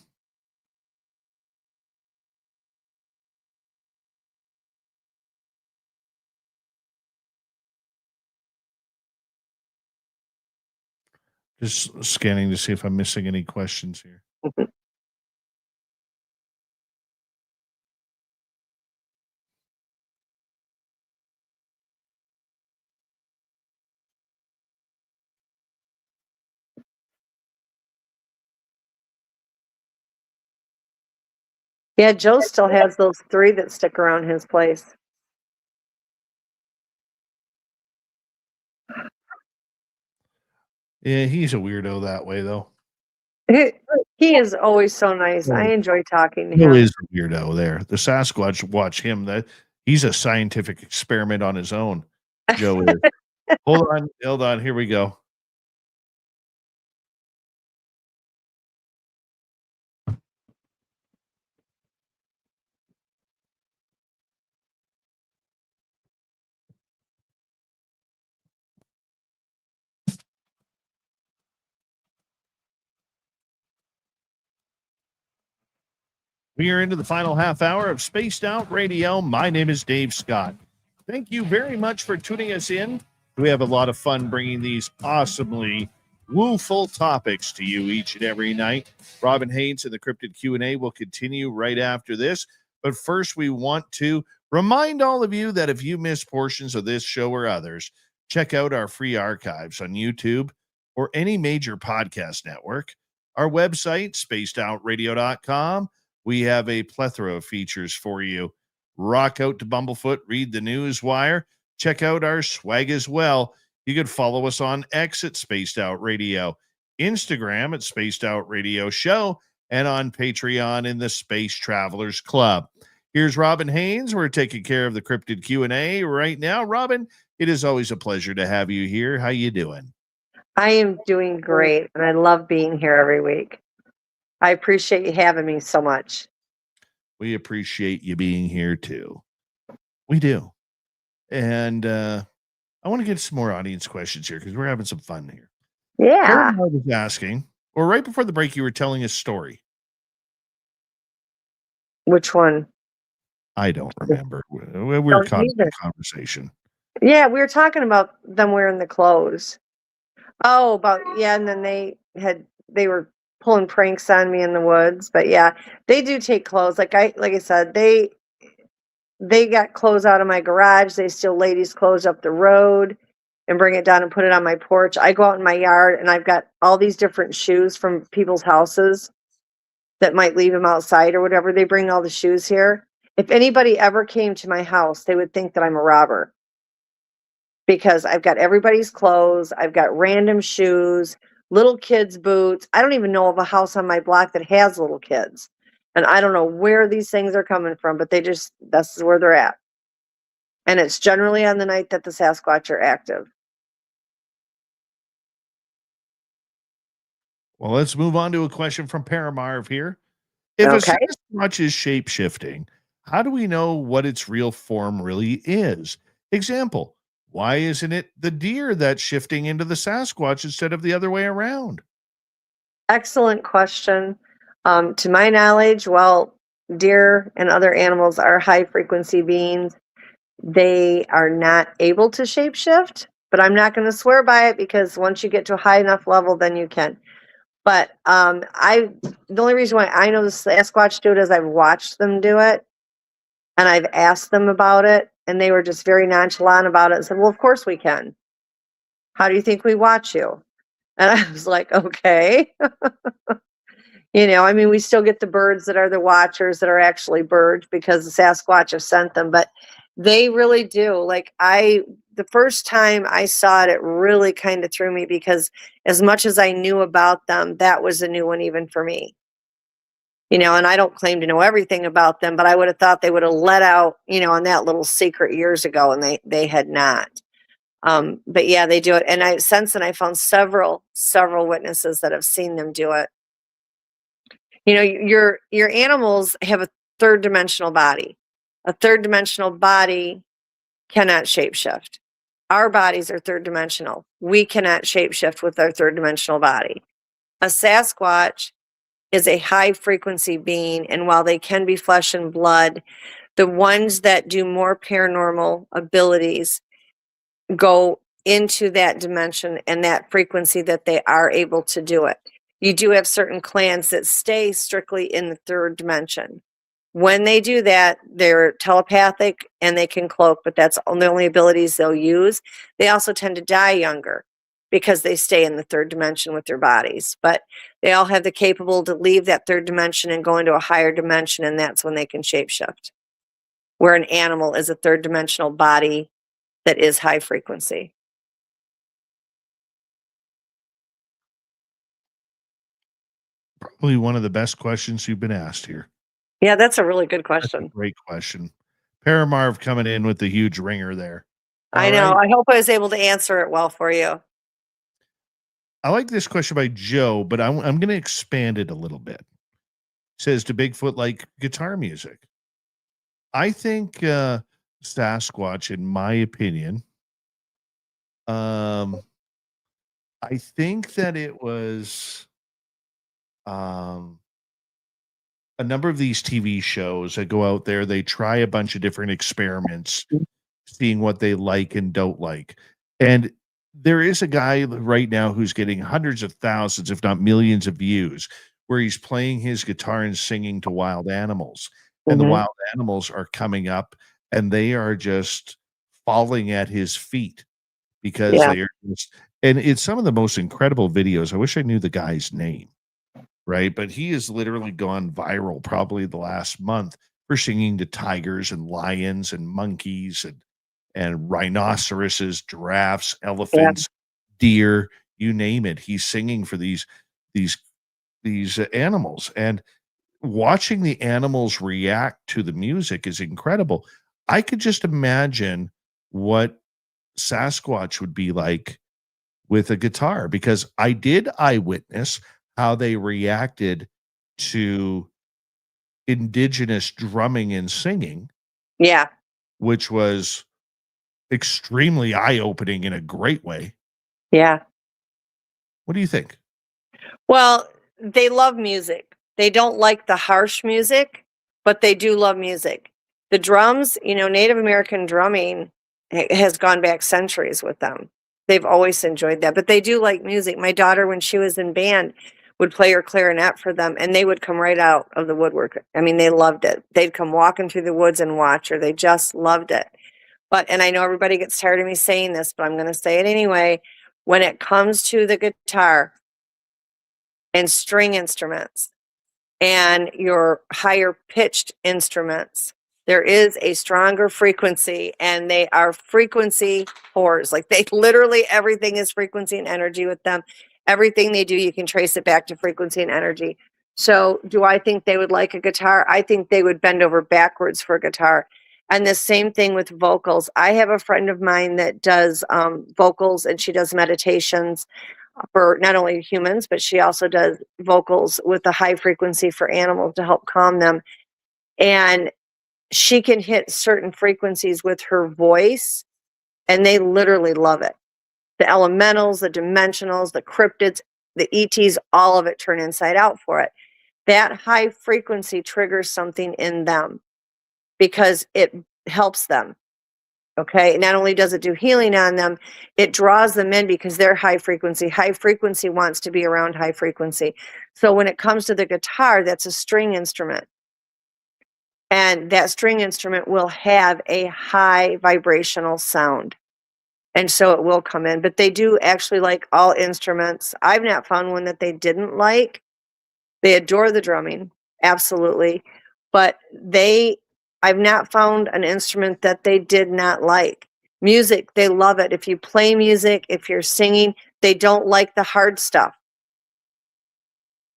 Just scanning to see if I'm missing any questions here. Yeah, Joe still has those 3 that stick around his place. Yeah, he's a weirdo that way, though. He is always so nice. I enjoy talking to Who him. is a weirdo there? The Sasquatch, watch him. He's a scientific experiment on his own. Joe is. Hold on. Here we go. We are into the final half hour of Spaced Out Radio. My name is Dave Scott. Thank you very much for tuning us in. We have a lot of fun bringing these awesomely wooful topics to you each and every night. Robin Haynes and the Cryptid Q&A will continue right after this. But first, we want to remind all of you that if you miss portions of this show or others, check out our free archives on YouTube or any major podcast network. Our website, spacedoutradio.com. We have a plethora of features for you. Rock out to Bumblefoot, read the news wire, check out our swag as well. You can follow us on X at Spaced Out Radio, Instagram at Spaced Out Radio Show, and on Patreon in the Space Travelers Club. Here's Robin Haynes. We're taking care of the Cryptid Q&A right now. Robin, it is always a pleasure to have you here. How you doing? I am doing great, and I love being here every week. I appreciate you having me so much. We appreciate you being here too. We do. And I want to get some more audience questions here because we're having some fun here. Yeah. Karen was asking, or right before the break, you were telling a story. Which one? I don't remember. We were caught in the conversation. Yeah, we were talking about them wearing the clothes. Oh, and then they were pulling pranks on me in the woods. But yeah, they do take clothes. Like I said, they got clothes out of my garage. They steal ladies' clothes up the road and bring it down and put it on my porch. I go out in my yard and I've got all these different shoes from people's houses that might leave them outside or whatever. They bring all the shoes here. If anybody ever came to my house, they would think that I'm a robber. Because I've got everybody's clothes, I've got random shoes, little kids' boots. I don't even know of a house on my block that has little kids. And I don't know where these things are coming from, but that's where they're at. And it's generally on the night that the Sasquatch are active. Well, let's move on to a question from Paramarv here. If a Sasquatch is shape-shifting, how do we know what its real form really is? Example, why isn't it the deer that's shifting into the Sasquatch instead of the other way around? Excellent question. To my knowledge, deer and other animals are high-frequency beings. They are not able to shapeshift, but I'm not going to swear by it because once you get to a high enough level, then you can. But the only reason why I know the Sasquatch do it is I've watched them do it, and I've asked them about it, and they were just very nonchalant about it and said, well, of course we can. How do you think we watch you? And I was like, okay. We still get the birds that are the watchers that are actually birds because the Sasquatch have sent them, but they really do. Like the first time I saw it, it really kind of threw me because as much as I knew about them, that was a new one even for me. And I don't claim to know everything about them, but I would have thought they would have let out, on that little secret years ago, and they had not. But yeah, they do it. And I found several witnesses that have seen them do it. Your animals have a third dimensional body. A third dimensional body cannot shapeshift. Our bodies are third dimensional. We cannot shapeshift with our third dimensional body. A Sasquatch is a high frequency being, and while they can be flesh and blood, the ones that do more paranormal abilities go into that dimension and that frequency that they are able to do it. You do have certain clans that stay strictly in the third dimension. When they do that, they're telepathic and they can cloak, but that's the only abilities they'll use. They also tend to die younger. because they stay in the third dimension with their bodies. But they all have the capable to leave that third dimension and go into a higher dimension, and that's when they can shapeshift. Where an animal is a third dimensional body that is high frequency. Probably one of the best questions you've been asked here. Yeah, that's a really good That's a question. great question. Paramarv coming in with the huge ringer there. I know. I hope I was able to answer it well for you. I like this question by Joe, but I'm going to expand it a little bit. Says, do Bigfoot like guitar music? I think Sasquatch, in my opinion, I think that it was a number of these TV shows that go out there, they try a bunch of different experiments, seeing what they like and don't like. And there is a guy right now who's getting hundreds of thousands, if not millions of views, where he's playing his guitar and singing to wild animals. And the wild animals are coming up and they are just falling at his feet because they are just, and it's some of the most incredible videos. I wish I knew the guy's name, right? But he has literally gone viral probably the last month for singing to tigers and lions and monkeys and rhinoceroses, giraffes, elephants, deer, you name it. He's singing for these animals, and watching the animals react to the music is incredible. I could just imagine what Sasquatch would be like with a guitar, because I did eyewitness how they reacted to indigenous drumming and singing. Yeah. Which was extremely eye-opening in a great way. Yeah. What do you think? Well, they love music. They don't like the harsh music, but they do love music. The drums, Native American drumming has gone back centuries with them. They've always enjoyed that, but they do like music. My daughter, when she was in band, would play her clarinet for them, and they would come right out of the woodwork. I mean, they loved it. They'd come walking through the woods and watch her. They just loved it. And I know everybody gets tired of me saying this, but I'm going to say it anyway. When it comes to the guitar and string instruments and your higher pitched instruments, there is a stronger frequency, and they are frequency whores. Like, they literally, everything is frequency and energy with them. Everything they do, you can trace it back to frequency and energy. So do I think they would like a guitar? I think they would bend over backwards for a guitar. And the same thing with vocals. I have a friend of mine that does vocals, and she does meditations for not only humans, but she also does vocals with a high frequency for animals to help calm them. And she can hit certain frequencies with her voice, and they literally love it. The elementals, the dimensionals, the cryptids, the ETs, all of it turn inside out for it. That high frequency triggers something in them because it helps them. Okay. Not only does it do healing on them, it draws them in because they're high frequency. High frequency wants to be around high frequency. So when it comes to the guitar, that's a string instrument. And that string instrument will have a high vibrational sound. And so it will come in. But they do actually like all instruments. I've not found one that they didn't like. They adore the drumming. Absolutely. But I've not found an instrument that they did not like. Music, they love it. If you play music, if you're singing, they don't like the hard stuff.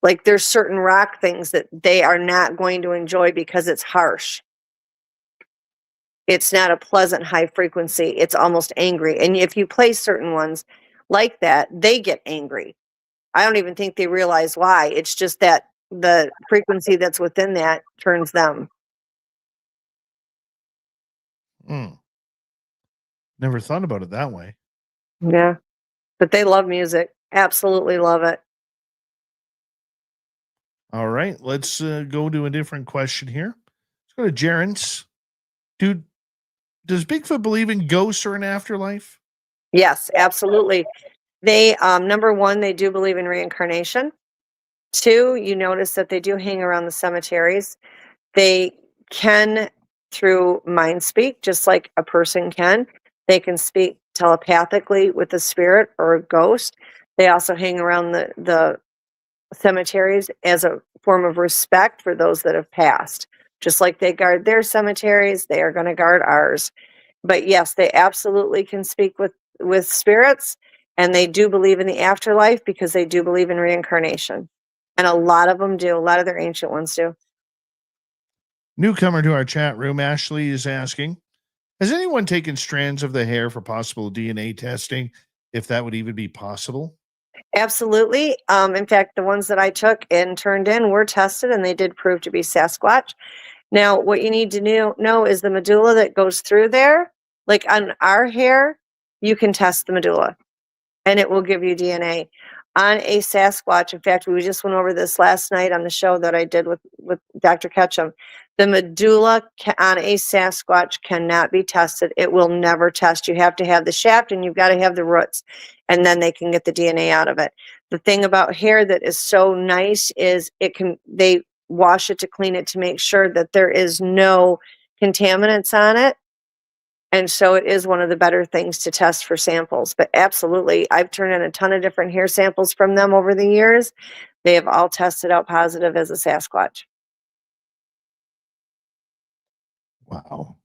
Like, there's certain rock things that they are not going to enjoy because it's harsh. It's not a pleasant high frequency. It's almost angry. And if you play certain ones like that, they get angry. I don't even think they realize why. It's just that the frequency that's within that turns them. Never thought about it that way. Yeah. But they love music. Absolutely love it. All right. Let's go to a different question here. Let's go to Jerence. Dude, does Bigfoot believe in ghosts or an afterlife? Yes, absolutely. They, number one, they do believe in reincarnation. Two, you notice that they do hang around the cemeteries. They can, through mind speak, just like a person can. They can speak telepathically with a spirit or a ghost. They also hang around the cemeteries as a form of respect for those that have passed. Just like they guard their cemeteries, they are going to guard ours. But yes, they absolutely can speak with spirits, and they do believe in the afterlife because they do believe in reincarnation. And a lot of them do. A lot of their ancient ones do. Newcomer to our chat room, Ashley is asking, has anyone taken strands of the hair for possible DNA testing, if that would even be possible? Absolutely. In fact, the ones that I took and turned in were tested, and they did prove to be Sasquatch. Now, what you need to know is the medulla that goes through there. Like on our hair, you can test the medulla, and it will give you DNA. On a Sasquatch, in fact, we just went over this last night on the show that I did with Dr. Ketchum. The medulla on a Sasquatch cannot be tested. It will never test. You have to have the shaft, and you've got to have the roots, and then they can get the DNA out of it. The thing about hair that is so nice is they wash it to clean it to make sure that there is no contaminants on it. And so it is one of the better things to test for samples. But absolutely, I've turned in a ton of different hair samples from them over the years. They have all tested out positive as a Sasquatch. Wow.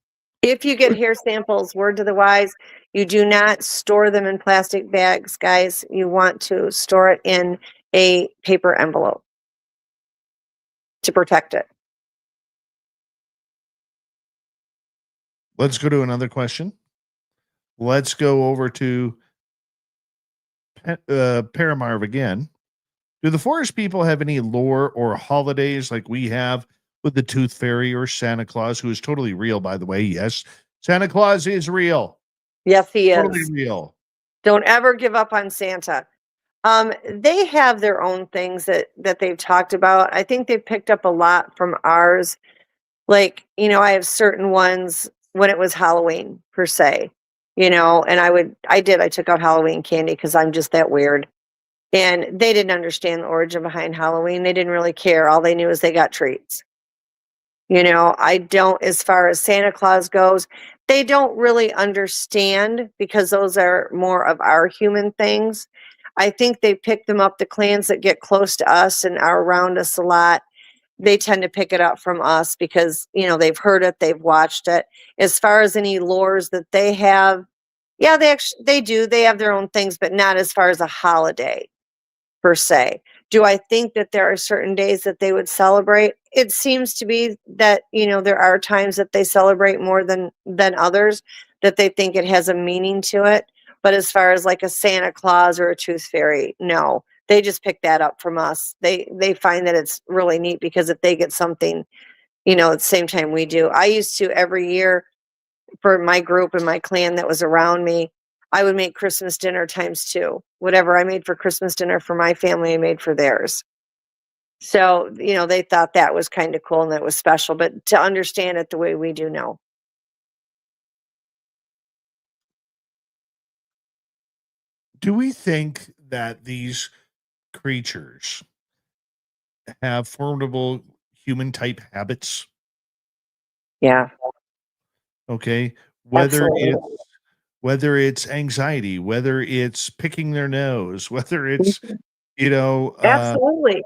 If you get hair samples, word to the wise, you do not store them in plastic bags, guys. You want to store it in a paper envelope to protect it. Let's go to another question. Let's go over to Paramarv again. Do the forest people have any lore or holidays like we have with the Tooth Fairy or Santa Claus, who is totally real, by the way? Yes, Santa Claus is real. Yes, he is. Totally real. Don't ever give up on Santa. They have their own things that they've talked about. I think they've picked up a lot from ours. Like, I have certain ones when it was Halloween per se, and I took out Halloween candy because I'm just that weird. And they didn't understand the origin behind Halloween. They didn't really care. All they knew is they got treats. I don't, as far as Santa Claus goes, they don't really understand because those are more of our human things. I think they pick them up, the clans that get close to us and are around us a lot. They tend to pick it up from us because, they've heard it, they've watched it. As far as any lores that they have, yeah, they do. They have their own things, but not as far as a holiday per se. Do I think that there are certain days that they would celebrate? It seems to be that, there are times that they celebrate more than others, that they think it has a meaning to it. But as far as like a Santa Claus or a Tooth Fairy, no, they just pick that up from us. They find that it's really neat because if they get something, at the same time we do. I used to every year for my group and my clan that was around me, I would make Christmas dinner ×2. Whatever I made for Christmas dinner for my family, I made for theirs. So, they thought that was kind of cool and that was special, but to understand it the way we do know. Do we think that these creatures have formidable human type habits? Yeah. Okay. Absolutely. Whether it's anxiety, whether it's picking their nose, whether it's, Absolutely.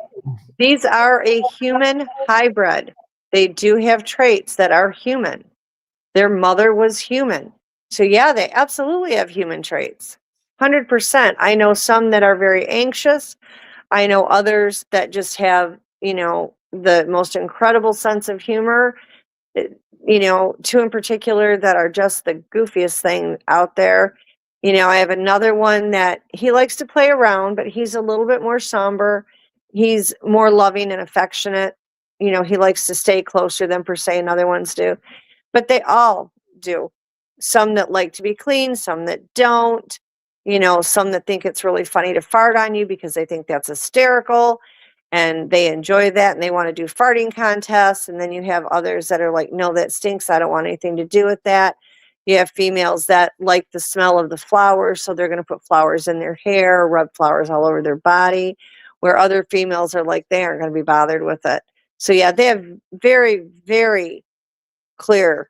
These are a human hybrid. They do have traits that are human. Their mother was human. So yeah, they absolutely have human traits. 100%. I know some that are very anxious. I know others that just have, the most incredible sense of humor. Two in particular that are just the goofiest thing out there. I have another one that he likes to play around, but he's a little bit more somber. He's more loving and affectionate. He likes to stay closer than per se another ones do. But they all do. Some that like to be clean, some that don't. Some that think it's really funny to fart on you because they think that's hysterical and they enjoy that and they want to do farting contests. And then you have others that are like, no, that stinks. I don't want anything to do with that. You have females that like the smell of the flowers, so they're going to put flowers in their hair, rub flowers all over their body, where other females are like, they aren't going to be bothered with it. So yeah, they have very, very clear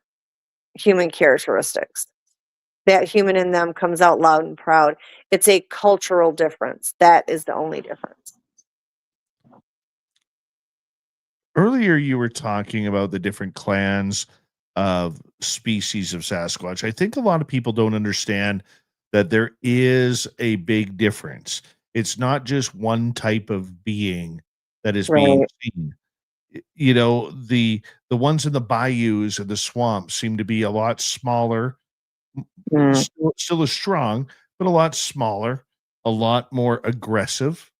human characteristics. That human in them comes out loud and proud. It's a cultural difference. That is the only difference. Earlier, you were talking about the different clans of species of Sasquatch. I think a lot of people don't understand that there is a big difference. It's not just one type of being that is being Right. seen. You know, the ones in the bayous and the swamps seem to be a lot smaller, Mm. still as strong, but a lot smaller, a lot more aggressive.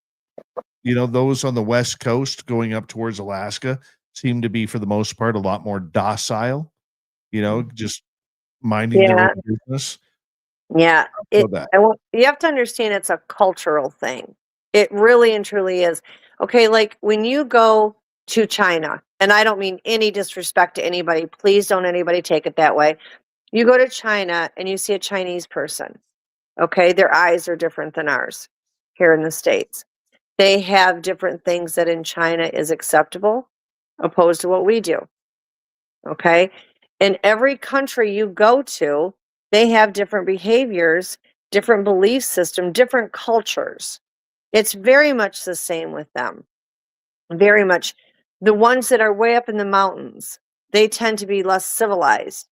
You know, those on the West Coast going up towards Alaska seem to be, for the most part, a lot more docile, just minding their Yeah. own business. Yeah. Know that. You have to understand it's a cultural thing. It really and truly is. Okay, like when you go to China, and I don't mean any disrespect to anybody, please don't anybody take it that way. You go to China and you see a Chinese person. Okay, their eyes are different than ours here in the States. They have different things that in China is acceptable opposed to what we do. Okay. In every country you go to, they have different behaviors, different belief system, different cultures. It's very much the same with them. Very much. The ones that are way up in the mountains, they tend to be less civilized.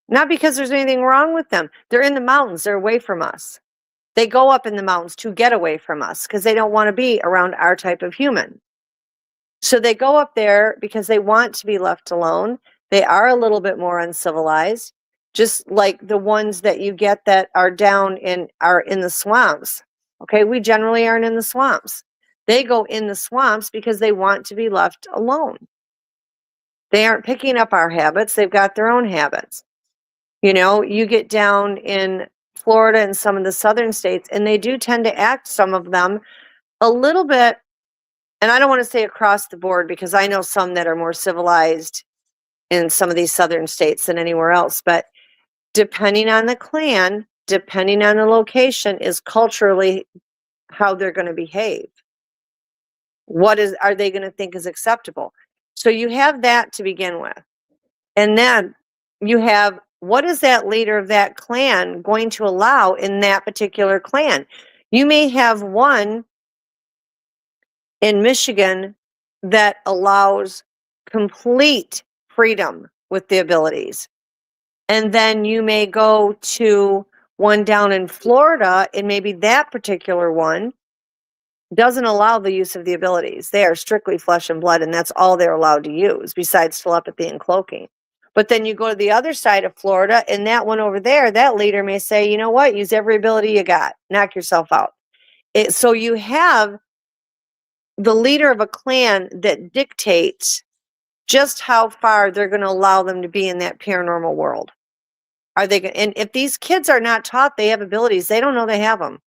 Not because there's anything wrong with them. They're in the mountains, they're away from us. They go up in the mountains to get away from us because they don't want to be around our type of human. So they go up there because they want to be left alone. They are a little bit more uncivilized, just like the ones that you get that are are in the swamps. Okay, we generally aren't in the swamps. They go in the swamps because they want to be left alone. They aren't picking up our habits, they've got their own habits. You get down in Florida and some of the southern states, and they do tend to act, some of them, a little bit, and I don't want to say across the board because I know some that are more civilized in some of these southern states than anywhere else, but depending on the clan, depending on the location, is culturally how they're going to behave. Are they going to think is acceptable? So you have that to begin with. And then you have, what is that leader of that clan going to allow in that particular clan? You may have one in Michigan that allows complete freedom with the abilities. And then you may go to one down in Florida, and maybe that particular one doesn't allow the use of the abilities. They are strictly flesh and blood, and that's all they're allowed to use besides telepathy and cloaking. But then you go to the other side of Florida, and that one over there, that leader may say, you know what, use every ability you got, knock yourself out. So you have the leader of a clan that dictates just how far they're going to allow them to be in that paranormal world. And if these kids are not taught they have abilities, they don't know they have them.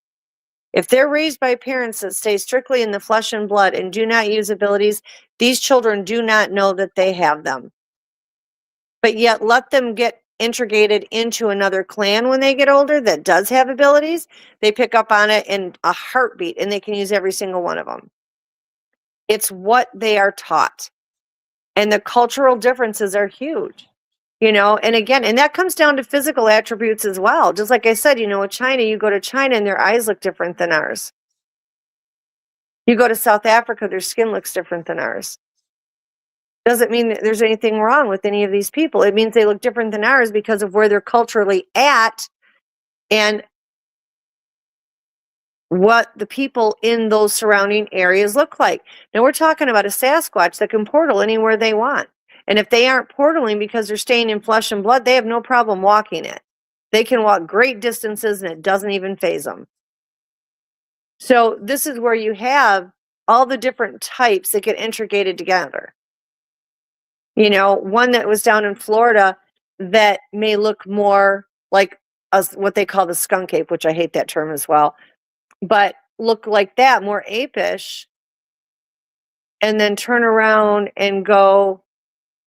If they're raised by parents that stay strictly in the flesh and blood and do not use abilities, these children do not know that they have them. But yet let them get integrated into another clan when they get older that does have abilities, they pick up on it in a heartbeat and they can use every single one of them. It's what they are taught. And the cultural differences are huge. And again, and that comes down to physical attributes as well. Just like I said, with China, you go to China and their eyes look different than ours. You go to South Africa, their skin looks different than ours. Doesn't mean that there's anything wrong with any of these people. It means they look different than ours because of where they're culturally at and what the people in those surrounding areas look like. Now, we're talking about a Sasquatch that can portal anywhere they want. And if they aren't portaling because they're staying in flesh and blood, they have no problem walking it. They can walk great distances and it doesn't even faze them. So this is where you have all the different types that get integrated together. One that was down in Florida that may look more like what they call the skunk ape, which I hate that term as well, but look like that, more apish, and then turn around and go,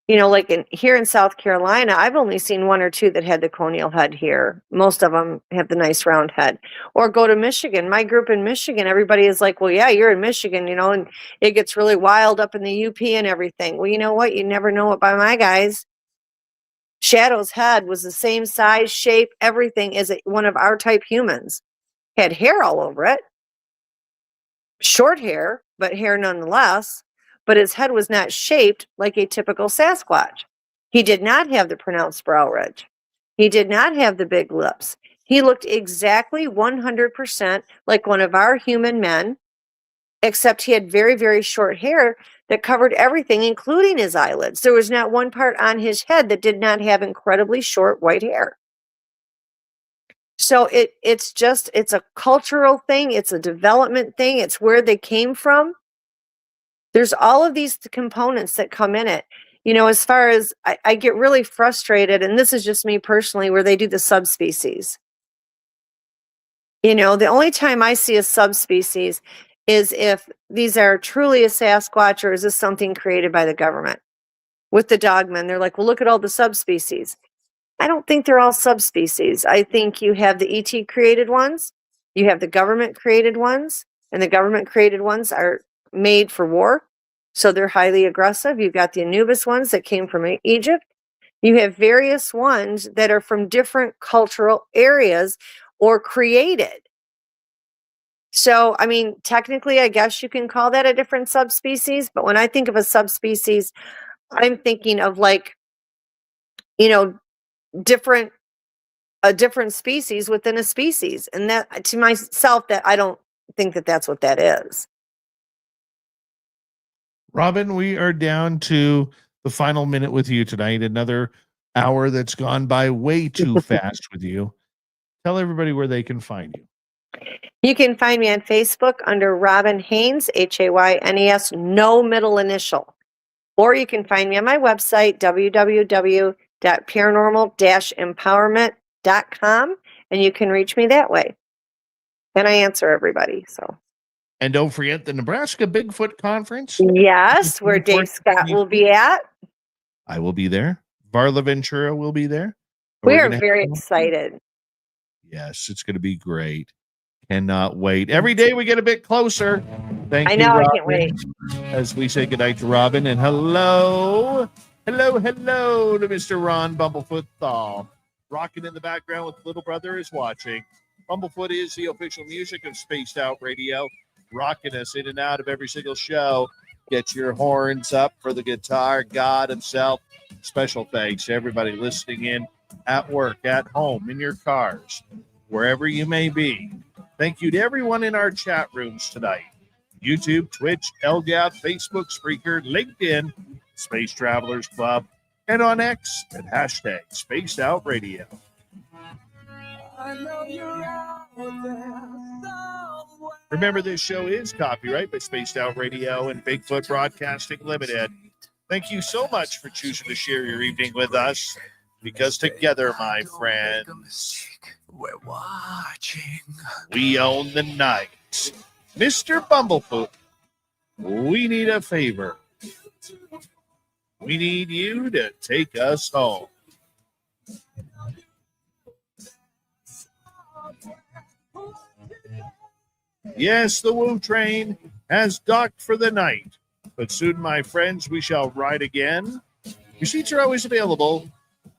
like here in South Carolina, I've only seen one or two that had the conial head here. Most of them have the nice round head. Or go to Michigan. My group in Michigan, everybody is like, well, yeah, you're in Michigan, and it gets really wild up in the UP and everything. Well, you know what? You never know it by my guys. Shadow's head was the same size, shape, everything as one of our type humans. Had hair all over it. Short hair, but hair nonetheless. But his head was not shaped like a typical Sasquatch. He did not have the pronounced brow ridge. He did not have the big lips. He looked exactly 100% like one of our human men, except he had very, very short hair that covered everything, including his eyelids. There was not one part on his head that did not have incredibly short white hair. So it's a cultural thing. It's a development thing. It's where they came from. There's all of these components that come in it. As far as I get really frustrated, and this is just me personally, where they do the subspecies. The only time I see a subspecies is if these are truly a Sasquatch, or is this something created by the government? With the dogmen, they're like, well, look at all the subspecies. I don't think they're all subspecies. I think you have the ET created ones, you have the government created ones, and the government created ones are made for war. So they're highly aggressive. You've got the Anubis ones that came from Egypt. You have various ones that are from different cultural areas or created. So, I mean, technically, I guess you can call that a different subspecies. But when I think of a subspecies, I'm thinking of like, different a different species within a species. And that, to myself, that I don't think that that's what that is. Robin, we are down to the final minute with you tonight. Another hour that's gone by way too fast with you. Tell everybody where they can find you. You can find me on Facebook under Robin Haynes, Haynes, no middle initial. Or you can find me on my website, www.paranormal-empowerment.com, and you can reach me that way. And I answer everybody. So. And don't forget the Nebraska Bigfoot Conference. Yes, where Dave Scott will be at. I will be there. Varla Ventura will be there. We are very excited. Yes, it's going to be great. Cannot wait. Every day we get a bit closer. Thank you, I Robin, can't wait. as we say goodnight to Robin. And hello to Mr. Ron Bumblefoot Thal. Rocking in the background with Little Brother is watching. Bumblefoot is the official music of Spaced Out Radio, rocking us in and out of every single show. Get your horns up for the guitar god himself. Special thanks to everybody listening in at work, at home, in your cars, wherever you may be. Thank you to everyone in our chat rooms tonight. YouTube, Twitch, LGAP, Facebook, Spreaker, LinkedIn, Space Travelers Club, and on X at hashtag Spaced Out Radio. Remember, this show is copyright by Spaced Out Radio and Bigfoot Broadcasting Limited. Thank you so much for choosing to share your evening with us, because together, my friends, We're watching. we own the night. Mr. Bumblefoot, we need a favor. We need you to take us home. Yes, the Woo train has docked for the night, but soon, my friends, we shall ride again. Your seats are always available.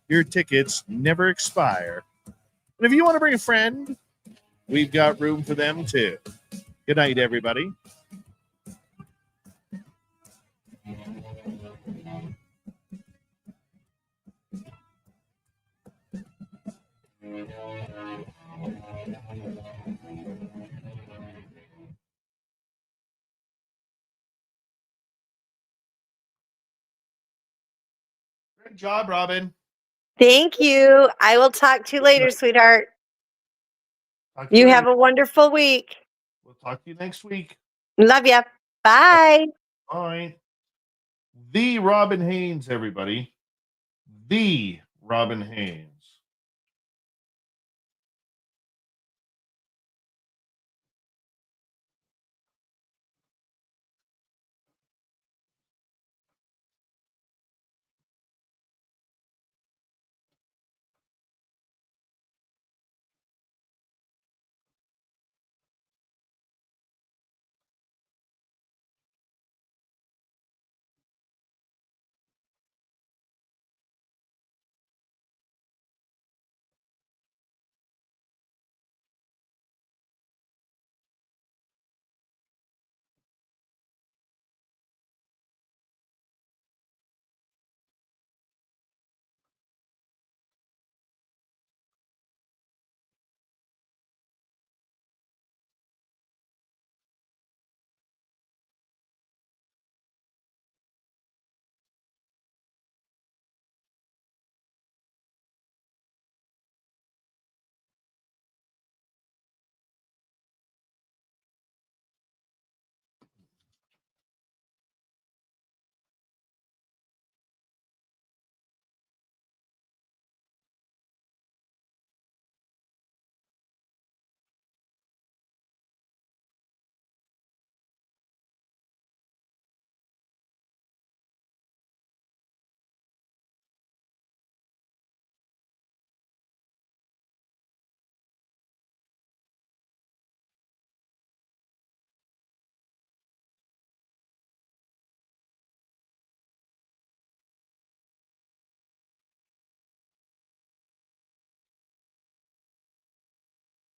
Your tickets never expire. And if you want to bring a friend, we've got room for them too. Good night, everybody. Good job, Robin. Thank you. I will talk to you later, sweetheart. You have a wonderful week. We'll talk to you next week. Love ya. Bye. Bye. The Robin Haynes, everybody. The Robin Haynes.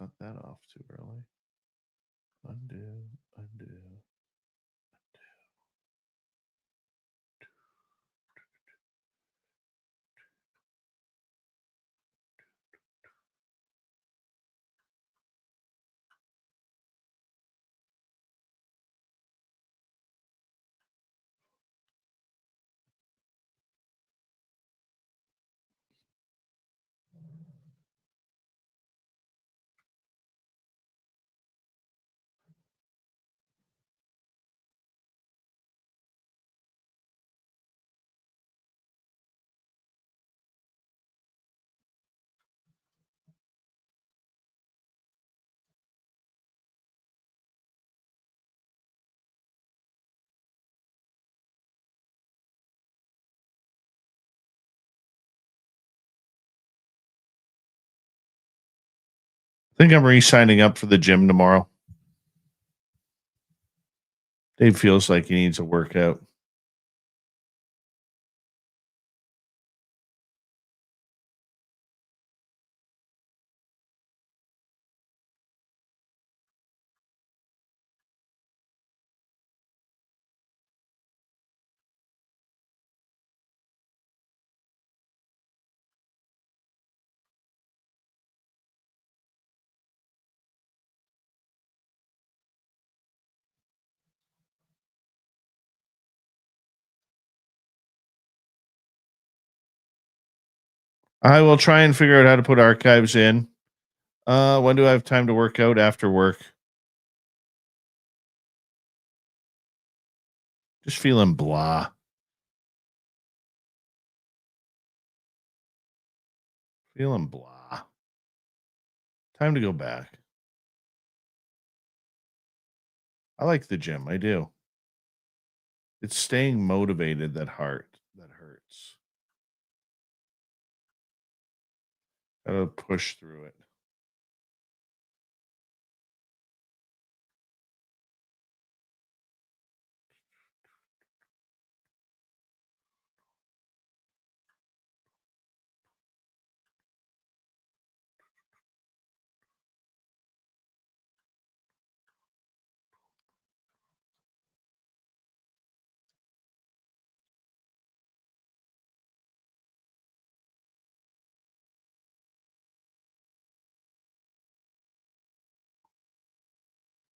not that off too early. Undo, undo. I think I'm re-signing up for the gym tomorrow. Dave feels like he needs a workout. I will try and figure out how to put archives in. When do I have time to work out? After work. Just feeling blah. Feeling blah. Time to go back. I like the gym. I do. It's staying motivated that hurts. Gotta push through it.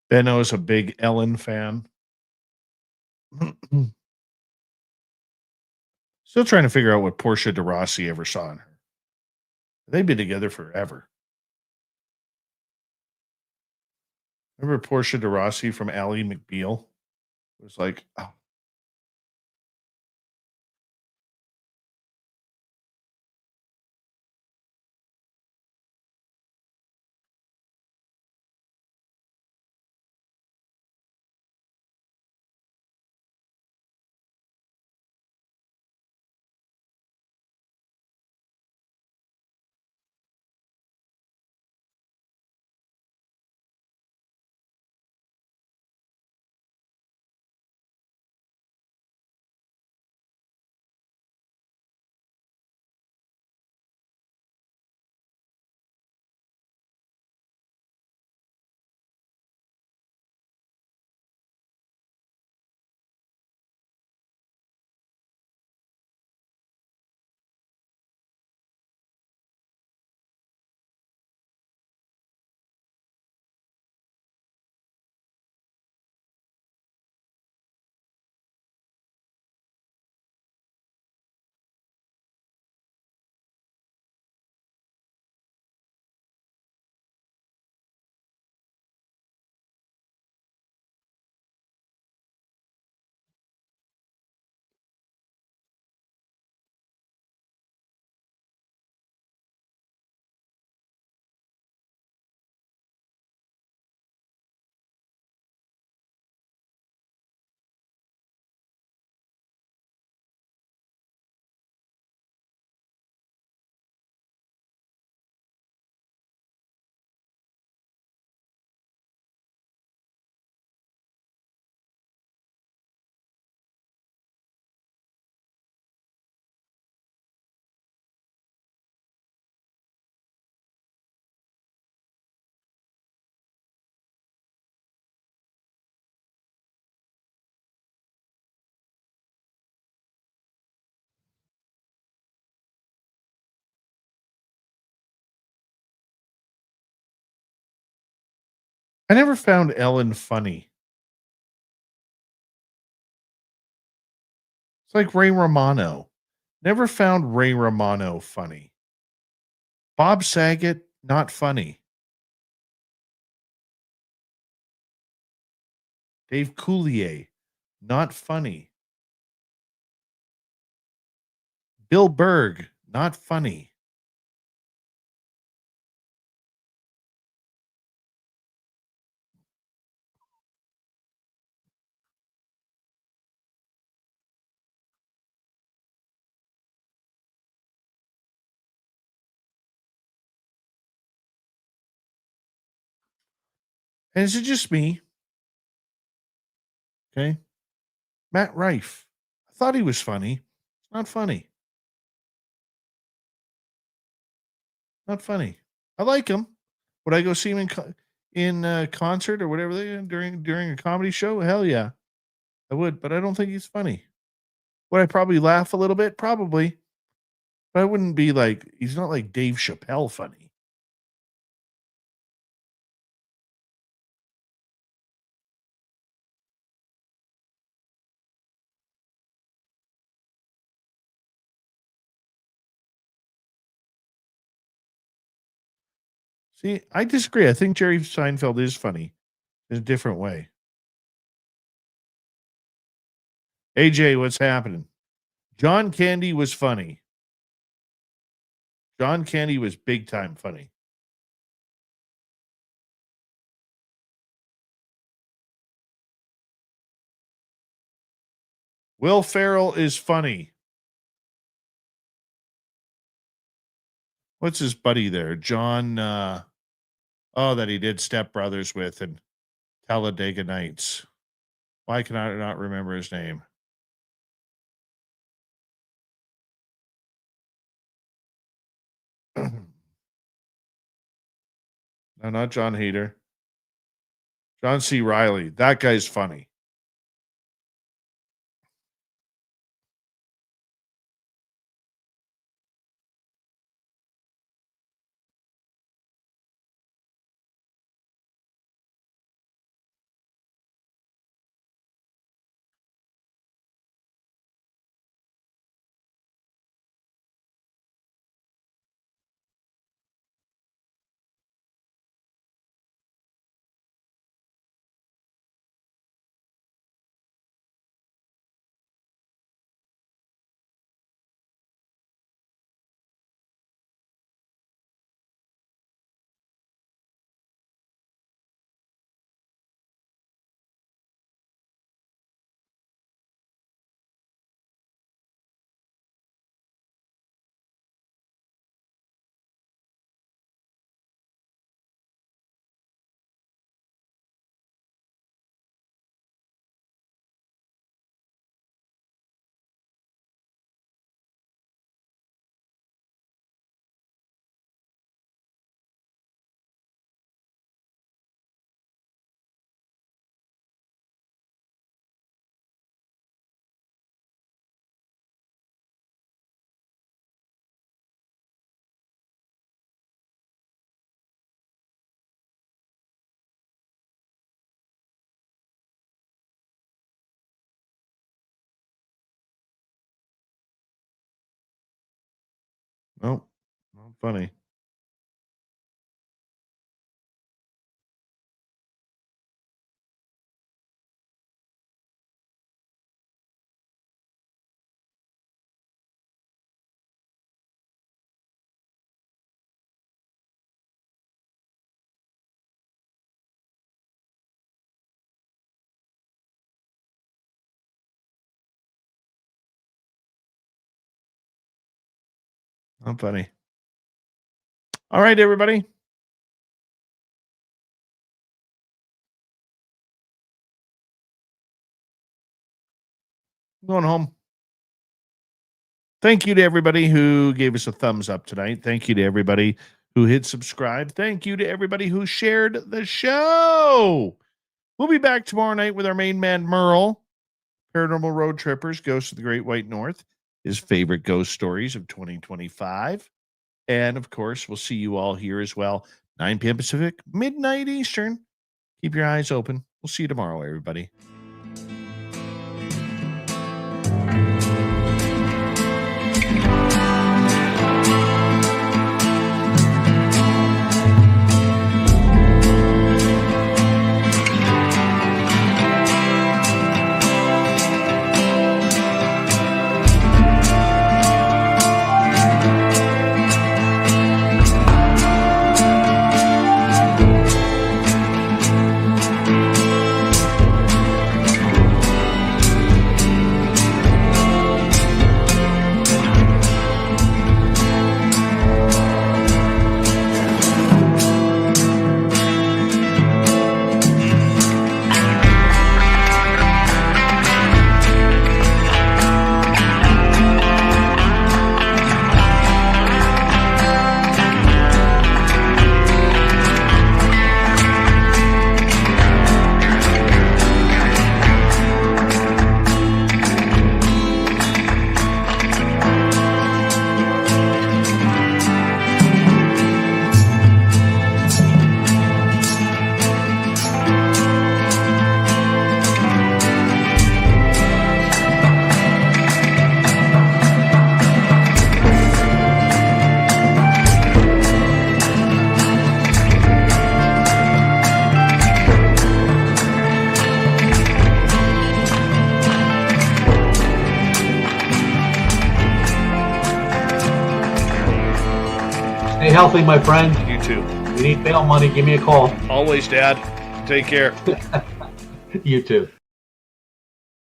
Benno is a big Ellen fan. Still trying to figure out what Portia de Rossi ever saw in her. They've been together forever. Remember Portia de Rossi from Ally McBeal? It was like, oh, I never found Ellen funny. It's like Ray Romano. Never found Ray Romano funny. Bob Saget, not funny. Dave Coulier, not funny. Bill Berg, not funny. And is it just me? Okay. Matt Rife. I thought he was funny. Not funny. Not funny. I like him. Would I go see him in concert or whatever they during a comedy show? Hell yeah, I would. But I don't think he's funny. Would I probably laugh a little bit? Probably. But I wouldn't be like he's not like Dave Chappelle funny. See, I disagree. I think Jerry Seinfeld is funny in a different way. AJ, what's happening? John Candy was funny. John Candy was big time funny. Will Ferrell is funny. What's his buddy there? John, that he did Step Brothers with and Talladega Nights. Why can I not remember his name? No, not John Hader. John C. Riley. That guy's funny. Nope. Not funny. Not funny. All right, everybody. I'm going home. Thank you to everybody who gave us a thumbs up tonight. Thank you to everybody who hit subscribe. Thank you to everybody who shared the show. We'll be back tomorrow night with our main man, Merle. Paranormal Road Trippers, Ghosts of the Great White North, his favorite ghost stories of 2025. And of course, we'll see you all here as well, 9 p.m. Pacific, midnight Eastern. Keep your eyes open. We'll see you tomorrow, everybody. Stay healthy, my friend. You too. If you need bail money, give me a call. Always, Dad. Take care. You too.